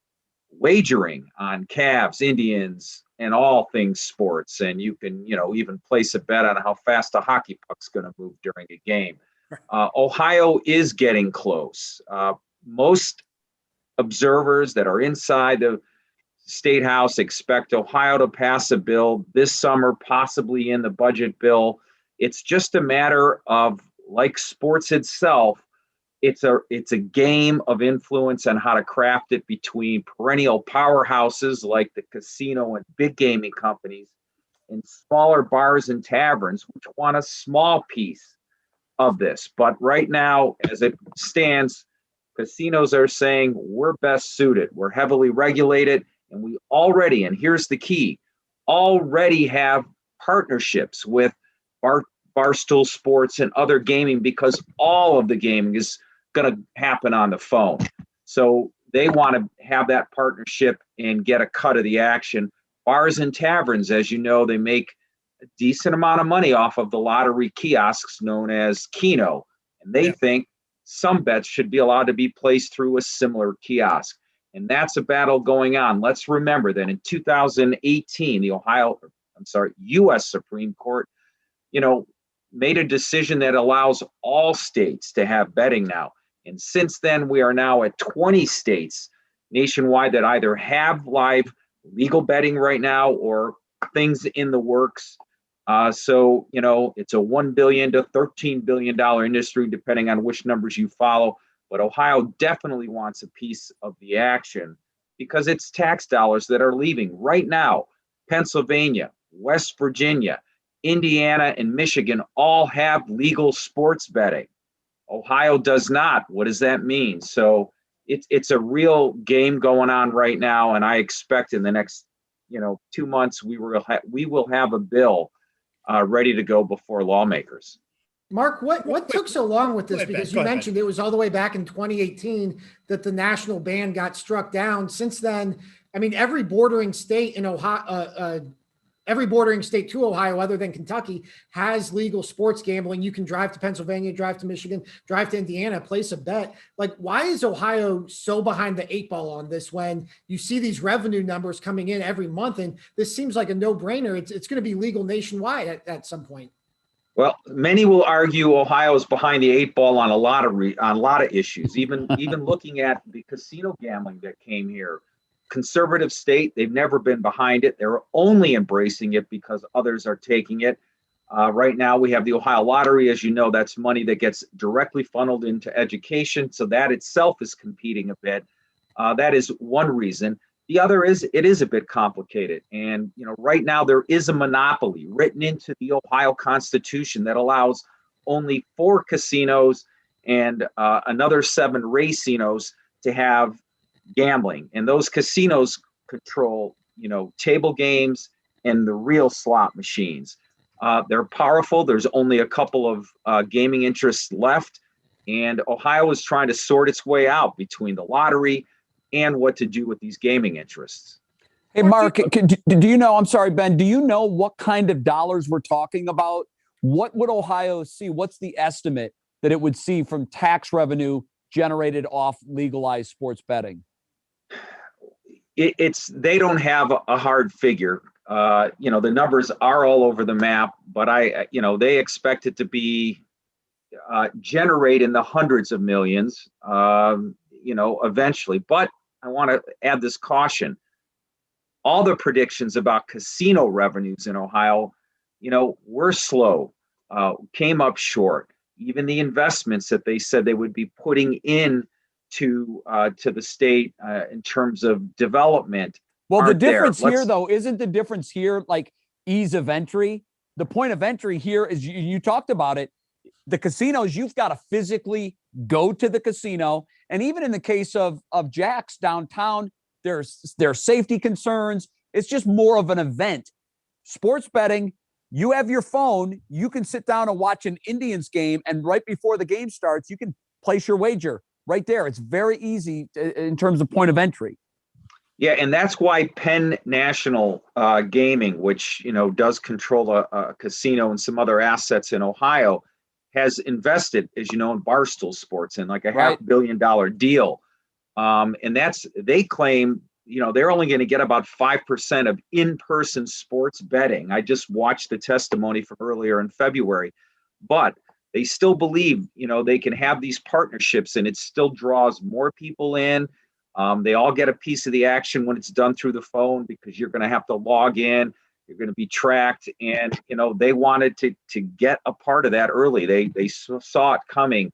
wagering on Cavs, Indians, and all things sports. And you can, even place a bet on how fast a hockey puck's going to move during a game. Ohio is getting close. Most observers that are inside the State House expect Ohio to pass a bill this summer, possibly in the budget bill. It's just a matter of, like sports itself, it's a game of influence on how to craft it between perennial powerhouses like the casino and big gaming companies and smaller bars and taverns, which want a small piece of this. But right now, as it stands, casinos are saying we're best suited. We're heavily regulated, and we already, and here's the key, already have partnerships with Barstool Sports and other gaming, because all of the gaming is going to happen on the phone. So they want to have that partnership and get a cut of the action. Bars and taverns, as you know, they make a decent amount of money off of the lottery kiosks known as Keno. And they think some bets should be allowed to be placed through a similar kiosk. And that's a battle going on. Let's remember that in 2018, the U.S. Supreme Court, made a decision that allows all states to have betting now. And since then, we are now at 20 states nationwide that either have live legal betting right now or things in the works. So it's a $1 billion to $13 billion industry, depending on which numbers you follow. But Ohio definitely wants a piece of the action because it's tax dollars that are leaving right now. Pennsylvania, West Virginia, Indiana, and Michigan all have legal sports betting. Ohio does not. What does that mean? So it's a real game going on right now, and I expect in the next 2 months we will have a bill ready to go before lawmakers. Mark, what took so long with this? Because you mentioned it was all the way back in 2018 that the national ban got struck down. Since then, I mean, every bordering state in Ohio, every bordering state to Ohio, other than Kentucky, has legal sports gambling. You can drive to Pennsylvania, drive to Michigan, drive to Indiana, place a bet. Like, why is Ohio so behind the 8 ball on this when you see these revenue numbers coming in every month? And this seems like a no-brainer. It's going to be legal nationwide at some point. Well, many will argue Ohio is behind the 8 ball on a lot of issues. Even looking at the casino gambling that came here. Conservative state, they've never been behind it. They're only embracing it because others are taking it. Right now, we have the Ohio Lottery. As you know, that's money that gets directly funneled into education. So that itself is competing a bit. That is one reason. The other is it is a bit complicated. And, right now there is a monopoly written into the Ohio Constitution that allows only 4 casinos and another 7 racinos to have gambling, and those casinos control table games and the real slot machines. They're powerful. There's only a couple of gaming interests left, and Ohio is trying to sort its way out between the lottery and what to do with these gaming interests. Hey, Mark, do you know, I'm sorry, Ben, do you know what kind of dollars we're talking about? What would Ohio see? What's the estimate that it would see from tax revenue generated off legalized sports betting? They don't have a hard figure. The numbers are all over the map, but they expect it to be generate in the hundreds of millions, eventually. But I want to add this caution. All the predictions about casino revenues in Ohio, were slow, came up short. Even the investments that they said they would be putting in to the state in terms of development. Well, the difference here, though, isn't the difference here like ease of entry? The point of entry here is you talked about it. The casinos, you've got to physically go to the casino. And even in the case of Jags downtown, there's safety concerns. It's just more of an event. Sports betting, you have your phone. You can sit down and watch an Indians game. And right before the game starts, you can place your wager. Right there. It's very easy in terms of point of entry. Yeah, and that's why Penn National Gaming, which does control a casino and some other assets in Ohio, has invested, as you know, in Barstool Sports in like a $500 million deal. And they claim, they're only going to get about 5% of in-person sports betting. I just watched the testimony from earlier in February, but they still believe, they can have these partnerships and it still draws more people in. They all get a piece of the action when it's done through the phone because you're going to have to log in. You're going to be tracked. And, they wanted to get a part of that early. They saw it coming.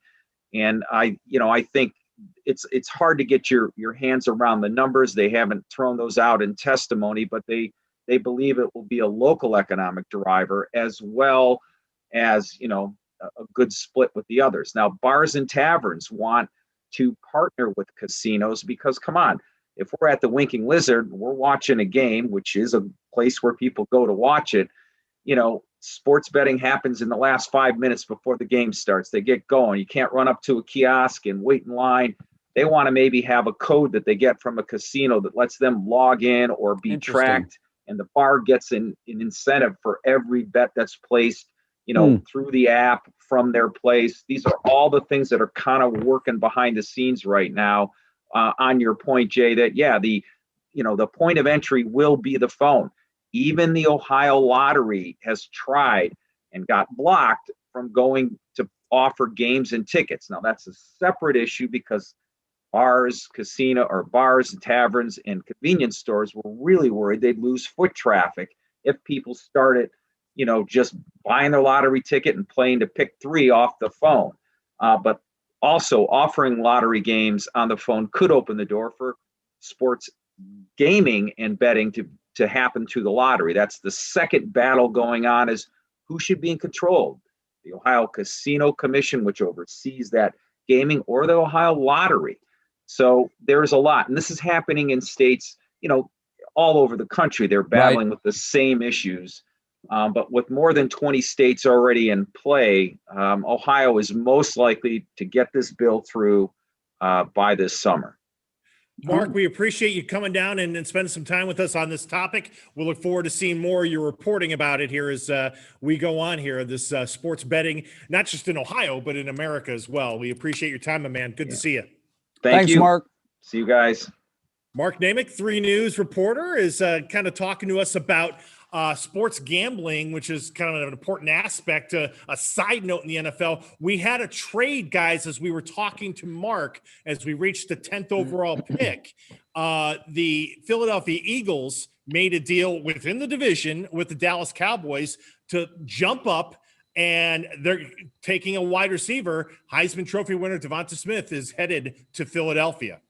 And I think it's hard to get your hands around the numbers. They haven't thrown those out in testimony, but they believe it will be a local economic driver as well as, a good split with the others. Now, bars and taverns want to partner with casinos because, come on, if we're at the Winking Lizard, we're watching a game, which is a place where people go to watch it. Sports betting happens in the last 5 minutes before the game starts. They get going. You can't run up to a kiosk and wait in line. They want to maybe have a code that they get from a casino that lets them log in or be tracked. And the bar gets an incentive for every bet that's placed, through the app from their place. These are all the things that are kind of working behind the scenes right now. On your point, Jay, that the point of entry will be the phone. Even the Ohio Lottery has tried and got blocked from going to offer games and tickets. Now that's a separate issue because bars and taverns and convenience stores were really worried they'd lose foot traffic if people started, just buying their lottery ticket and playing to pick 3 off the phone. But also offering lottery games on the phone could open the door for sports gaming and betting to happen to the lottery. That's the second battle going on, is who should be in control. The Ohio Casino Commission, which oversees that gaming, or the Ohio Lottery. So there's a lot. And this is happening in states, all over the country. They're battling with the same issues. But with more than 20 states already in play, Ohio is most likely to get this bill through by this summer. Mark, we appreciate you coming down and spending some time with us on this topic. We'll look forward to seeing more of your reporting about it here as we go on here, this sports betting, not just in Ohio, but in America as well. We appreciate your time, my man. Good to see you. Thanks, you, Mark. See you guys. Mark Namick, 3 News reporter, is kind of talking to us about sports gambling, which is kind of an important aspect. A side note in the NFL, we had a trade, guys, as we were talking to Mark, as we reached the 10th overall pick. The Philadelphia Eagles made a deal within the division with the Dallas Cowboys to jump up, and they're taking a wide receiver. Heisman Trophy winner Devonta Smith is headed to Philadelphia.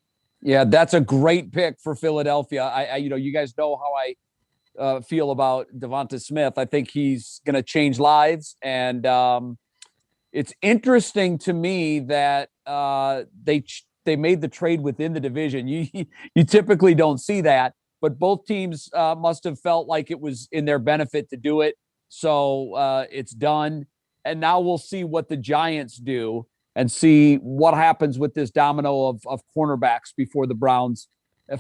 Yeah, that's a great pick for Philadelphia. I you guys know how I feel about Devonta Smith. I think he's going to change lives. And it's interesting to me that they made the trade within the division. You typically don't see that, but both teams must have felt like it was in their benefit to do it. So it's done. And now we'll see what the Giants do and see what happens with this domino of cornerbacks before the Browns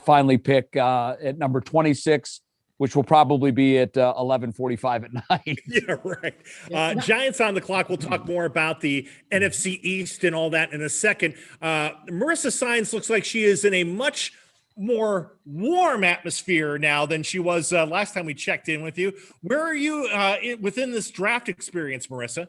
finally pick at number 26, which will probably be at 11:45 at night. Yeah, right. Giants on the clock. We'll talk more about the NFC East and all that in a second. Marissa Saenz looks like she is in a much more warm atmosphere now than she was last time we checked in with you. Where are you within this draft experience, Marissa?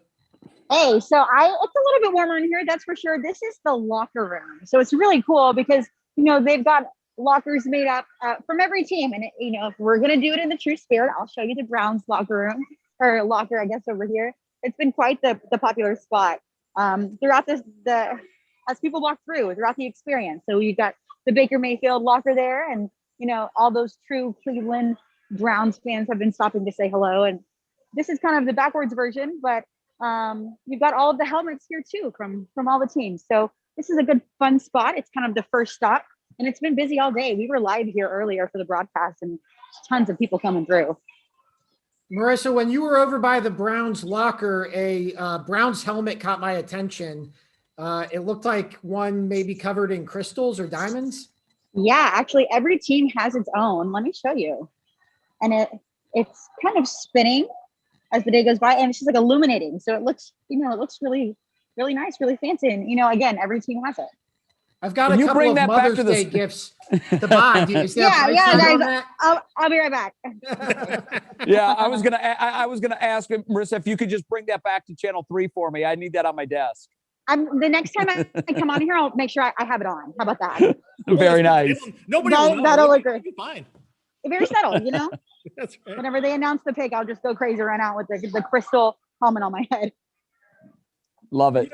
Hey, so it's a little bit warmer in here, that's for sure. This is the locker room. So it's really cool because, they've got lockers made up from every team. And, if we're going to do it in the true spirit, I'll show you the Browns locker room, or locker, I guess, over here. It's been quite the popular spot throughout as people walk through throughout the experience. So you've got the Baker Mayfield locker there, and, all those true Cleveland Browns fans have been stopping to say hello. And this is kind of the backwards version, but you've got all of the helmets here too from all the teams. So this is a good, fun spot. It's kind of the first stop. And it's been busy all day. We were live here earlier for the broadcast and tons of people coming through. Marissa, when you were over by the Browns locker, a Browns helmet caught my attention. It looked like one maybe covered in crystals or diamonds. Yeah, actually every team has its own. Let me show you. And it's kind of spinning as the day goes by, and it's just like illuminating. So it looks, really, really nice, really fancy. And, again, every team has it. I've got a couple of Mother's Day gifts to buy. Guys, I'll be right back. Yeah, I was gonna ask Marissa if you could just bring that back to Channel 3 for me. I need that on my desk. The next time I come on here, I'll make sure I have it on. How about that? Very nice. Nobody will know. That'll look It'll good. be fine. Very subtle, you know? That's right. Whenever they announce the pick, I'll just go crazy, run out with the crystal helmet on my head. Love it.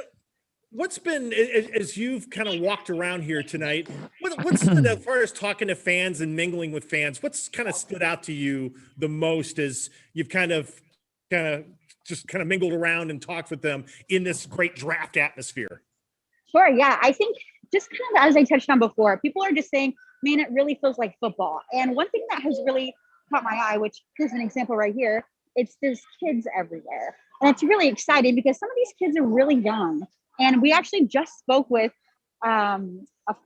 What's been, as you've kind of walked around here tonight, what's been, as far as talking to fans and mingling with fans, what's kind of stood out to you the most as you've kind of mingled around and talked with them in this great draft atmosphere? Sure, yeah. I think just kind of as I touched on before, people are just saying, man, it really feels like football. And one thing that has really caught my eye, which here's an example right here, there's kids everywhere. And it's really exciting because some of these kids are really young. And we actually just spoke with a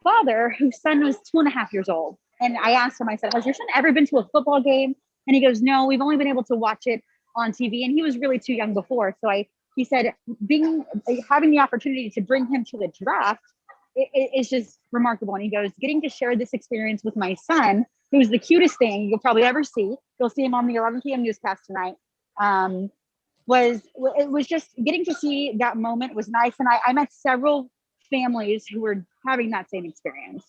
father whose son was 2.5 years old. And I asked him, I said, has your son ever been to a football game? And he goes, no, we've only been able to watch it on TV. And he was really too young before. So he said, having the opportunity to bring him to the draft, it's just remarkable. And he goes, getting to share this experience with my son, who's the cutest thing you'll probably ever see. You'll see him on the 11 p.m. newscast tonight. It was just getting to see that moment was nice. And I met several families who were having that same experience.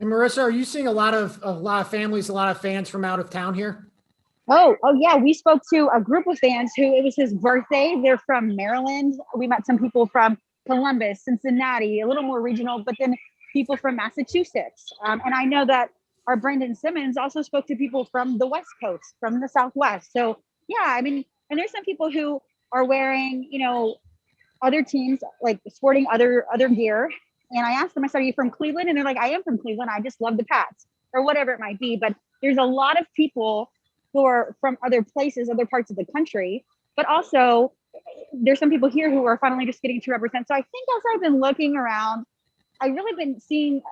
And Marissa, are you seeing a lot of families, a lot of fans from out of town here? Oh yeah. We spoke to a group of fans who it was his birthday. They're from Maryland. We met some people from Columbus, Cincinnati, a little more regional, but then people from Massachusetts. And I know that our Brandon Simmons also spoke to people from the West Coast, from the Southwest. So yeah, I mean, and there's some people who are wearing, other teams, like sporting other gear. And I asked them, I said, are you from Cleveland? And they're like, I am from Cleveland. I just love the Pats, or whatever it might be. But there's a lot of people who are from other places, other parts of the country, but also there's some people here who are finally just getting to represent. So I think as I've been looking around, I've really been seeing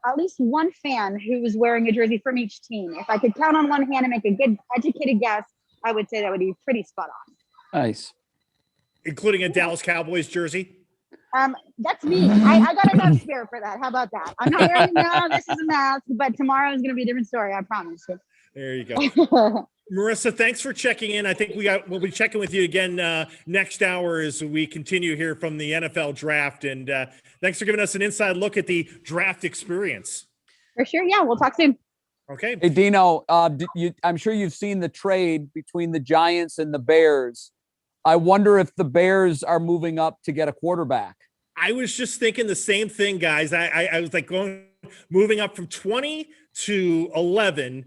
at least one fan who was wearing a jersey from each team. If I could count on one hand and make a good educated guess, I would say that would be pretty spot on. Nice. Including a Dallas Cowboys jersey? That's me. I got enough spare for that. How about that? I'm not wearing it now. This is a mask, but tomorrow is going to be a different story. I promise you. There you go. Marissa, thanks for checking in. I think we'll be checking with you again next hour as we continue here from the NFL draft. And thanks for giving us an inside look at the draft experience. For sure. Yeah, we'll talk soon. Okay. Hey, Dino, I'm sure you've seen the trade between the Giants and the Bears. I wonder if the Bears are moving up to get a quarterback. I was just thinking the same thing, guys. I was like moving up from 20 to 11.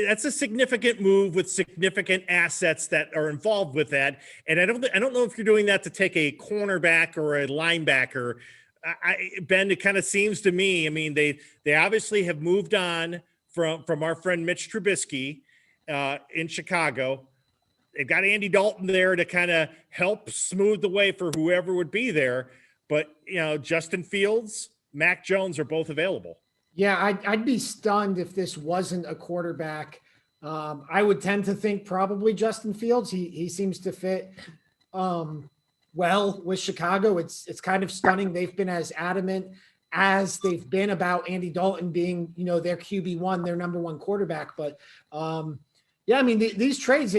That's a significant move with significant assets that are involved with that. And I don't know if you're doing that to take a cornerback or a linebacker. Ben, it kind of seems to me, I mean, they obviously have moved on from our friend Mitch Trubisky in Chicago. They've got Andy Dalton there to kind of help smooth the way for whoever would be there. But, Justin Fields, Mac Jones are both available. Yeah, I'd be stunned if this wasn't a quarterback. I would tend to think probably Justin Fields. He seems to fit well with Chicago. It's kind of stunning. They've been as adamant as they've been about Andy Dalton being, their QB1, their number one quarterback. But yeah, I mean, these trades,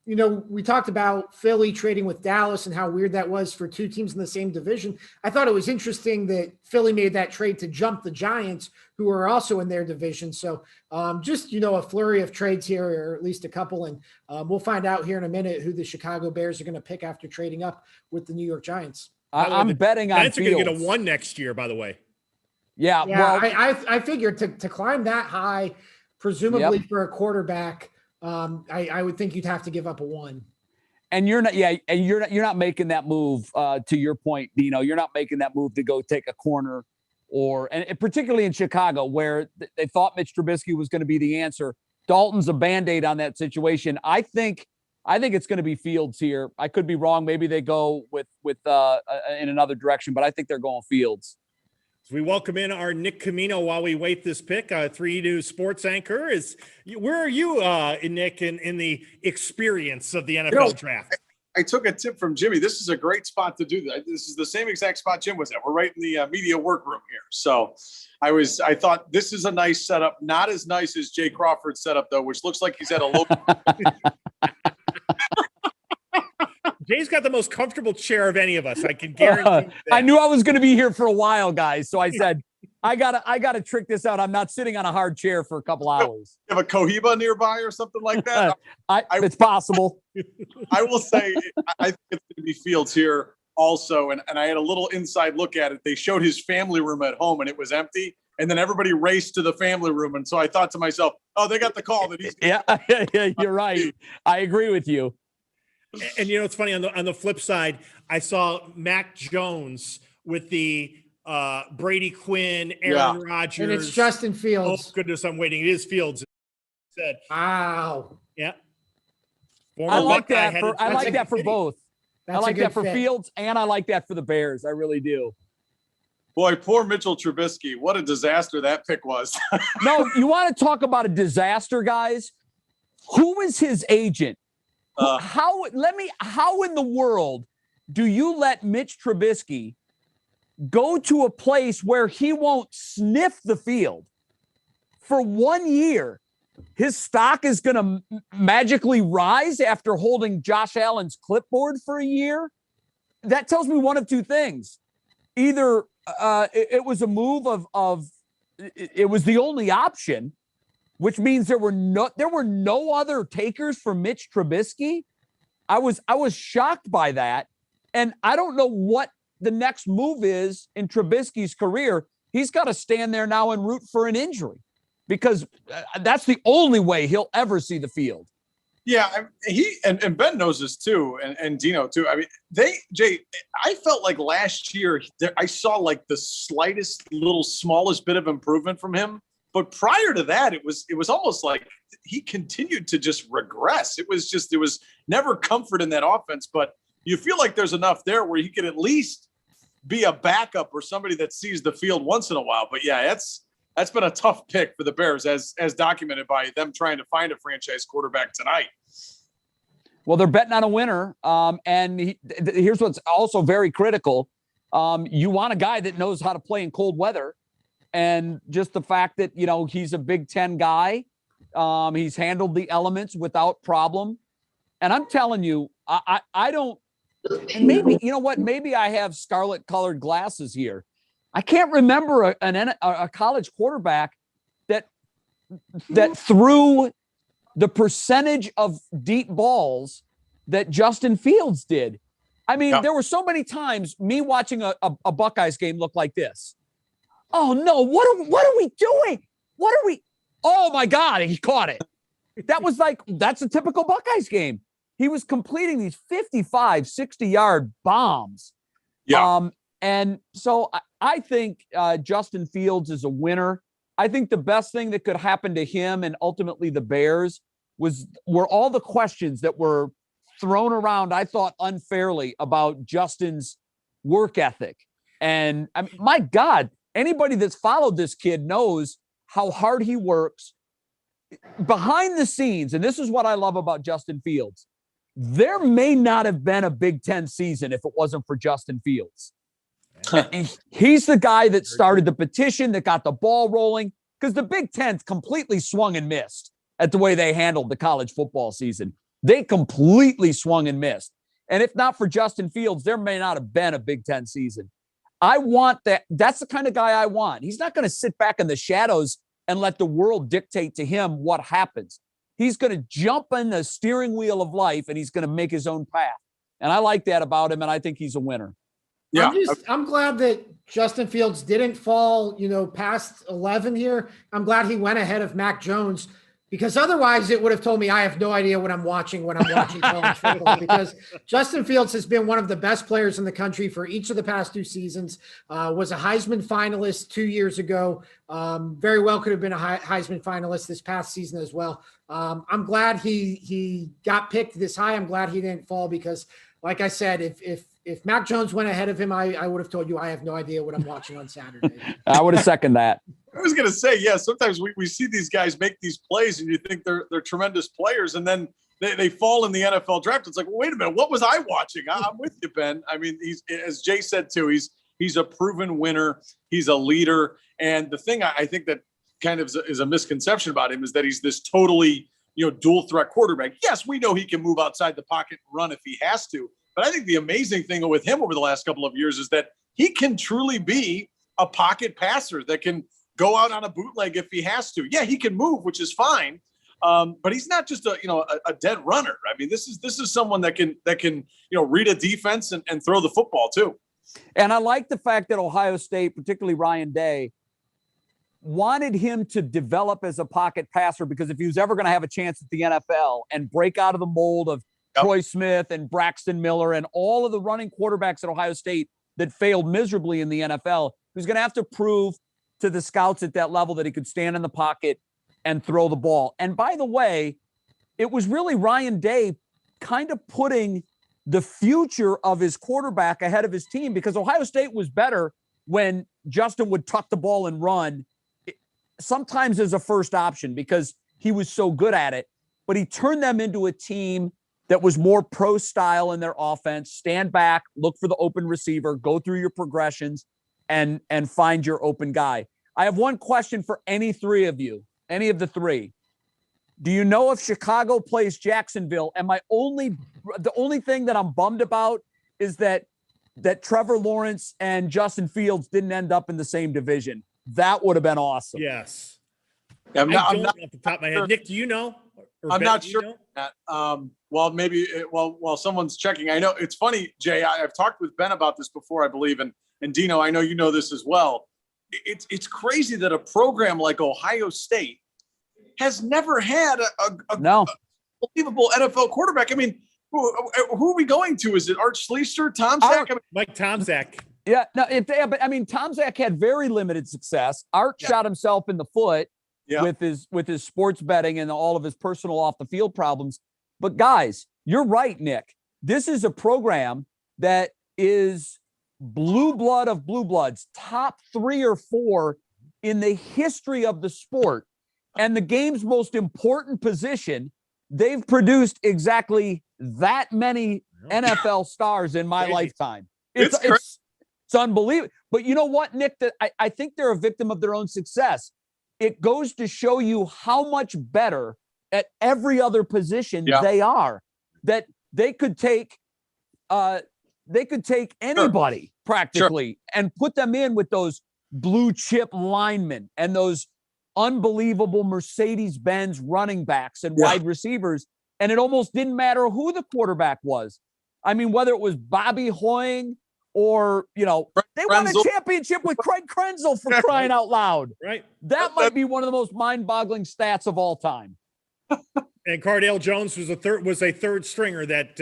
we talked about Philly trading with Dallas and how weird that was for two teams in the same division. I thought it was interesting that Philly made that trade to jump the Giants, who are also in their division. So just, a flurry of trades here, or at least a couple. And we'll find out here in a minute who the Chicago Bears are going to pick after trading up with the New York Giants. I'm betting on Giants are Fields. going to get a 1 next year, by the way. Yeah. Well, I figured to climb that high, presumably for a quarterback, I would think you'd have to give up a 1. And you're not making that move. To your point, Dino, you're not making that move to go take a corner, and particularly in Chicago, where they thought Mitch Trubisky was going to be the answer. Dalton's a Band-Aid on that situation. I think it's going to be Fields here. I could be wrong. Maybe they go with in another direction, but I think they're going Fields. So we welcome in our Nick Camino while we wait this pick. 3 News sports anchor where are you, Nick, in the experience of the NFL draft? I took a tip from Jimmy. This is a great spot to do that. This is the same exact spot Jim was at. We're right in the media workroom here. So I thought this is a nice setup. Not as nice as Jay Crawford's setup, though, which looks like he's at a local. Jay's got the most comfortable chair of any of us. I can guarantee. I knew I was going to be here for a while, guys. So I said, I gotta trick this out. I'm not sitting on a hard chair for a couple hours. You have a Cohiba nearby or something like that? It's possible. I will say, I think it's going to be Fields here also. And I had a little inside look at it. They showed his family room at home and it was empty. And then everybody raced to the family room. And so I thought to myself, oh, they got the call that he's. Yeah, you're right. I agree with you. And you know, it's funny on the flip side, I saw Mac Jones with the Brady Quinn, Aaron Rodgers. And it's Justin Fields. Oh, goodness, I'm waiting. It is Fields. Said. Wow. Yeah. I like that. I like that for both. I like that for fit. Fields, and I like that for the Bears. I really do. Boy, poor Mitchell Trubisky. What a disaster that pick was. No, you want to talk about a disaster, guys? Who is his agent? How in the world do you let Mitch Trubisky go to a place where he won't sniff the field for 1 year? His stock is going to magically rise after holding Josh Allen's clipboard for a year. That tells me one of two things. Either it was a move it was the only option, which means there were no other takers for Mitch Trubisky. I was shocked by that. And I don't know what the next move is in Trubisky's career. He's got to stand there now and root for an injury, because that's the only way he'll ever see the field. Yeah, he and Ben knows this too, and Dino too. I mean, Jay, I felt like last year I saw like the smallest bit of improvement from him. But prior to that, it was almost like he continued to just regress. It was never comfort in that offense. But you feel like there's enough there where he could at least be a backup or somebody that sees the field once in a while. But yeah, that's been a tough pick for the Bears, as documented by them trying to find a franchise quarterback tonight. Well, they're betting on a winner. And here's what's also very critical. You want a guy that knows how to play in cold weather. And just the fact that, he's a Big Ten guy. He's handled the elements without problem. And I'm telling you, I don't, and maybe, you know what, maybe I have scarlet colored glasses here. I can't remember a college quarterback that threw the percentage of deep balls that Justin Fields did. I mean, There were so many times me watching a Buckeyes game look like this. Oh no, what are we doing? Oh my God, he caught it. That's a typical Buckeyes game. He was completing these 55, 60-yard bombs. Yeah. And so I think Justin Fields is a winner. I think the best thing that could happen to him and ultimately the Bears were all the questions that were thrown around, I thought, unfairly about Justin's work ethic. And I mean, my God, anybody that's followed this kid knows how hard he works behind the scenes. And this is what I love about Justin Fields. There may not have been a Big Ten season if it wasn't for Justin Fields. He's the guy that started the petition, that got the ball rolling, because the Big Ten completely swung and missed at the way they handled the college football season. They completely swung and missed. And if not for Justin Fields, there may not have been a Big Ten season. I want that. That's the kind of guy I want. He's not going to sit back in the shadows and let the world dictate to him what happens. He's going to jump in the steering wheel of life and he's going to make his own path. And I like that about him. And I think he's a winner. Yeah. I'm glad that Justin Fields didn't fall, past 11 here. I'm glad he went ahead of Mac Jones, because otherwise it would have told me I have no idea what I'm watching when I'm watching college football, because Justin Fields has been one of the best players in the country for each of the past 2 seasons, was a Heisman finalist 2 years ago. Very well could have been a Heisman finalist this past season as well. I'm glad he got picked this high. I'm glad he didn't fall, because like I said, if Mac Jones went ahead of him, I would have told you I have no idea what I'm watching on Saturday. I would have seconded that. I was going to say, yeah, sometimes we see these guys make these plays and you think they're tremendous players, and then they fall in the NFL draft. It's like, well, wait a minute, what was I watching? I'm with you, Ben. I mean, he's, as Jay said too, he's a proven winner. He's a leader. And the thing I think that kind of is a misconception about him is that he's this totally, dual threat quarterback. Yes, we know he can move outside the pocket and run if he has to. But I think the amazing thing with him over the last couple of years is that he can truly be a pocket passer that can go out on a bootleg if he has to. Yeah, he can move, which is fine. But he's not just a dead runner. I mean, this is someone that can read a defense and throw the football too. And I like the fact that Ohio State, particularly Ryan Day, wanted him to develop as a pocket passer, because if he was ever going to have a chance at the NFL and break out of the mold of Troy Smith and Braxton Miller and all of the running quarterbacks at Ohio State that failed miserably in the NFL, he was going to have to prove to the scouts at that level that he could stand in the pocket and throw the ball. And by the way, it was really Ryan Day kind of putting the future of his quarterback ahead of his team, because Ohio State was better when Justin would tuck the ball and run, sometimes as a first option because he was so good at it. But he turned them into a team that was more pro style in their offense. Stand back, look for the open receiver, go through your progressions, and find your open guy. I have one question for any three of you, any of the three. Do you know if Chicago plays Jacksonville? And the only thing that I'm bummed about is that Trevor Lawrence and Justin Fields didn't end up in the same division. That would have been awesome. Yes. I'm not off the top of my head. Nick, do you know? I'm not sure. Well, maybe while someone's checking, I know it's funny, Jay. I've talked with Ben about this before, I believe, and Dino, I know you know this as well. It's crazy that a program like Ohio State has never had a unbelievable NFL quarterback. I mean, who are we going to? Is it Art Schleicher, Tomczak? Mike Tomczak. Yeah, no, but I mean, Tomczak had very limited success. Art shot himself in the foot with his sports betting and all of his personal off the field problems. But guys, you're right, Nick. This is a program that is blue blood of blue bloods, top 3 or 4 in the history of the sport, and the game's most important position. They've produced exactly that many NFL stars in my lifetime. It's unbelievable. But you know what, Nick? That I think they're a victim of their own success. It goes to show you how much better at every other position they are. That they could take anybody practically and put them in with those blue chip linemen and those unbelievable Mercedes-Benz running backs and wide receivers. And it almost didn't matter who the quarterback was. I mean, whether it was Bobby Hoying or, they won a championship with Craig Krenzel, for crying out loud. Right. That might be one of the most mind-boggling stats of all time. And Cardale Jones was a third stringer that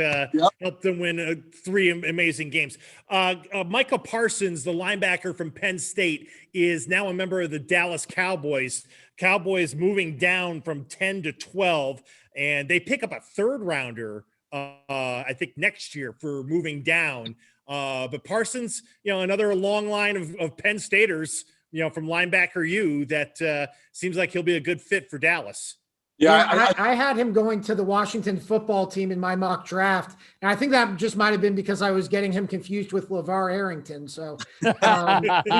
helped them win 3 amazing games. Micah Parsons, the linebacker from Penn State, is now a member of the Dallas Cowboys. Cowboys moving down from 10 to 12, and they pick up a 3rd rounder, I think next year, for moving down. But Parsons, another long line of Penn Staters, from linebacker U, that seems like he'll be a good fit for Dallas. Yeah, I had him going to the Washington football team in my mock draft. And I think that just might have been because I was getting him confused with LeVar Arrington. So he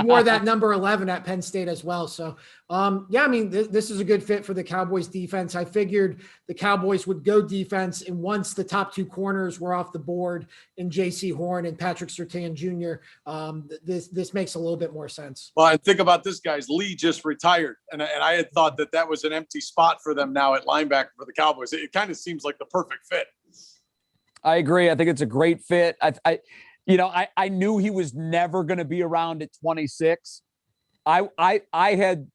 wore that number 11 at Penn State as well. So, I mean, this is a good fit for the Cowboys defense. I figured the Cowboys would go defense. And once the top 2 corners were off the board in J.C. Horn and Patrick Surtain Jr., this makes a little bit more sense. Well, and think about this, guys. Lee just retired. And I had thought that was an empty spot for them now at linebacker for the Cowboys. It kind of seems like the perfect fit. I agree. I think it's a great fit. I knew he was never going to be around at 26. I had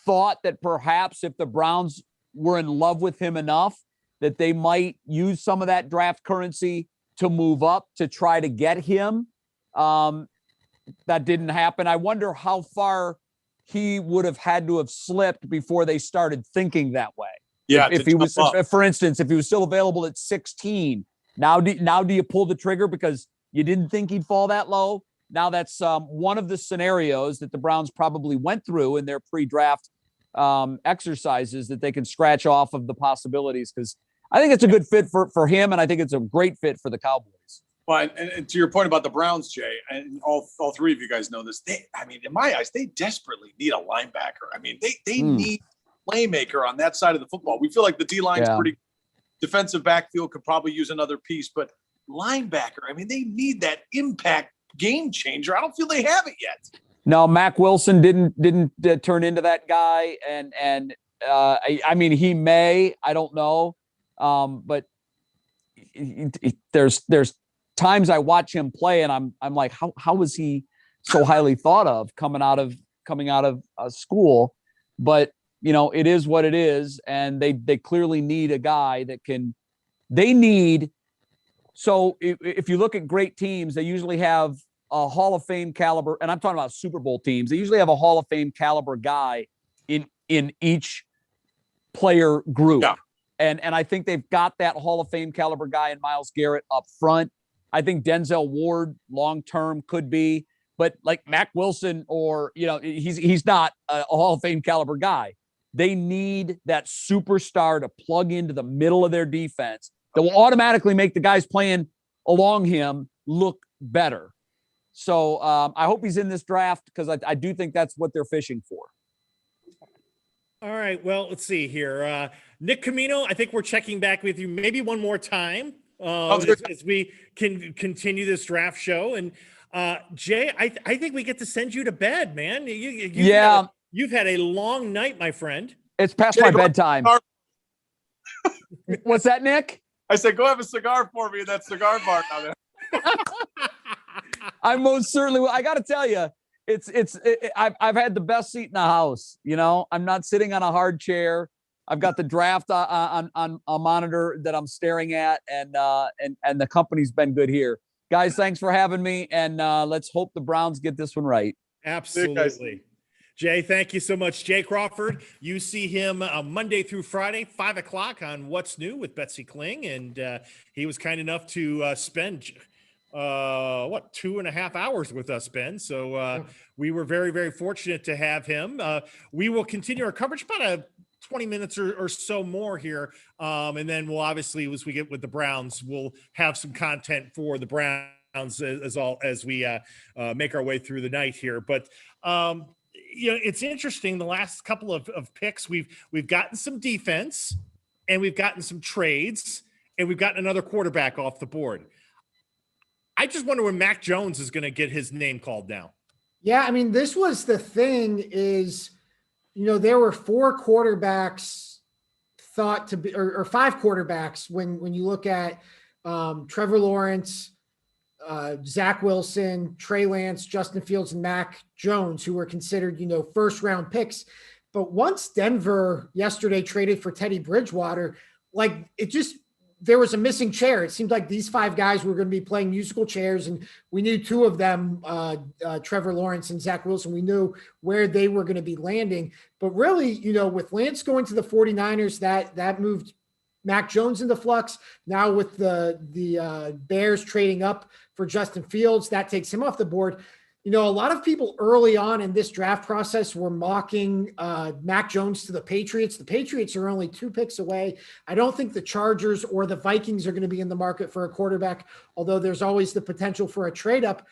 thought that perhaps if the Browns were in love with him enough that they might use some of that draft currency to move up to try to get him. That didn't happen. I wonder how far he would have had to have slipped before they started thinking that way. Yeah. If he was, for instance, if he was still available at 16, now do you pull the trigger because you didn't think he'd fall that low? Now that's one of the scenarios that the Browns probably went through in their pre-draft exercises that they can scratch off of the possibilities, because I think it's a good fit for him, and I think it's a great fit for the Cowboys. Well, and to your point about the Browns, Jay, and all 3 of you guys know this. In my eyes, they desperately need a linebacker. I mean, they need a playmaker on that side of the football. We feel like the D-line's pretty defensive backfield could probably use another piece, but linebacker. I mean, they need that impact game changer. I don't feel they have it yet. No, Mac Wilson didn't turn into that guy, and I mean, he may, I don't know, but there's times I watch him play, and I'm like, how was he so highly thought of coming out of school? But you know, it is what it is, and they clearly need a guy that can. They need. So if you look at great teams, they usually have a Hall of Fame caliber, and I'm talking about Super Bowl teams. They usually have a Hall of Fame caliber guy in each player group. Yeah. And I think they've got that Hall of Fame caliber guy in Myles Garrett up front. I think Denzel Ward long-term could be, but like Mac Wilson, or, you know, he's not a Hall of Fame caliber guy. They need that superstar to plug into the middle of their defense that will automatically make the guys playing along him look better. So I hope he's in this draft, because I do think that's what they're fishing for. All right. Well, let's see here. Nick Camino, I think we're checking back with you maybe one more time as we can continue this draft show. And Jay, I think we get to send you to bed, man. You've had a long night, my friend. It's past my bedtime. What's that, Nick? I said, go have a cigar for me in that cigar bar down there. I most certainly will. I got to tell you, I've had the best seat in the house. You know, I'm not sitting on a hard chair. I've got the draft on a monitor that I'm staring at, and the company's been good here. Guys, thanks for having me, and let's hope the Browns get this one right. Absolutely. Jay, thank you so much. Jay Crawford, you see him Monday through Friday, 5 o'clock on What's New with Betsy Kling, and he was kind enough to spend 2.5 hours with us, Ben. So we were very, very fortunate to have him. We will continue our coverage about 20 minutes or so more here. And then we'll obviously, as we get with the Browns, we'll have some content for the Browns as we make our way through the night here. But you know, it's interesting. The last couple of picks, we've gotten some defense, and we've gotten some trades, and we've gotten another quarterback off the board. I just wonder when Mac Jones is going to get his name called now. Yeah, I mean, this was the thing is, you know, there were 4 quarterbacks thought to be, or 5 quarterbacks when you look at Trevor Lawrence, Zach Wilson, Trey Lance, Justin Fields, and Mac Jones, who were considered, you know, first-round picks. But once Denver yesterday traded for Teddy Bridgewater, like there was a missing chair. It seemed like these 5 guys were going to be playing musical chairs, and we knew 2 of them, Trevor Lawrence and Zach Wilson, we knew where they were going to be landing. But really, you know, with Lance going to the 49ers, that moved Mac Jones into flux. Now with the Bears trading up for Justin Fields, that takes him off the board. You know, a lot of people early on in this draft process were mocking Mac Jones to the Patriots. The Patriots are only 2 picks away. I don't think the Chargers or the Vikings are going to be in the market for a quarterback, although there's always the potential for a trade up.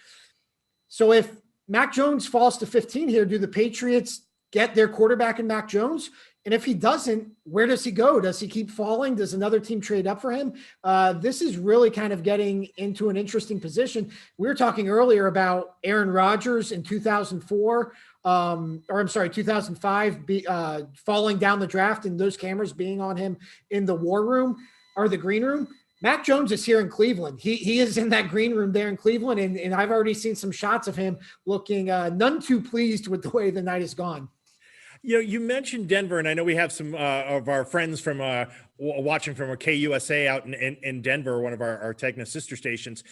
So if Mac Jones falls to 15 here, do the Patriots get their quarterback in Mac Jones? And if he doesn't, where does he go? Does he keep falling? Does another team trade up for him? This is really kind of getting into an interesting position. We were talking earlier about Aaron Rodgers in 2005, falling down the draft and those cameras being on him in the war room or the green room. Mac Jones is here in Cleveland. He is in that green room there in Cleveland, and I've already seen some shots of him looking none too pleased with the way the night has gone. You know, you mentioned Denver, and I know we have some of our friends from watching from KUSA out in Denver, one of our Tegna sister stations.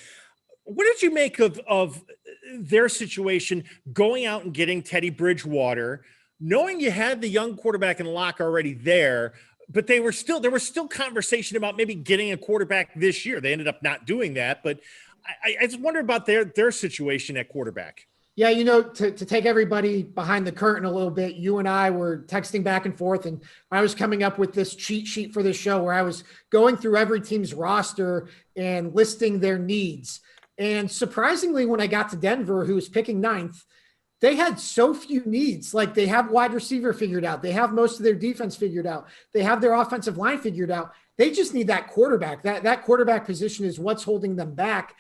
What did you make of their situation going out and getting Teddy Bridgewater, knowing you had the young quarterback in lock already there, but there was still conversation about maybe getting a quarterback this year. They ended up not doing that, but I just wonder about their situation at quarterback. Yeah, you know, to take everybody behind the curtain a little bit, you and I were texting back and forth, and I was coming up with this cheat sheet for this show where I was going through every team's roster and listing their needs. And surprisingly, when I got to Denver, who was picking 9th, they had so few needs. Like, they have wide receiver figured out. They have most of their defense figured out. They have their offensive line figured out. They just need that quarterback. That quarterback position is what's holding them back.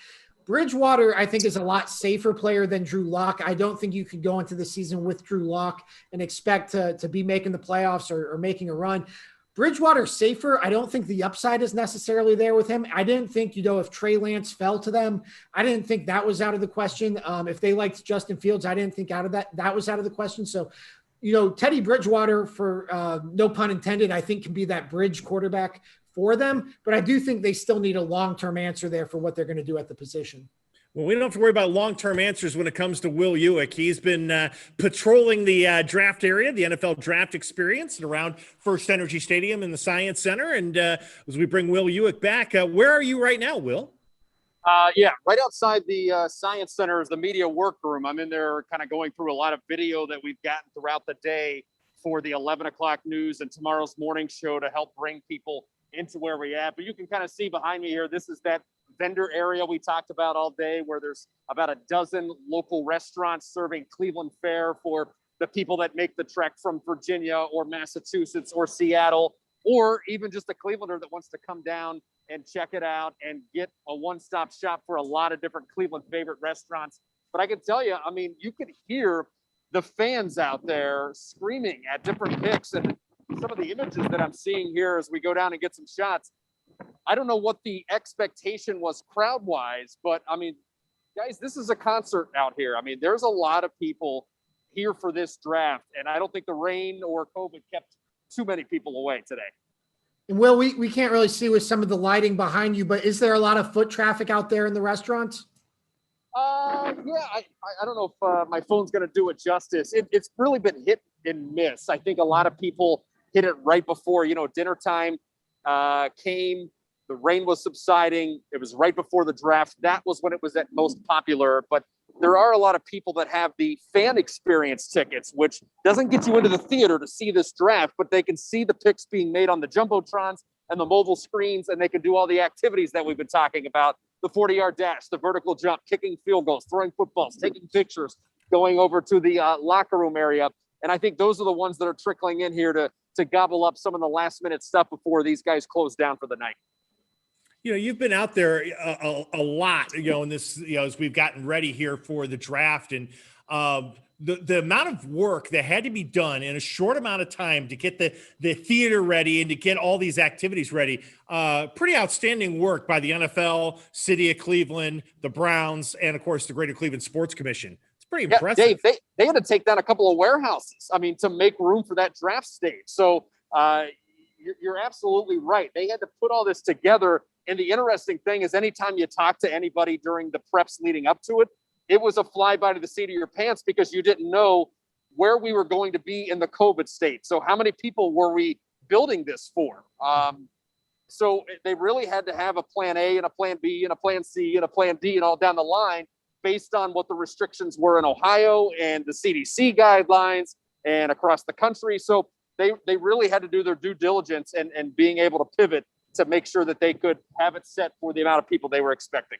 Bridgewater, I think, is a lot safer player than Drew Lock. I don't think you could go into the season with Drew Lock and expect to be making the playoffs or making a run. Bridgewater's safer. I don't think the upside is necessarily there with him. I didn't think, if Trey Lance fell to them, I didn't think that was out of the question. If they liked Justin Fields, I didn't think that was out of the question. So, Teddy Bridgewater, for no pun intended, I think can be that bridge quarterback for them. But I do think they still need a long-term answer there for what they're going to do at the position. Well, we don't have to worry about long-term answers when it comes to Will Uick. He's been patrolling the draft area, the NFL draft experience, and around First Energy Stadium in the Science Center. And as we bring Will Uick back, where are you right now, Will? Yeah, right outside the Science Center is the media workroom. I'm in there kind of going through a lot of video that we've gotten throughout the day for the 11 o'clock news and tomorrow's morning show to help bring people into where we're at. But you can kind of see behind me here, this is that vendor area we talked about all day, where there's about a dozen local restaurants serving Cleveland fare for the people that make the trek from Virginia or Massachusetts or Seattle, or even just a Clevelander that wants to come down and check it out and get a one-stop shop for a lot of different Cleveland favorite restaurants. But I can tell you, you could hear the fans out there screaming at different picks, and some of the images that I'm seeing here as we go down and get some shots, I don't know what the expectation was crowd-wise, but guys, this is a concert out here. There's a lot of people here for this draft, and I don't think the rain or COVID kept too many people away today. And Will, we can't really see with some of the lighting behind you, but is there a lot of foot traffic out there in the restaurants? Yeah, I don't know if my phone's going to do it justice. It's really been hit and miss. I think a lot of people hit it right before, dinner time came. The rain was subsiding. It was right before the draft. That was when it was at most popular. But there are a lot of people that have the fan experience tickets, which doesn't get you into the theater to see this draft, but they can see the picks being made on the Jumbotrons and the mobile screens, and they can do all the activities that we've been talking about, the 40-yard dash, the vertical jump, kicking field goals, throwing footballs, taking pictures, going over to the locker room area. And I think those are the ones that are trickling in here to gobble up some of the last-minute stuff before these guys close down for the night. You've been out there a lot, in this, as we've gotten ready here for the draft, and the amount of work that had to be done in a short amount of time to get the theater ready and to get all these activities ready. Pretty outstanding work by the NFL, City of Cleveland, the Browns, and of course the Greater Cleveland Sports Commission. It's pretty impressive. Dave, they had to take down a couple of warehouses, to make room for that draft stage. So you're absolutely right. They had to put all this together. And the interesting thing is, anytime you talk to anybody during the preps leading up to it, it was a flyby to the seat of your pants because you didn't know where we were going to be in the COVID state. So how many people were we building this for? So they really had to have a plan A and a plan B and a plan C and a plan D and all down the line based on what the restrictions were in Ohio and the CDC guidelines and across the country. So they really had to do their due diligence and being able to pivot to make sure that they could have it set for the amount of people they were expecting.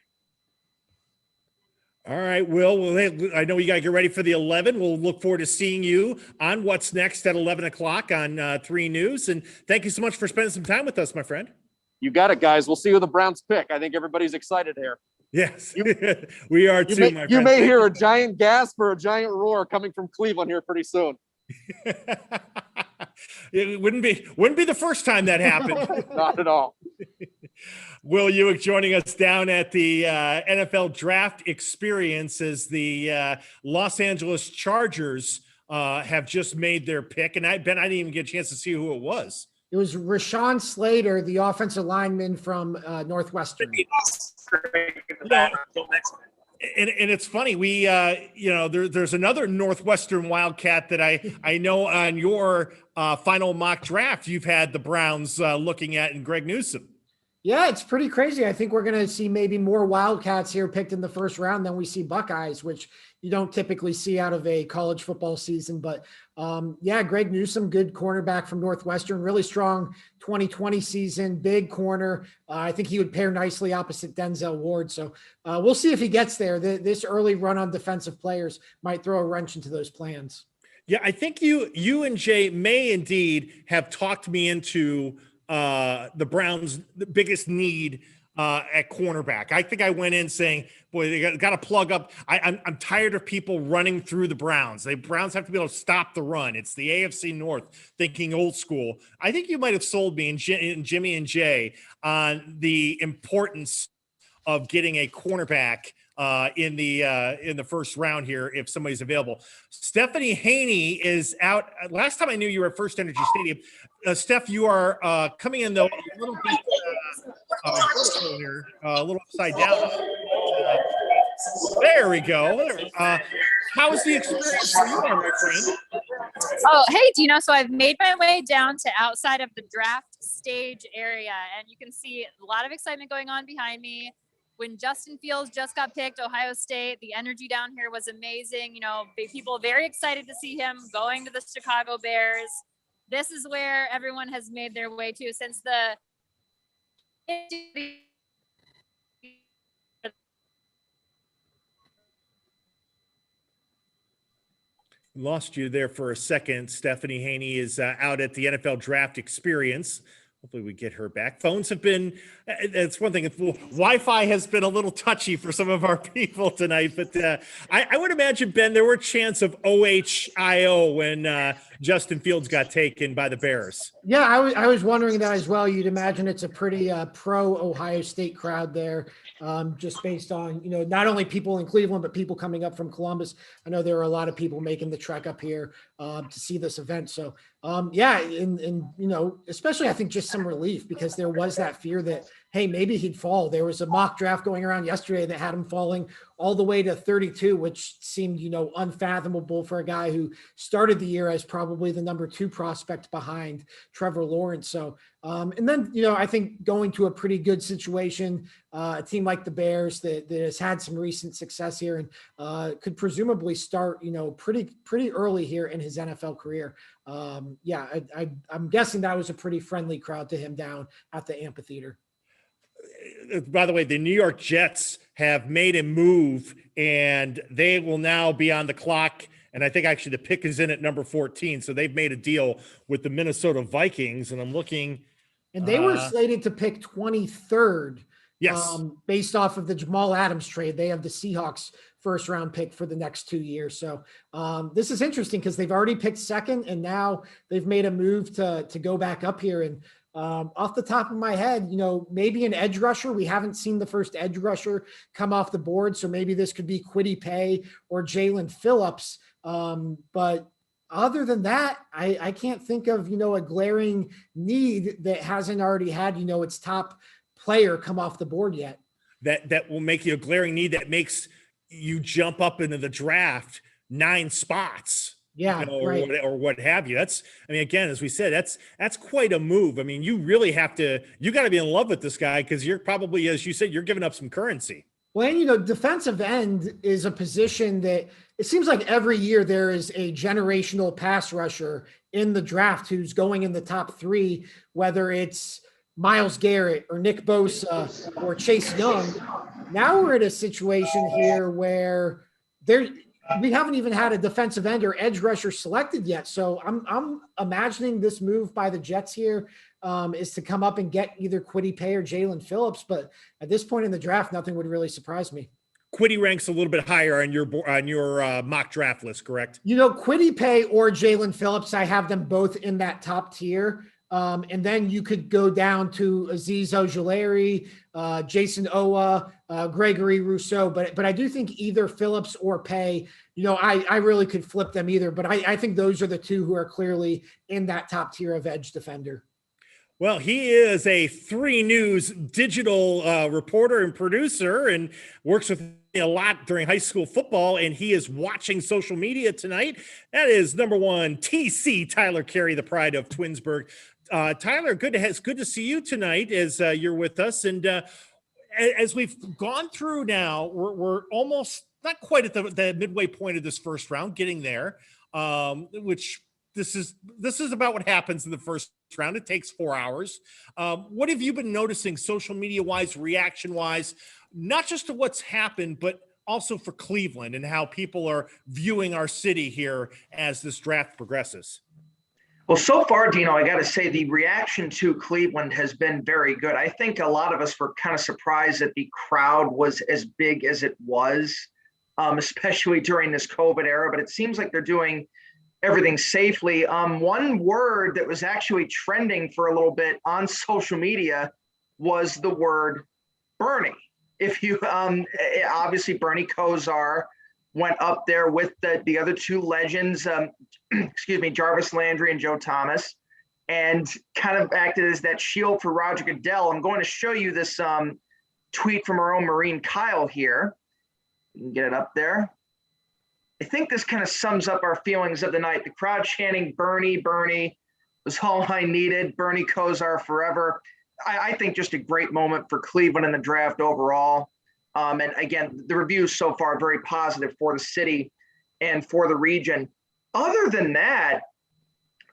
All right, Will. I know you got to get ready for the 11. We'll look forward to seeing you on What's Next at 11 o'clock on 3 News. And thank you so much for spending some time with us, my friend. You got it, guys. We'll see who the Browns pick. I think everybody's excited here. Yes, we are too, my friend. You may hear a giant gasp or a giant roar coming from Cleveland here pretty soon. It wouldn't be the first time that happened. Not at all. Will Uick joining us down at the NFL Draft Experience as the Los Angeles Chargers have just made their pick. And I didn't even get a chance to see who it was. It was Rashawn Slater, the offensive lineman from Northwestern. And it's funny, we there's another Northwestern Wildcat that I know on your final mock draft you've had the Browns looking at, and Greg Newsome. Yeah, it's pretty crazy. I think we're going to see maybe more Wildcats here picked in the first round than we see Buckeyes, which you don't typically see out of a college football season. But Greg Newsome, good cornerback from Northwestern, really strong 2020 season, big corner. I think he would pair nicely opposite Denzel Ward. So we'll see if he gets there. This early run on defensive players might throw a wrench into those plans. Yeah, I think you and Jay may indeed have talked me into the Browns' biggest need at cornerback. I think I went in saying, boy, they got to plug up. I'm tired of people running through the Browns. The Browns have to be able to stop the run. It's the AFC North, thinking old school. I think you might have sold me and Jimmy and Jay on the importance of getting a cornerback in the first round here if somebody's available. Stephanie Haney is out. Last time I knew you were at First Energy Stadium. Steph, you are coming in though a little bit here, a little upside down. There we go. How's the experience for you, my friend? Oh, hey, Dino. So I've made my way down to outside of the draft stage area, and you can see a lot of excitement going on behind me. When Justin Fields just got picked, Ohio State, the energy down here was amazing. You know, people very excited to see him going to the Chicago Bears. This is where everyone has made their way to since the Lost you there for a second. Stephanie Haney is out at the NFL Draft Experience. Hopefully we get her back. Phones have been, that's one thing. Wi-Fi has been a little touchy for some of our people tonight, but I would imagine, Ben, there were a chance of OHIO when Justin Fields got taken by the Bears. Yeah, I was wondering that as well. You'd imagine it's a pretty pro Ohio State crowd there, just based on, you know, not only people in Cleveland, but people coming up from Columbus. I know there are a lot of people making the trek up here to see this event. So, yeah, and you know, especially I think just some relief because there was that fear that, hey, maybe he'd fall. There was a mock draft going around yesterday that had him falling all the way to 32, which seemed, you know, unfathomable for a guy who started the year as probably the number 2 prospect behind Trevor Lawrence. So, and then, you know, I think going to a pretty good situation, a team like the Bears that has had some recent success here and could presumably start, you know, pretty early here in his NFL career. Yeah, I'm guessing that was a pretty friendly crowd to him down at the amphitheater. By the way, the New York Jets have made a move and they will now be on the clock. And I think actually the pick is in at number 14. So they've made a deal with the Minnesota Vikings. And I'm looking. And they were slated to pick 23rd. Yes. Based off of the Jamal Adams trade. They have the Seahawks first round pick for the next 2 years. So this is interesting because they've already picked second and now they've made a move to go back up here. And off the top of my head, you know, maybe an edge rusher. We haven't seen the first edge rusher come off the board. So maybe this could be Kwity Paye or Jalen Phillips. But other than that, I can't think of, you know, a glaring need that hasn't already had, you know, its top player come off the board yet. That will make you a glaring need that makes you jump up into the draft 9 spots. Yeah, you know, right. or what have you. That's, I mean, again, as we said, that's quite a move. I mean, you really have to, you got to be in love with this guy because you're probably, as you said, you're giving up some currency. Well, and, you know, defensive end is a position that it seems like every year there is a generational pass rusher in the draft who's going in the top 3, whether it's Myles Garrett or Nick Bosa or Chase Young. Now we're in a situation here where we haven't even had a defensive end or edge rusher selected yet. So I'm imagining this move by the Jets here is to come up and get either Kwity Paye or Jalen Phillips. But at this point in the draft, nothing would really surprise me. Kwity ranks a little bit higher on your mock draft list, correct? You know, Kwity Paye or Jalen Phillips, I have them both in that top tier. And then you could go down to Azeez Ojulari, Jason Owa, Gregory Rousseau. But I do think either Phillips or Paye, you know, I really could flip them either. But I think those are the 2 who are clearly in that top tier of edge defender. Well, he is a 3 News digital reporter and producer and works with me a lot during high school football, and he is watching social media tonight. That is number 1, TC Tyler Carey, the pride of Twinsburg. Tyler, it's good to see you tonight as you're with us. And as we've gone through now, we're almost not quite at the midway point of this first round, getting there, which this is about what happens in the first round. It takes 4 hours. What have you been noticing social media wise, reaction wise, not just to what's happened, but also for Cleveland and how people are viewing our city here as this draft progresses? Well, so far, Dino, I got to say the reaction to Cleveland has been very good. I think a lot of us were kind of surprised that the crowd was as big as it was, especially during this COVID era, but it seems like they're doing everything safely. One word that was actually trending for a little bit on social media was the word Bernie. If you, obviously Bernie Kosar went up there with the other two legends, Jarvis Landry and Joe Thomas, and kind of acted as that shield for Roger Goodell. I'm going to show you this tweet from our own Marine Kyle here. You can get it up there. I think this kind of sums up our feelings of the night. The crowd chanting Bernie, Bernie was all I needed. Bernie Kosar forever. I think just a great moment for Cleveland in the draft overall. And again, the reviews so far are very positive for the city and for the region. Other than that,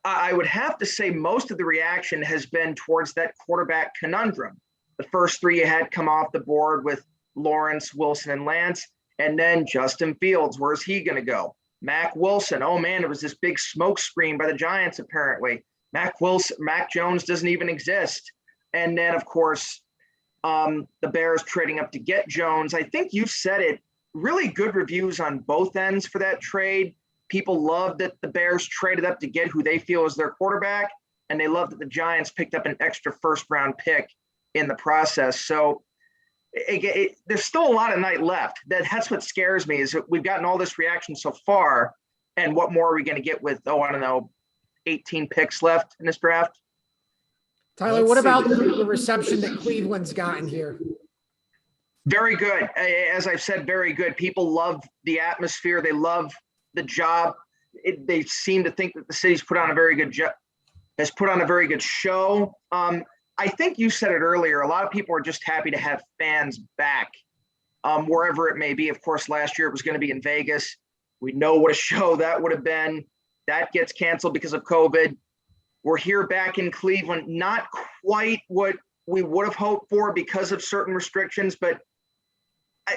I would have to say most of the reaction has been towards that quarterback conundrum. The first three you had come off the board with Lawrence, Wilson, and Lance, and then Justin Fields. Where's he going to go? Mac Wilson. Oh man, it was this big smoke screen by the Giants apparently. Mac Jones doesn't even exist. And then of course, the Bears trading up to get Jones. I think you said it, really good reviews on both ends for that trade. People love that the Bears traded up to get who they feel is their quarterback, and they love that the Giants picked up an extra first-round pick in the process. So there's still a lot of night left. That's what scares me, is that we've gotten all this reaction so far, and what more are we going to get with, 18 picks left in this draft? Tyler, what about the reception that Cleveland's gotten here? Very good. As I've said, very good. People love the atmosphere. They love the job. They seem to think that the city's put on a very good show. I think you said it earlier. A lot of people are just happy to have fans back, wherever it may be. Of course, last year it was going to be in Vegas. We know what a show that would have been. That gets canceled because of COVID. We're here back in Cleveland, not quite what we would have hoped for because of certain restrictions, but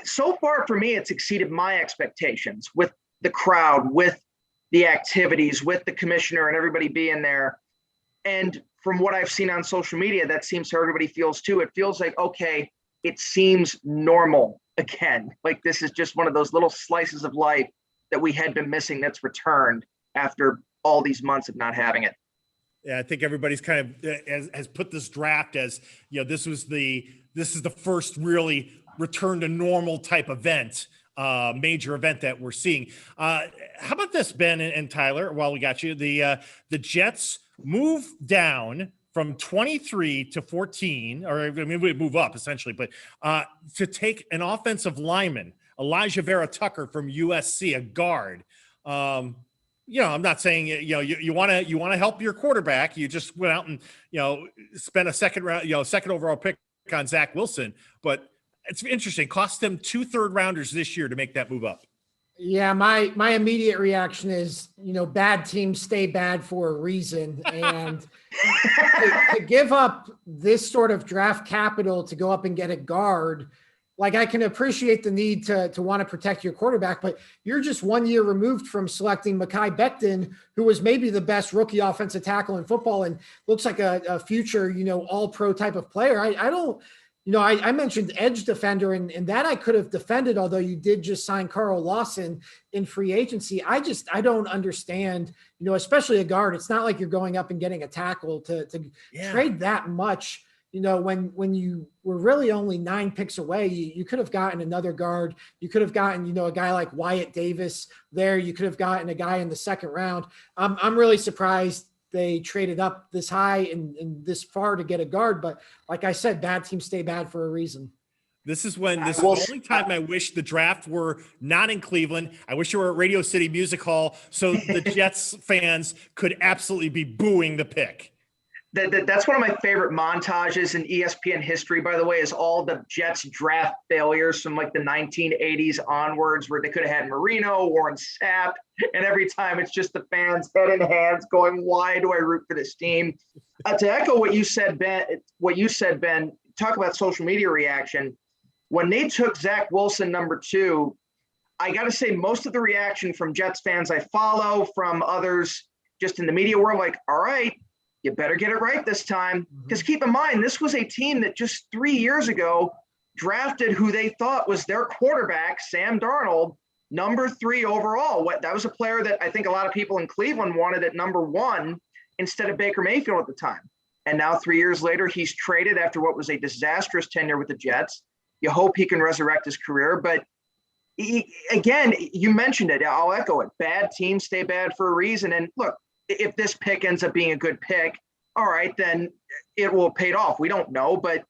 so far for me, it's exceeded my expectations with the crowd, with the activities, with the commissioner and everybody being there. And from what I've seen on social media, that seems how everybody feels too. It feels like, okay, it seems normal again. Like this is just one of those little slices of life that we had been missing that's returned after all these months of not having it. Yeah, I think everybody's kind of has put this draft as, this is the first really return to normal type event, major event that we're seeing. How about this, Ben and Tyler, while we got you, the Jets move down from 23 to 14, or I mean, we move up essentially, but to take an offensive lineman, Elijah Vera Tucker from USC, a guard. I'm not saying, you want to help your quarterback. You just went out and, spent a second overall pick on Zach Wilson, but it's interesting. Cost them 2 third-rounders this year to make that move up. Yeah, my immediate reaction is, bad teams stay bad for a reason. And to give up this sort of draft capital to go up and get a guard, like I can appreciate the need to want to protect your quarterback, but you're just 1 year removed from selecting Mekhi Becton, who was maybe the best rookie offensive tackle in football and looks like a future, all pro type of player. I mentioned edge defender and that I could have defended, although you did just sign Carl Lawson in free agency. I don't understand, especially a guard. It's not like you're going up and getting a tackle to trade that much. When you were really only 9 picks away, you could have gotten another guard. You could have gotten, a guy like Wyatt Davis there. You could have gotten a guy in the second round. I'm really surprised they traded up this high and this far to get a guard. But like I said, bad teams stay bad for a reason. This is the only time I wish the draft were not in Cleveland. I wish you were at Radio City Music Hall so the Jets fans could absolutely be booing the pick. That's one of my favorite montages in ESPN history, by the way, is all the Jets draft failures from like the 1980s onwards, where they could have had Marino, Warren Sapp, and every time it's just the fans head in hands going, why do I root for this team? To echo what you said, Ben, talk about social media reaction. When they took Zach Wilson number 2, I got to say most of the reaction from Jets fans I follow, from others, just in the media world, like, all right, you better get it right this time. Because keep in mind, this was a team that just 3 years ago drafted who they thought was their quarterback, Sam Darnold, number 3 overall. That was a player that I think a lot of people in Cleveland wanted at number 1 instead of Baker Mayfield at the time. And now 3 years later, he's traded after what was a disastrous tenure with the Jets. You hope he can resurrect his career. But again, you mentioned it. I'll echo it. Bad teams stay bad for a reason. And look, if this pick ends up being a good pick, all right, then it will have paid off. We don't know, but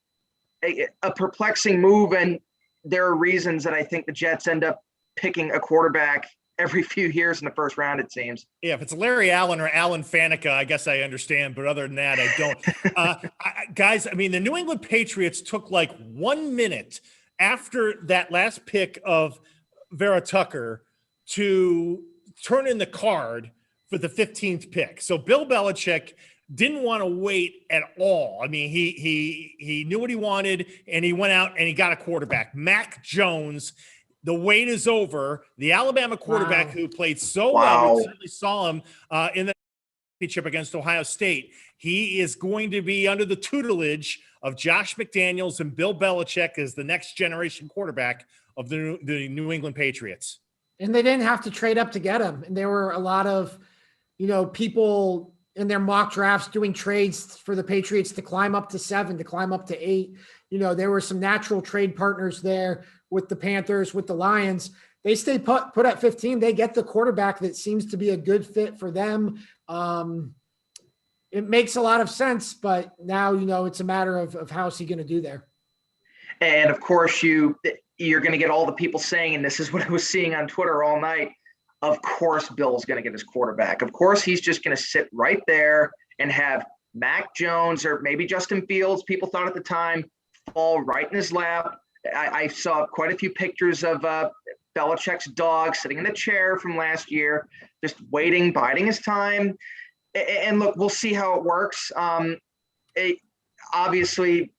a perplexing move. And there are reasons that I think the Jets end up picking a quarterback every few years in the first round, it seems. Yeah, if it's Larry Allen or Alan Faneca, I guess I understand. But other than that, I don't. Guys, I mean, the New England Patriots took like 1 minute after that last pick of Vera Tucker to turn in the card for the 15th pick. So Bill Belichick didn't want to wait at all. I mean, he knew what he wanted, and he went out and he got a quarterback, Mac Jones. The wait is over. The Alabama quarterback who played so well, we certainly saw him in the championship against Ohio State. He is going to be under the tutelage of Josh McDaniels and Bill Belichick as the next generation quarterback of the New England Patriots. And they didn't have to trade up to get him. And there were a lot of, people in their mock drafts doing trades for the Patriots to climb up to 7, to climb up to 8. There were some natural trade partners there with the Panthers, with the Lions. They stay put at 15. They get the quarterback that seems to be a good fit for them. It makes a lot of sense, but now, it's a matter of how's he going to do there. And of course, you're going to get all the people saying, and this is what I was seeing on Twitter all night, of course Bill's going to get his quarterback. Of course, he's just going to sit right there and have Mac Jones or maybe Justin Fields, people thought at the time, fall right in his lap. I saw quite a few pictures of Belichick's dog sitting in the chair from last year, just waiting, biding his time. And look, we'll see how it works. Obviously,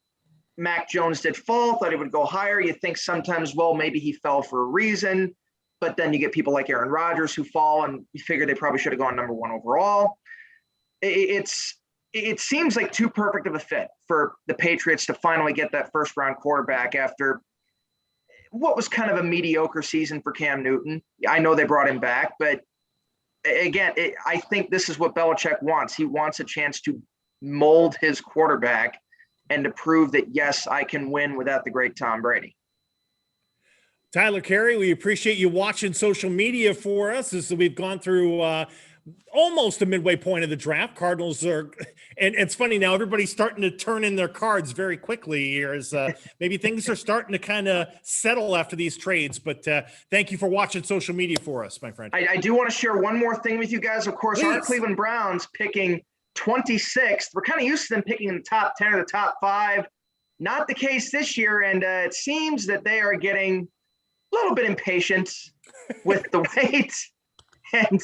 Mac Jones did fall, thought he would go higher. You think sometimes, well, maybe he fell for a reason. But then you get people like Aaron Rodgers who fall, and you figure they probably should have gone number 1 overall. It seems like too perfect of a fit for the Patriots to finally get that first round quarterback after what was kind of a mediocre season for Cam Newton. I know they brought him back, but again, I think this is what Belichick wants. He wants a chance to mold his quarterback and to prove that, yes, I can win without the great Tom Brady. Tyler Carey, we appreciate you watching social media for us as we've gone through almost a midway point of the draft. Cardinals are, and it's funny now, everybody's starting to turn in their cards very quickly here as maybe things are starting to kind of settle after these trades. But thank you for watching social media for us, my friend. I do want to share one more thing with you guys. Of course, Please. Our Cleveland Browns picking 26th. We're kind of used to them picking in the top 10 or the top 5. Not the case this year. And it seems that they are getting a little bit impatient with the wait. And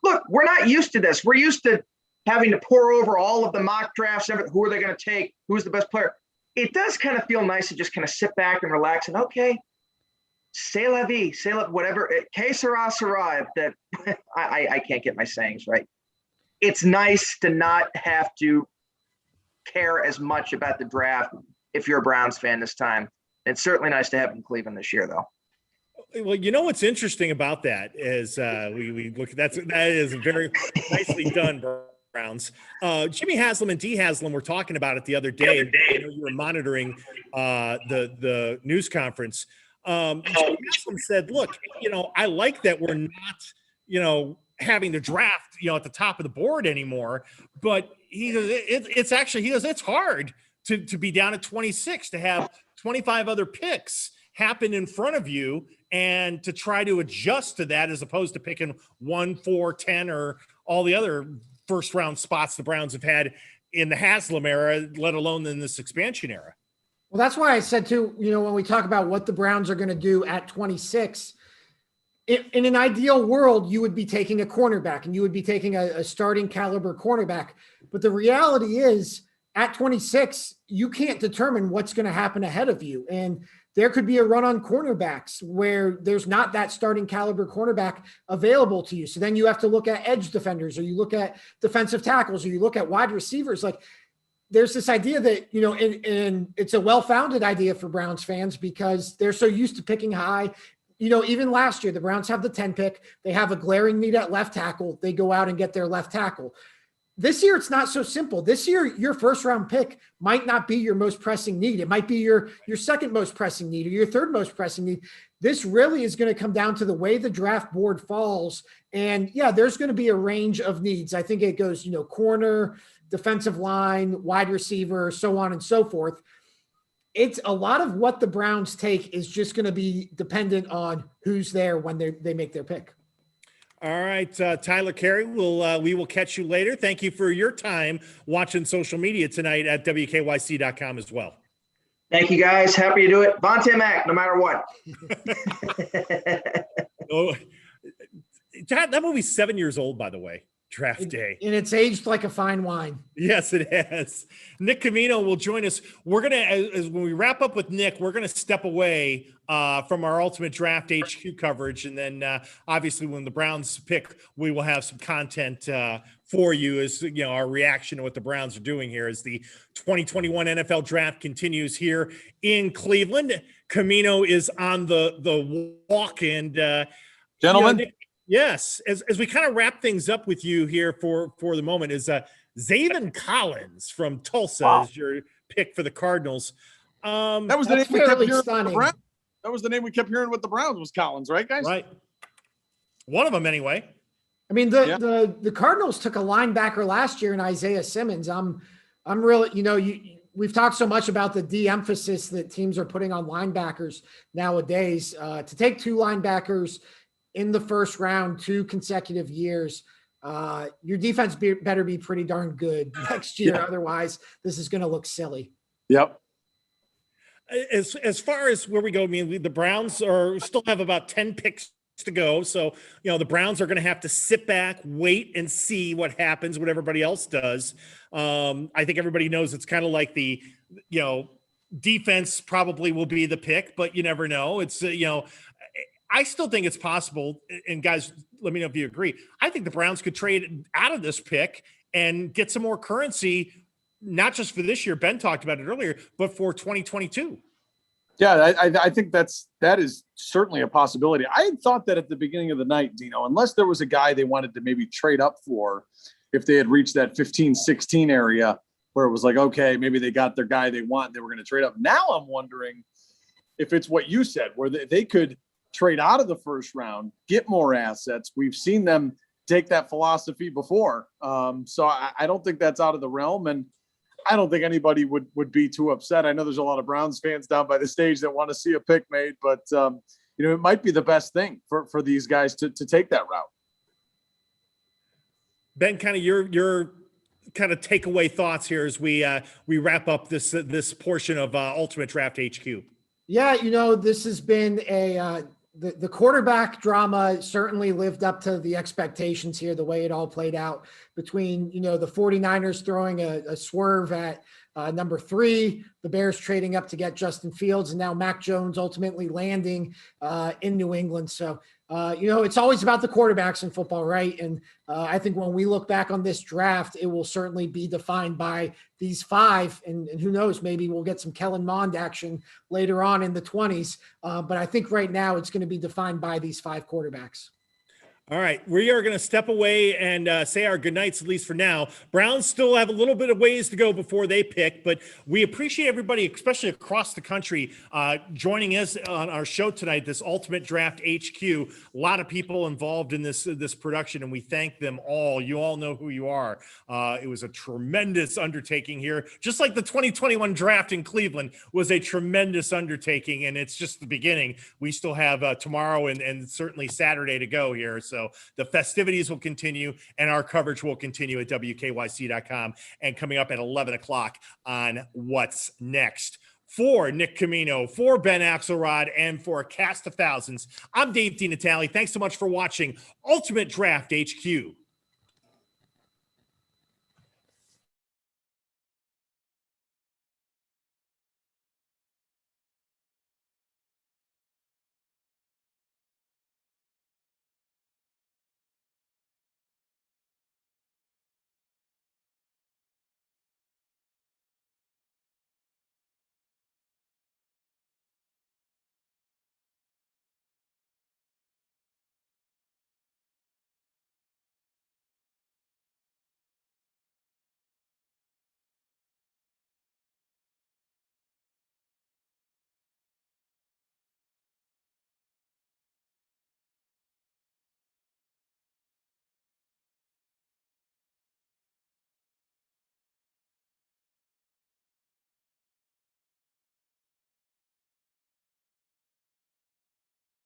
look, we're not used to this. We're used to having to pour over all of the mock drafts. Who are they going to take? Who's the best player? It does kind of feel nice to just kind of sit back and relax and, okay, c'est la vie, c'est la, whatever. Que sera, sera. That I can't get my sayings right. It's nice to not have to care as much about the draft if you're a Browns fan this time. It's certainly nice to have in Cleveland this year, though. Well, what's interesting about that is we look at that is very nicely done, Browns. Jimmy Haslam and Dee Haslam were talking about it the other day. I know you were monitoring the news conference. Jimmy Haslam said, "Look, I like that we're not, having to draft, at the top of the board anymore. But he goes, it's hard to be down at 26 to have 25 other picks happen in front of you." And to try to adjust to that as opposed to picking 1, 4, 10, or all the other first round spots the Browns have had in the Haslam era, let alone in this expansion era. Well, that's why I said too, when we talk about what the Browns are going to do at 26, in an ideal world, you would be taking a cornerback and you would be taking a starting caliber cornerback. But the reality is at 26, you can't determine what's going to happen ahead of you. And there could be a run on cornerbacks where there's not that starting caliber cornerback available to you. So then you have to look at edge defenders, or you look at defensive tackles, or you look at wide receivers. Like, there's this idea that, and it's a well-founded idea for Browns fans because they're so used to picking high. Even last year, the Browns have the 10 pick. They have a glaring need at left tackle. They go out and get their left tackle. This year, it's not so simple. This year, your first round pick might not be your most pressing need. It might be your second most pressing need or your third most pressing need. This really is going to come down to the way the draft board falls. And yeah, there's going to be a range of needs. I think it goes, corner, defensive line, wide receiver, so on and so forth. It's a lot of what the Browns take is just going to be dependent on who's there when they make their pick. All right, Tyler Carey, we will catch you later. Thank you for your time watching social media tonight at WKYC.com as well. Thank you, guys. Happy to do it. Vontae Mack, no matter what. Oh, that movie's 7 years old, by the way. Draft day. And it's aged like a fine wine. Yes, it has. Nick Camino will join us. We're going to, as when we wrap up with Nick, we're going to step away from our Ultimate Draft HQ coverage. And then obviously when the Browns pick, we will have some content for you as, our reaction to what the Browns are doing here as the 2021 NFL Draft continues here in Cleveland. Camino is on the walk, and gentlemen. Nick, yes, as we kind of wrap things up with you here for the moment, is Zaven Collins from Tulsa is your pick for the Cardinals. That was the name we kept hearing. That was the name we kept hearing with the Browns was Collins, right, guys? Right. One of them, anyway. I mean, the Cardinals took a linebacker last year in Isaiah Simmons. I'm really, we've talked so much about the de-emphasis that teams are putting on linebackers nowadays. To take two linebackers in the first round, 2 consecutive years, your defense better be pretty darn good next year. Otherwise, this is going to look silly. Yep. As far as where we go, I mean, the Browns still have about 10 picks to go. So, the Browns are going to have to sit back, wait and see what happens, what everybody else does. I think everybody knows it's kind of like the, defense probably will be the pick, but you never know. It's, I still think it's possible, and guys, let me know if you agree. I think the Browns could trade out of this pick and get some more currency, not just for this year. Ben talked about it earlier, but for 2022. Yeah, I think that is certainly a possibility. I had thought that at the beginning of the night, Dino, unless there was a guy they wanted to maybe trade up for, if they had reached that 15-16 area where it was like, okay, maybe they got their guy they want, they were going to trade up. Now I'm wondering if it's what you said, where they could trade out of the first round, get more assets. We've seen them take that philosophy before. So I don't think that's out of the realm. And I don't think anybody would be too upset. I know there's a lot of Browns fans down by the stage that want to see a pick made, but it might be the best thing for these guys to take that route. Ben, kind of your kind of takeaway thoughts here as we wrap up this portion of Ultimate Draft HQ. Yeah, this has been the quarterback drama certainly lived up to the expectations here, the way it all played out between, the 49ers throwing a swerve at number 3, the Bears trading up to get Justin Fields, and now Mac Jones ultimately landing in New England. So, it's always about the quarterbacks in football, right? And I think when we look back on this draft, it will certainly be defined by these 5. And who knows, maybe we'll get some Kellen Mond action later on in the 20s. But I think right now it's going to be defined by these 5 quarterbacks. All right, we are going to step away and say our goodnights, at least for now. Browns still have a little bit of ways to go before they pick, but we appreciate everybody, especially across the country, joining us on our show tonight, this Ultimate Draft HQ. A lot of people involved in this production, and we thank them all. You all know who you are. It was a tremendous undertaking here, just like the 2021 draft in Cleveland was a tremendous undertaking, and it's just the beginning. We still have tomorrow and certainly Saturday to go here. So the festivities will continue and our coverage will continue at WKYC.com and coming up at 11 o'clock on What's Next. For Nick Camino, for Ben Axelrod, and for a cast of thousands, I'm Dave DiNatale. Thanks so much for watching Ultimate Draft HQ.